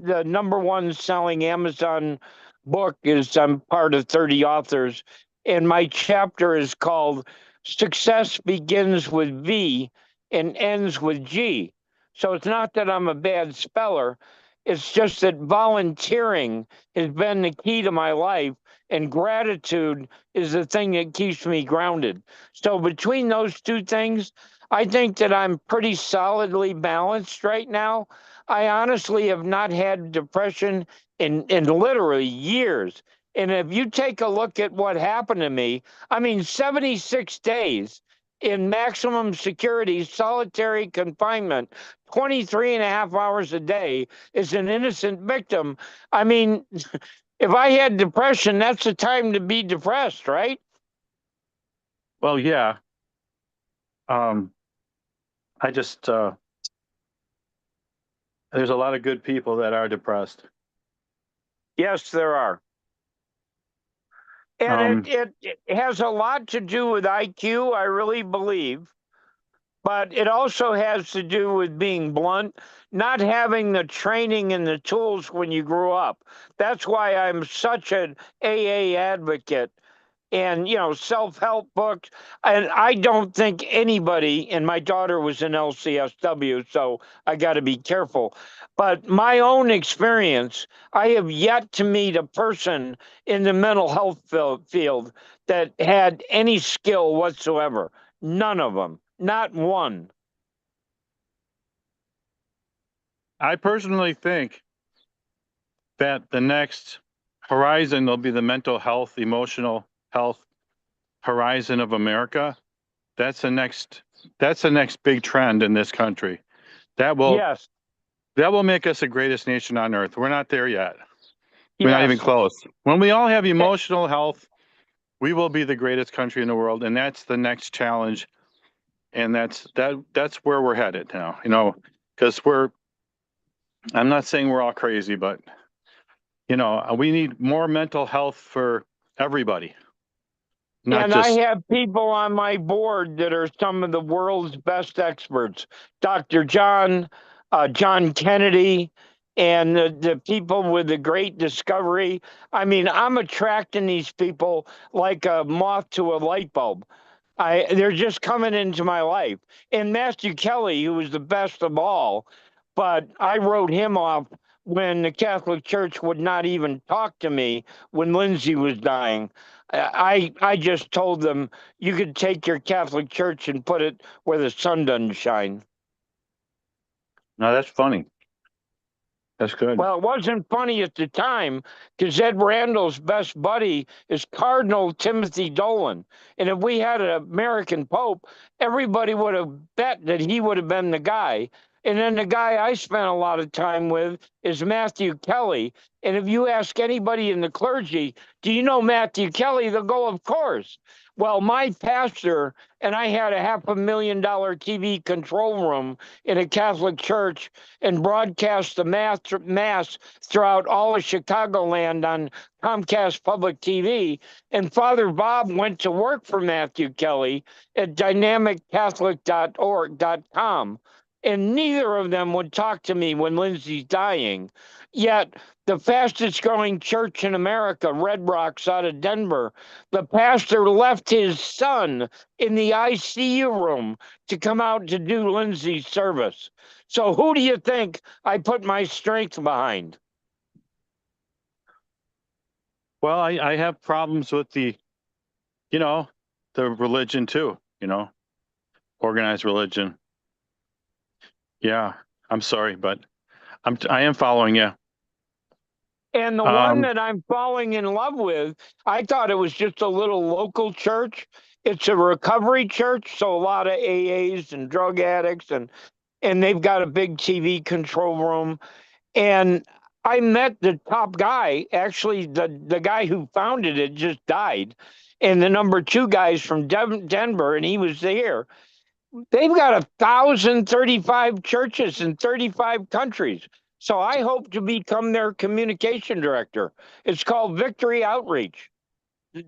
[SPEAKER 4] the #1 selling Amazon book is I'm part of 30 authors, and my chapter is called Success Begins with V and Ends with G. So it's not that I'm a bad speller, it's just that volunteering has been the key to my life, and gratitude is the thing that keeps me grounded. So between those two things, I think that I'm pretty solidly balanced right now. I honestly have not had depression in literally years. And if you take a look at what happened to me, I mean, 76 days in maximum security, solitary confinement, 23 and a half hours a day is an innocent victim. I mean, if I had depression, that's the time to be depressed, right?
[SPEAKER 2] Well, yeah. I just there's a lot of good people that are depressed.
[SPEAKER 4] Yes, there are. And it has a lot to do with IQ, I really believe. But it also has to do with being blunt, not having the training and the tools when you grew up. That's why I'm such an AA advocate and, you know, self-help books. And I don't think anybody, and my daughter was in LCSW, so I got to be careful. But my own experience, I have yet to meet a person in the mental health field that had any skill whatsoever. None of them, not one.
[SPEAKER 2] I personally think that the next horizon will be the mental health, emotional health horizon of America. That's the next big trend in this country. That will
[SPEAKER 4] Yes,
[SPEAKER 2] make us the greatest nation on earth. We're not there yet. We're not even
[SPEAKER 4] yes.
[SPEAKER 2] close. When we all have emotional health, we will be the greatest country in the world, and that's the next challenge. And that's where we're headed now, you know, because I'm not saying we're all crazy, but you know, we need more mental health for everybody. Not
[SPEAKER 4] And
[SPEAKER 2] just
[SPEAKER 4] I have people on my board that are some of the world's best experts. Dr. John Kennedy, and the people with the great discovery. I mean, I'm attracting these people like a moth to a light bulb. They're just coming into my life. And Matthew Kelly, who was the best of all, but I wrote him off when the Catholic Church would not even talk to me when Lindsay was dying. I just told them you could take your Catholic Church and put it where the sun doesn't shine.
[SPEAKER 2] no, that's funny. That's good.
[SPEAKER 4] Well, it wasn't funny at the time because Ed Randall's best buddy is Cardinal Timothy Dolan. And if we had an American Pope, everybody would have bet that he would have been the guy. And then the guy I spent a lot of time with is Matthew Kelly. And if you ask anybody in the clergy, do you know Matthew Kelly? They'll go, of course. Well, my pastor and I had a $500,000 TV control room in a Catholic church and broadcast the mass throughout all of Chicagoland on Comcast Public TV. And Father Bob went to work for Matthew Kelly at dynamiccatholic.org.com. And neither of them would talk to me when Lindsay's dying. Yet the fastest growing church in America, Red Rocks out of Denver, the pastor left his son in the ICU room to come out to do Lindsay's service. So who do you think I put my strength behind?
[SPEAKER 2] Well, I have problems with the religion too, organized religion. Yeah, I'm sorry, but I am following you.
[SPEAKER 4] And the one
[SPEAKER 2] Um,
[SPEAKER 4] that I'm falling in love with, I thought it was just a little local church. It's a recovery church, so a lot of AAs and drug addicts, and they've got a big TV control room. And I met the top guy. Actually, the guy who founded it just died, and the number two guy's from Denver, and he was there. They've got 1,035 churches in 35 countries. So I hope to become their communication director. It's called Victory Outreach.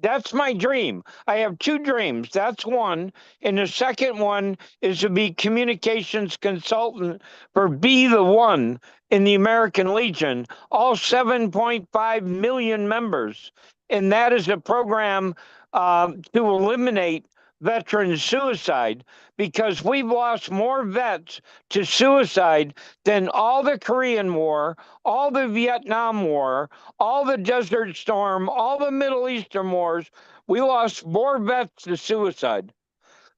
[SPEAKER 4] That's my dream. I have two dreams. That's one. And the second one is to be communications consultant for Be the One in the American Legion, all 7.5 million members. And that is a program to eliminate veteran suicide, because we've lost more vets to suicide than all the Korean War, all the Vietnam War, all the Desert Storm, all the Middle Eastern wars. We lost more vets to suicide.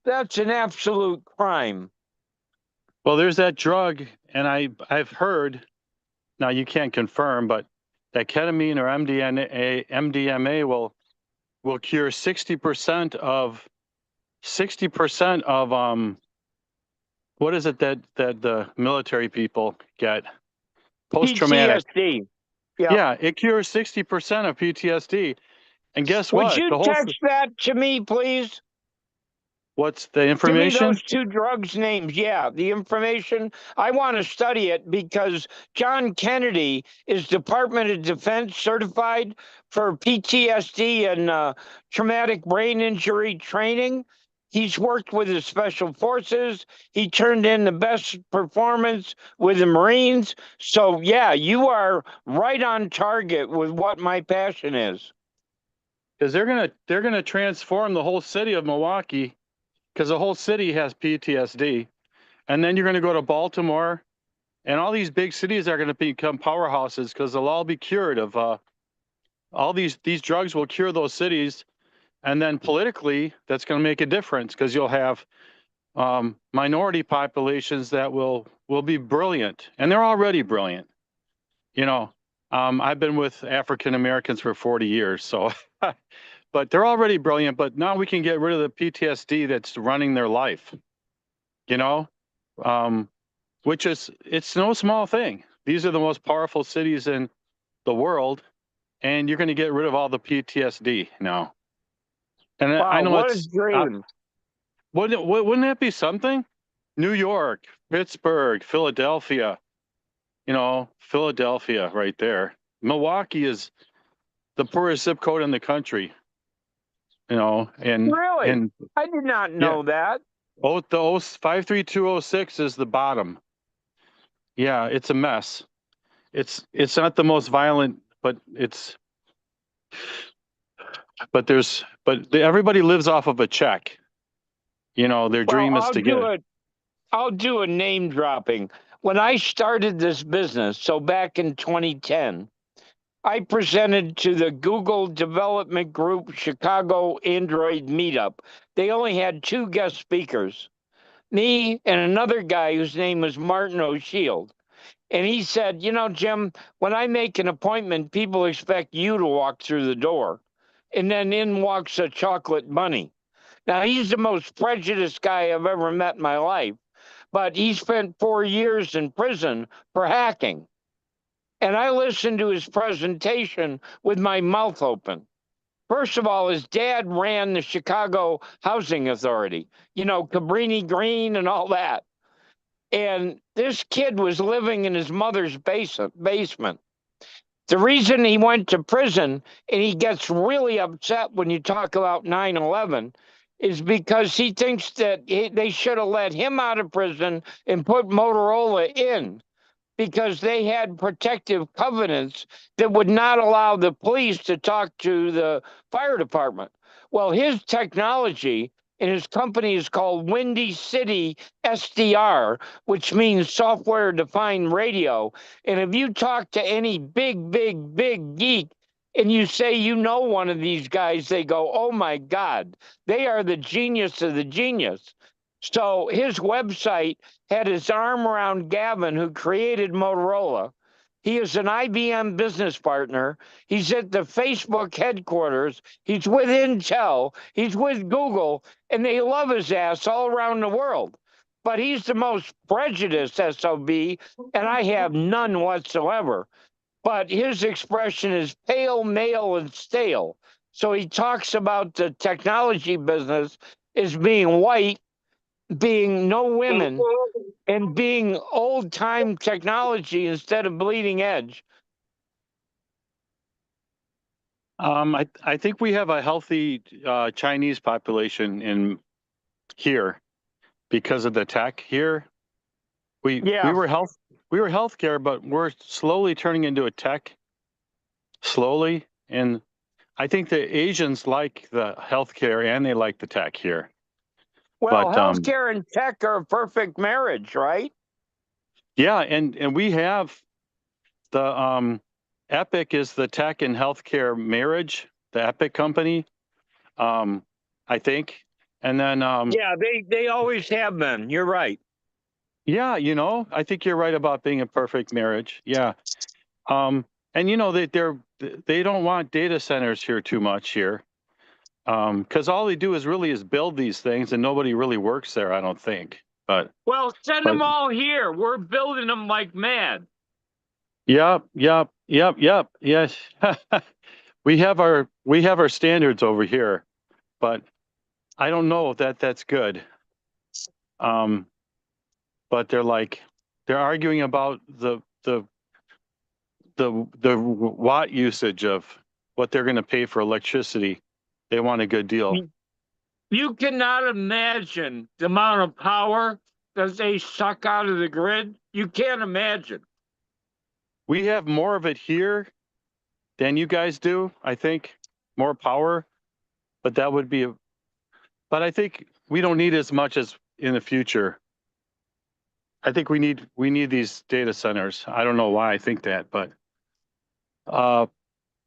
[SPEAKER 4] That's an absolute crime.
[SPEAKER 2] well, there's that drug, and I've heard, now you can't confirm, but that ketamine or MDMA will cure 60% of what is it that the military people get? Post-traumatic.
[SPEAKER 4] PTSD.
[SPEAKER 2] Yeah, it cures 60% of PTSD. And guess
[SPEAKER 4] Would
[SPEAKER 2] what?
[SPEAKER 4] you
[SPEAKER 2] The whole
[SPEAKER 4] text that to me, please?
[SPEAKER 2] what's the
[SPEAKER 4] Give me
[SPEAKER 2] information?
[SPEAKER 4] those two drugs' names. Yeah, the information. I want to study it because John Kennedy is Department of Defense certified for PTSD and traumatic brain injury training. He's worked with the Special Forces. He turned in the best performance with the Marines. So, yeah, you are right on target with what my passion is.
[SPEAKER 2] Because they're gonna transform the whole city of Milwaukee, because the whole city has PTSD, and then you're gonna go to Baltimore, and all these big cities are gonna become powerhouses because they'll all be cured of all these drugs will cure those cities, and then politically that's gonna make a difference because you'll have minority populations that will be brilliant, and they're already brilliant. You know, I've been with African Americans for 40 years, so, but they're already brilliant. But now we can get rid of the PTSD that's running their life. You know, which it's no small thing. These are the most powerful cities in the world, and you're going to get rid of all the PTSD now. And
[SPEAKER 4] Wow,
[SPEAKER 2] I know
[SPEAKER 4] what a
[SPEAKER 2] it's
[SPEAKER 4] dream.
[SPEAKER 2] wouldn't that be something? New York, Pittsburgh, Philadelphia. You know, Philadelphia right there. Milwaukee is the poorest zip code in the country. You know, and
[SPEAKER 4] Really? I did not know that.
[SPEAKER 2] the 53206 is the bottom. Yeah, it's a mess. It's not the most violent, but everybody lives off of a check. You know, their dream is to get it.
[SPEAKER 4] I'll do a name dropping. When I started this business, so back in 2010, I presented to the Google Development Group Chicago Android Meetup. They only had two guest speakers, me and another guy whose name was Martin O'Shield. And he said, you know, Jim, when I make an appointment, people expect you to walk through the door. And then in walks a chocolate bunny. Now, he's the most prejudiced guy I've ever met in my life, but he spent 4 years in prison for hacking. And I listened to his presentation with my mouth open. First of all, his dad ran the Chicago Housing Authority, you know, Cabrini Green and all that. And this kid was living in his mother's basement. The reason he went to prison, and he gets really upset when you talk about 9/11, is because he thinks that they should have let him out of prison and put Motorola in, because they had protective covenants that would not allow the police to talk to the fire department. Well, his technology and his company is called Windy City SDR, which means software defined radio. And if you talk to any big geek and you say you know one of these guys, they go, oh my God, they are the genius of the genius. So his website had his arm around Gavin, who created Motorola. He is an IBM business partner. He's at the Facebook headquarters. He's with Intel. He's with Google, and they love his ass all around the world. But he's the most prejudiced SOB, and I have none whatsoever. But his expression is pale, male, and stale. So he talks about the technology business as being white, being no women, and being old time technology instead of bleeding edge.
[SPEAKER 2] I think we have a healthy Chinese population in here because of the tech here. We were healthcare, but we're slowly turning into a tech. Slowly, and I think the Asians like the healthcare and they like the tech here.
[SPEAKER 4] Well,
[SPEAKER 2] But
[SPEAKER 4] healthcare and tech are a perfect marriage, right?
[SPEAKER 2] yeah, and we have the Epic is the tech and healthcare marriage, the Epic company, I think. And then
[SPEAKER 4] yeah, they always have been. You're right.
[SPEAKER 2] yeah, you know, I think you're right about being a perfect marriage. Yeah. And you know they don't want data centers here too much here. Because all they do is build these things and nobody really works there, I don't think. But
[SPEAKER 4] Well, send them all here. We're building them like mad.
[SPEAKER 2] Yep. Yes. we have our standards over here, but I don't know if that's good. But they're arguing about the watt usage of what they're going to pay for electricity. They want a good deal.
[SPEAKER 4] You cannot imagine the amount of power that they suck out of the grid. You can't imagine.
[SPEAKER 2] We have more of it here than you guys do, I think. More power, but that would be but I think we don't need as much as in the future. I think we need these data centers. I don't know why I think that, but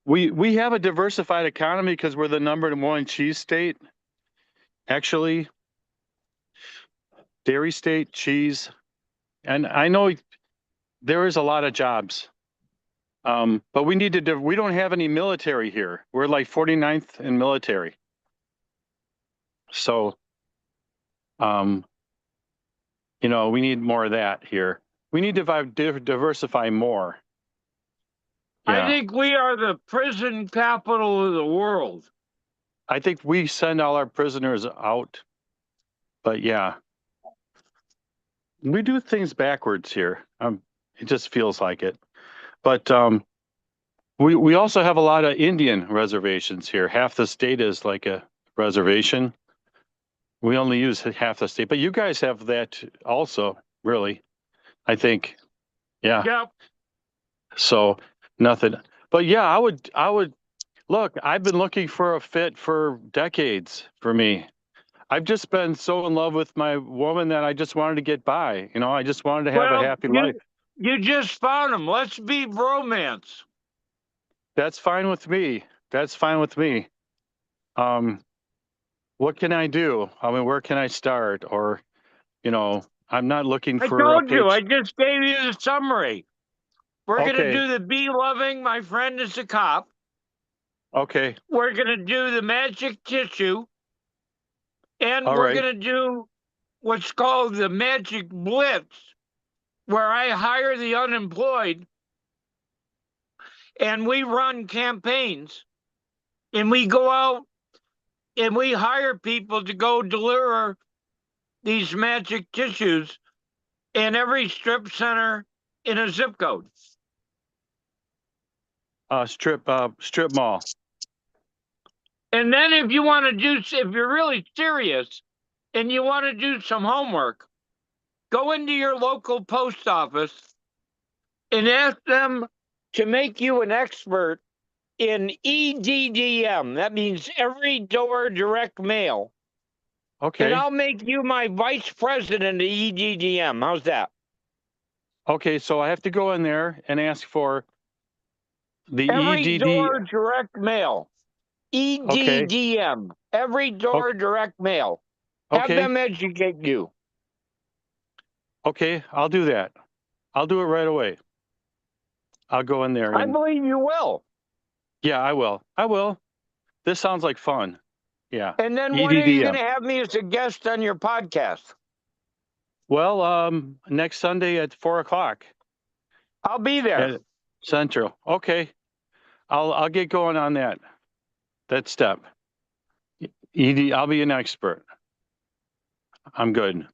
[SPEAKER 2] we have a diversified economy because we're the #1 cheese state. Actually, dairy state, cheese, and I know there is a lot of jobs. But we don't have any military here. We're like 49th in military. So, you know, we need more of that here. We need to diversify more. Yeah.
[SPEAKER 4] I think we are the prison capital of the world.
[SPEAKER 2] I think we send all our prisoners out. But yeah, we do things backwards here. It just feels like it. But we also have a lot of Indian reservations here. Half the state is like a reservation. We only use half the state, but you guys have that also, really. I think, yeah.
[SPEAKER 4] Yep.
[SPEAKER 2] So nothing, but yeah, I would look. I've been looking for a fit for decades. For me, I've just been so in love with my woman that I just wanted to get by. You know, I just wanted to have a happy life.
[SPEAKER 4] You just found him. Let's be romance.
[SPEAKER 2] That's fine with me. That's fine with me. What can I do? I mean, where can I start? Or, you know, I'm not looking for.
[SPEAKER 4] I told you. I just gave you the summary. We're
[SPEAKER 2] Okay.
[SPEAKER 4] going to do the Be Loving, My Friend is a Cop.
[SPEAKER 2] Okay.
[SPEAKER 4] We're going to do the Magic Tissue. And
[SPEAKER 2] All
[SPEAKER 4] we're
[SPEAKER 2] right.
[SPEAKER 4] going to do what's called the Magic Blitz, where I hire the unemployed and we run campaigns and we go out and we hire people to go deliver these magic tissues in every strip center in a zip code.
[SPEAKER 2] Strip mall.
[SPEAKER 4] And then if you're really serious and you want to do some homework, go into your local post office and ask them to make you an expert in EDDM. That means every door direct mail.
[SPEAKER 2] Okay.
[SPEAKER 4] And I'll make you my vice president of EDDM. How's that?
[SPEAKER 2] Okay, so I have to go in there and ask for the
[SPEAKER 4] Every
[SPEAKER 2] EDD.
[SPEAKER 4] door direct mail. EDDM. Every door direct mail. Have
[SPEAKER 2] Okay.
[SPEAKER 4] them educate you.
[SPEAKER 2] Okay, I'll do that. I'll do it right away. I'll go in there
[SPEAKER 4] I
[SPEAKER 2] and
[SPEAKER 4] believe you will.
[SPEAKER 2] yeah, I will. I will. This sounds like fun. Yeah.
[SPEAKER 4] And then when are you going
[SPEAKER 2] EDDM.
[SPEAKER 4] to have me as a guest on your podcast?
[SPEAKER 2] Well, next Sunday at 4:00
[SPEAKER 4] I'll be there.
[SPEAKER 2] at Central. Okay. I'll get going on that step. I'll be an expert. I'm good.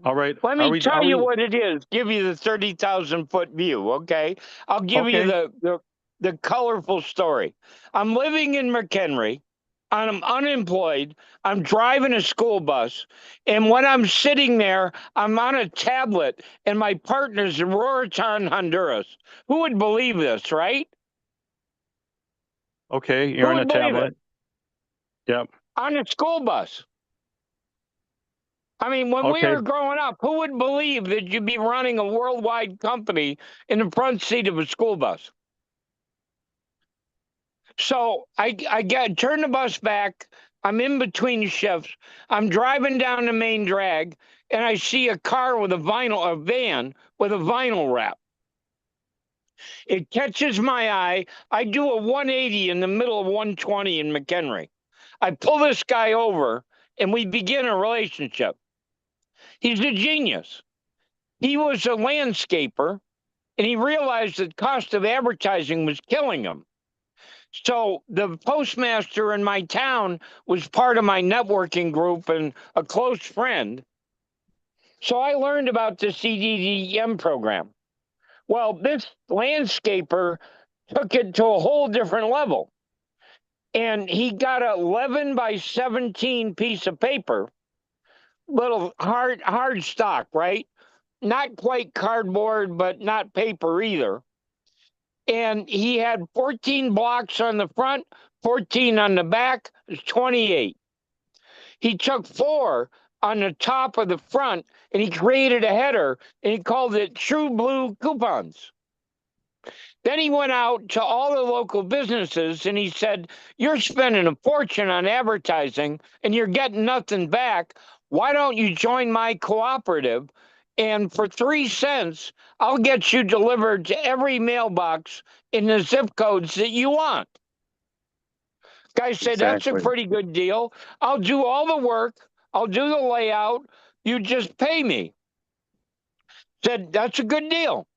[SPEAKER 2] All right.
[SPEAKER 4] Let me tell you what it is. Give you the 30,000-foot view, okay? I'll give you the colorful story. I'm living in McHenry. I'm unemployed. I'm driving a school bus. And when I'm sitting there, I'm on a tablet, and my partner's in Roriton, Honduras. Who would believe this, right?
[SPEAKER 2] Okay, you're on a tablet. Yep.
[SPEAKER 4] On a school bus. I mean, when we were growing up, who would believe that you'd be running a worldwide company in the front seat of a school bus? So I turn the bus back. I'm in between shifts. I'm driving down the main drag, and I see a van with a vinyl wrap. It catches my eye. I do a 180 in the middle of 120 in McHenry. I pull this guy over, and we begin a relationship. He's a genius. He was a landscaper, and he realized that cost of advertising was killing him. So the postmaster in my town was part of my networking group and a close friend. So I learned about the EDDM program. Well, this landscaper took it to a whole different level. And he got an 11 by 17 piece of paper, little hard stock, right? Not quite cardboard, but not paper either. And he had 14 blocks on the front, 14 on the back, 28. He took 4 on the top of the front, and he created a header, and he called it True Blue Coupons. Then he went out to all the local businesses, and he said, you're spending a fortune on advertising, and you're getting nothing back. Why don't you join my cooperative? And for 3 cents, I'll get you delivered to every mailbox in the zip codes that you want. Guy said, That's a pretty good deal. I'll do all the work. I'll do the layout. You just pay me. Said, that's a good deal.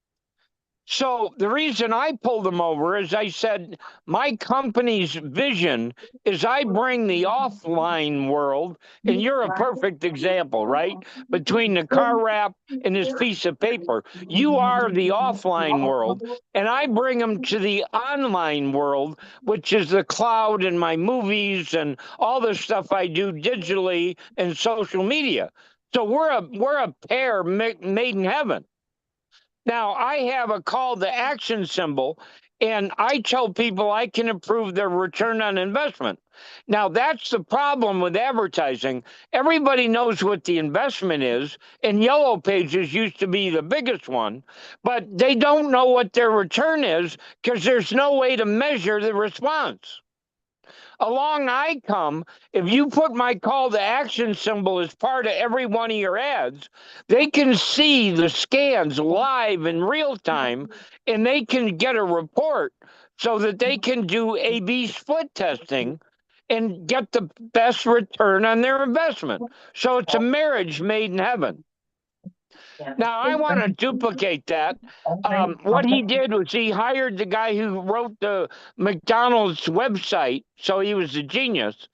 [SPEAKER 4] So the reason I pulled him over is I said, my company's vision is I bring the offline world, and you're a perfect example, right? Between the car wrap and this piece of paper, you are the offline world, and I bring them to the online world, which is the cloud and my movies and all the stuff I do digitally and social media. So we're a pair made in heaven. Now, I have a call to action symbol, and I tell people I can improve their return on investment. Now, that's the problem with advertising. Everybody knows what the investment is, and Yellow Pages used to be the biggest one, but they don't know what their return is because there's no way to measure the response. Along I come, if you put my call to action symbol as part of every one of your ads, they can see the scans live in real time, and they can get a report so that they can do A/B split testing and get the best return on their investment. So it's a marriage made in heaven. Now, I want to duplicate that. What he did was he hired the guy who wrote the McDonald's website, so he was a genius.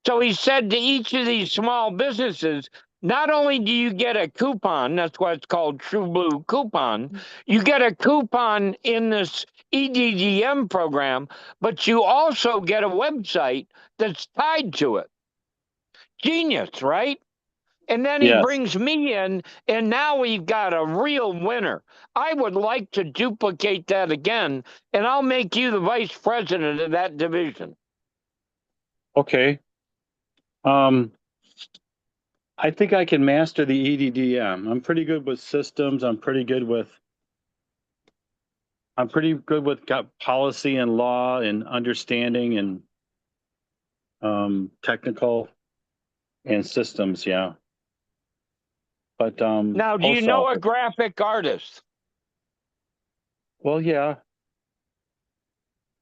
[SPEAKER 4] So he said to each of these small businesses, not only do you get a coupon, that's why it's called True Blue Coupon, you get a coupon in this EDDM program, but you also get a website that's tied to it. Genius, right? And then he brings me in, and now we've got a real winner. I would like to duplicate that again, and I'll make you the vice president of that division.
[SPEAKER 2] Okay. I think I can master the EDDM. I'm pretty good with systems. I'm pretty good with policy and law and understanding and technical and systems. Yeah. But
[SPEAKER 4] now, do you know a graphic artist?
[SPEAKER 2] Well, yeah.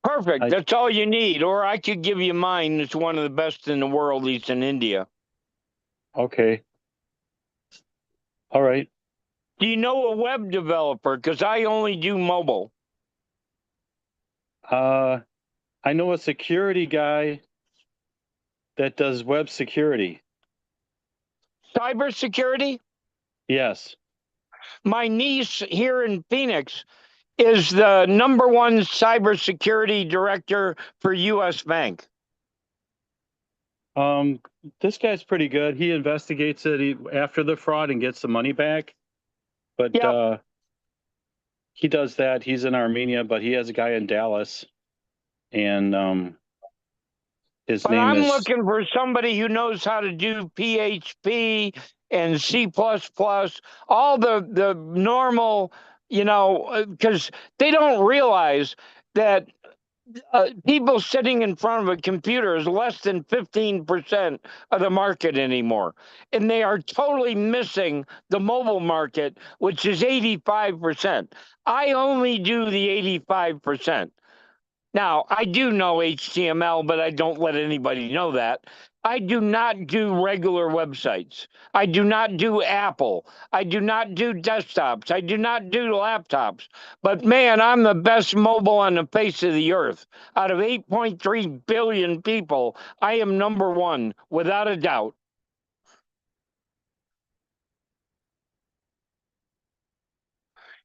[SPEAKER 4] Perfect. That's all you need. Or I could give you mine. It's one of the best in the world. He's in India.
[SPEAKER 2] Okay. All right.
[SPEAKER 4] Do you know a web developer? Because I only do mobile.
[SPEAKER 2] I know a security guy that does web security.
[SPEAKER 4] Cybersecurity?
[SPEAKER 2] Yes.
[SPEAKER 4] My niece here in Phoenix is the #1 cybersecurity director for US Bank.
[SPEAKER 2] This guy's pretty good. He investigates it after the fraud and gets the money back. But
[SPEAKER 4] Yep.
[SPEAKER 2] he does that. He's in Armenia, but he has a guy in Dallas, and his
[SPEAKER 4] But
[SPEAKER 2] name
[SPEAKER 4] I'm
[SPEAKER 2] is.
[SPEAKER 4] looking for somebody who knows how to do PHP and C++, all the normal, because they don't realize that people sitting in front of a computer is less than 15% of the market anymore. And they are totally missing the mobile market, which is 85%. I only do the 85%. Now, I do know HTML, but I don't let anybody know that. I do not do regular websites. I do not do Apple. I do not do desktops. I do not do laptops. But man, I'm the best mobile on the face of the earth. Out of 8.3 billion people, I am #1, without a doubt.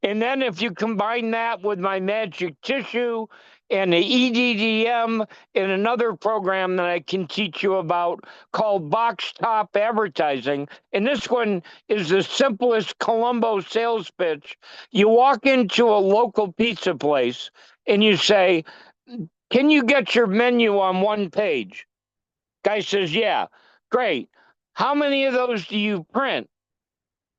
[SPEAKER 4] And then if you combine that with my magic tissue and the EDDM and another program that I can teach you about called Box Top Advertising, and this one is the simplest Columbo sales pitch. You walk into a local pizza place and you say, "Can you get your menu on one page?" Guy says, "Yeah." "Great. How many of those do you print?"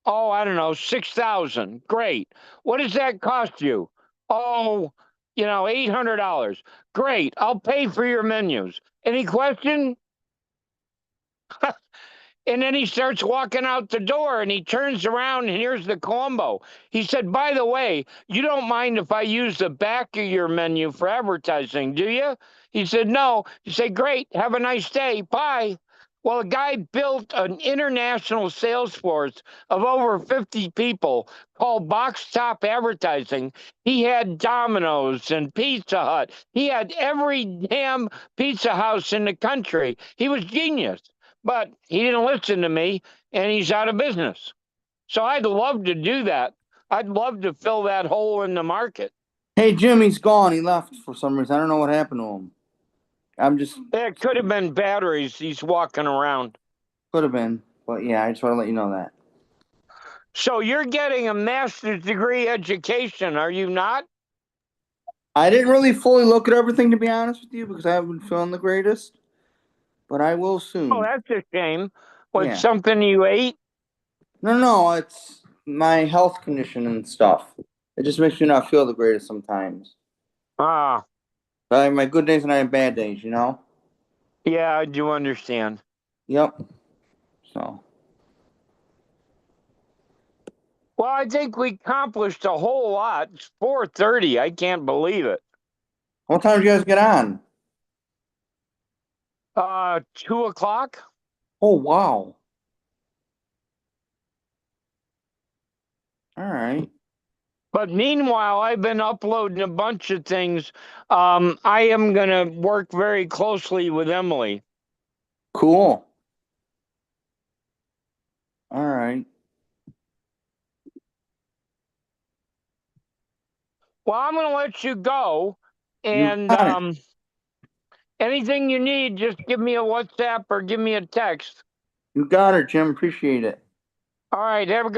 [SPEAKER 4] "Oh, I don't know, 6,000. "Great. What does that cost you?" "Oh, $800. "Great. I'll pay for your menus. Any question?" And then he starts walking out the door and he turns around and here's the Columbo. He said, "By the way, you don't mind if I use the back of your menu for advertising, do you?" He said, "No." He said, "Great. Have a nice day. Bye." Well, a guy built an international sales force of over 50 people called Box Top Advertising. He had Domino's and Pizza Hut. He had every damn pizza house in the country. He was genius, but he didn't listen to me and he's out of business. So I'd love to do that. I'd love to fill that hole in the market.
[SPEAKER 5] Hey, Jim, he's gone. He left for some reason. I don't know what happened to him.
[SPEAKER 4] It could have been batteries. He's walking around.
[SPEAKER 5] Could have been. But yeah, I just want to let you know that.
[SPEAKER 4] So you're getting a master's degree education, are you not?
[SPEAKER 5] I didn't really fully look at everything, to be honest with you, because I haven't been feeling the greatest. But I will soon.
[SPEAKER 4] Oh, that's a shame. What,
[SPEAKER 5] Yeah.
[SPEAKER 4] something you ate?
[SPEAKER 5] No, it's my health condition and stuff. It just makes me not feel the greatest sometimes.
[SPEAKER 4] Ah,
[SPEAKER 5] I have my good days and I have bad days, you know?
[SPEAKER 4] yeah, I do understand.
[SPEAKER 5] Yep. So.
[SPEAKER 4] Well, I think we accomplished a whole lot. It's 4:30. I can't believe it.
[SPEAKER 5] What time did you guys get on?
[SPEAKER 4] 2 o'clock?
[SPEAKER 5] Oh, wow. All right.
[SPEAKER 4] But meanwhile, I've been uploading a bunch of things. I am going to work very closely with Emily.
[SPEAKER 5] Cool. All right.
[SPEAKER 4] Well, I'm going to let you go.
[SPEAKER 5] You
[SPEAKER 4] And
[SPEAKER 5] got it.
[SPEAKER 4] anything you need, just give me a WhatsApp or give me a text.
[SPEAKER 5] You got it, Jim. Appreciate it.
[SPEAKER 4] All right. Have a good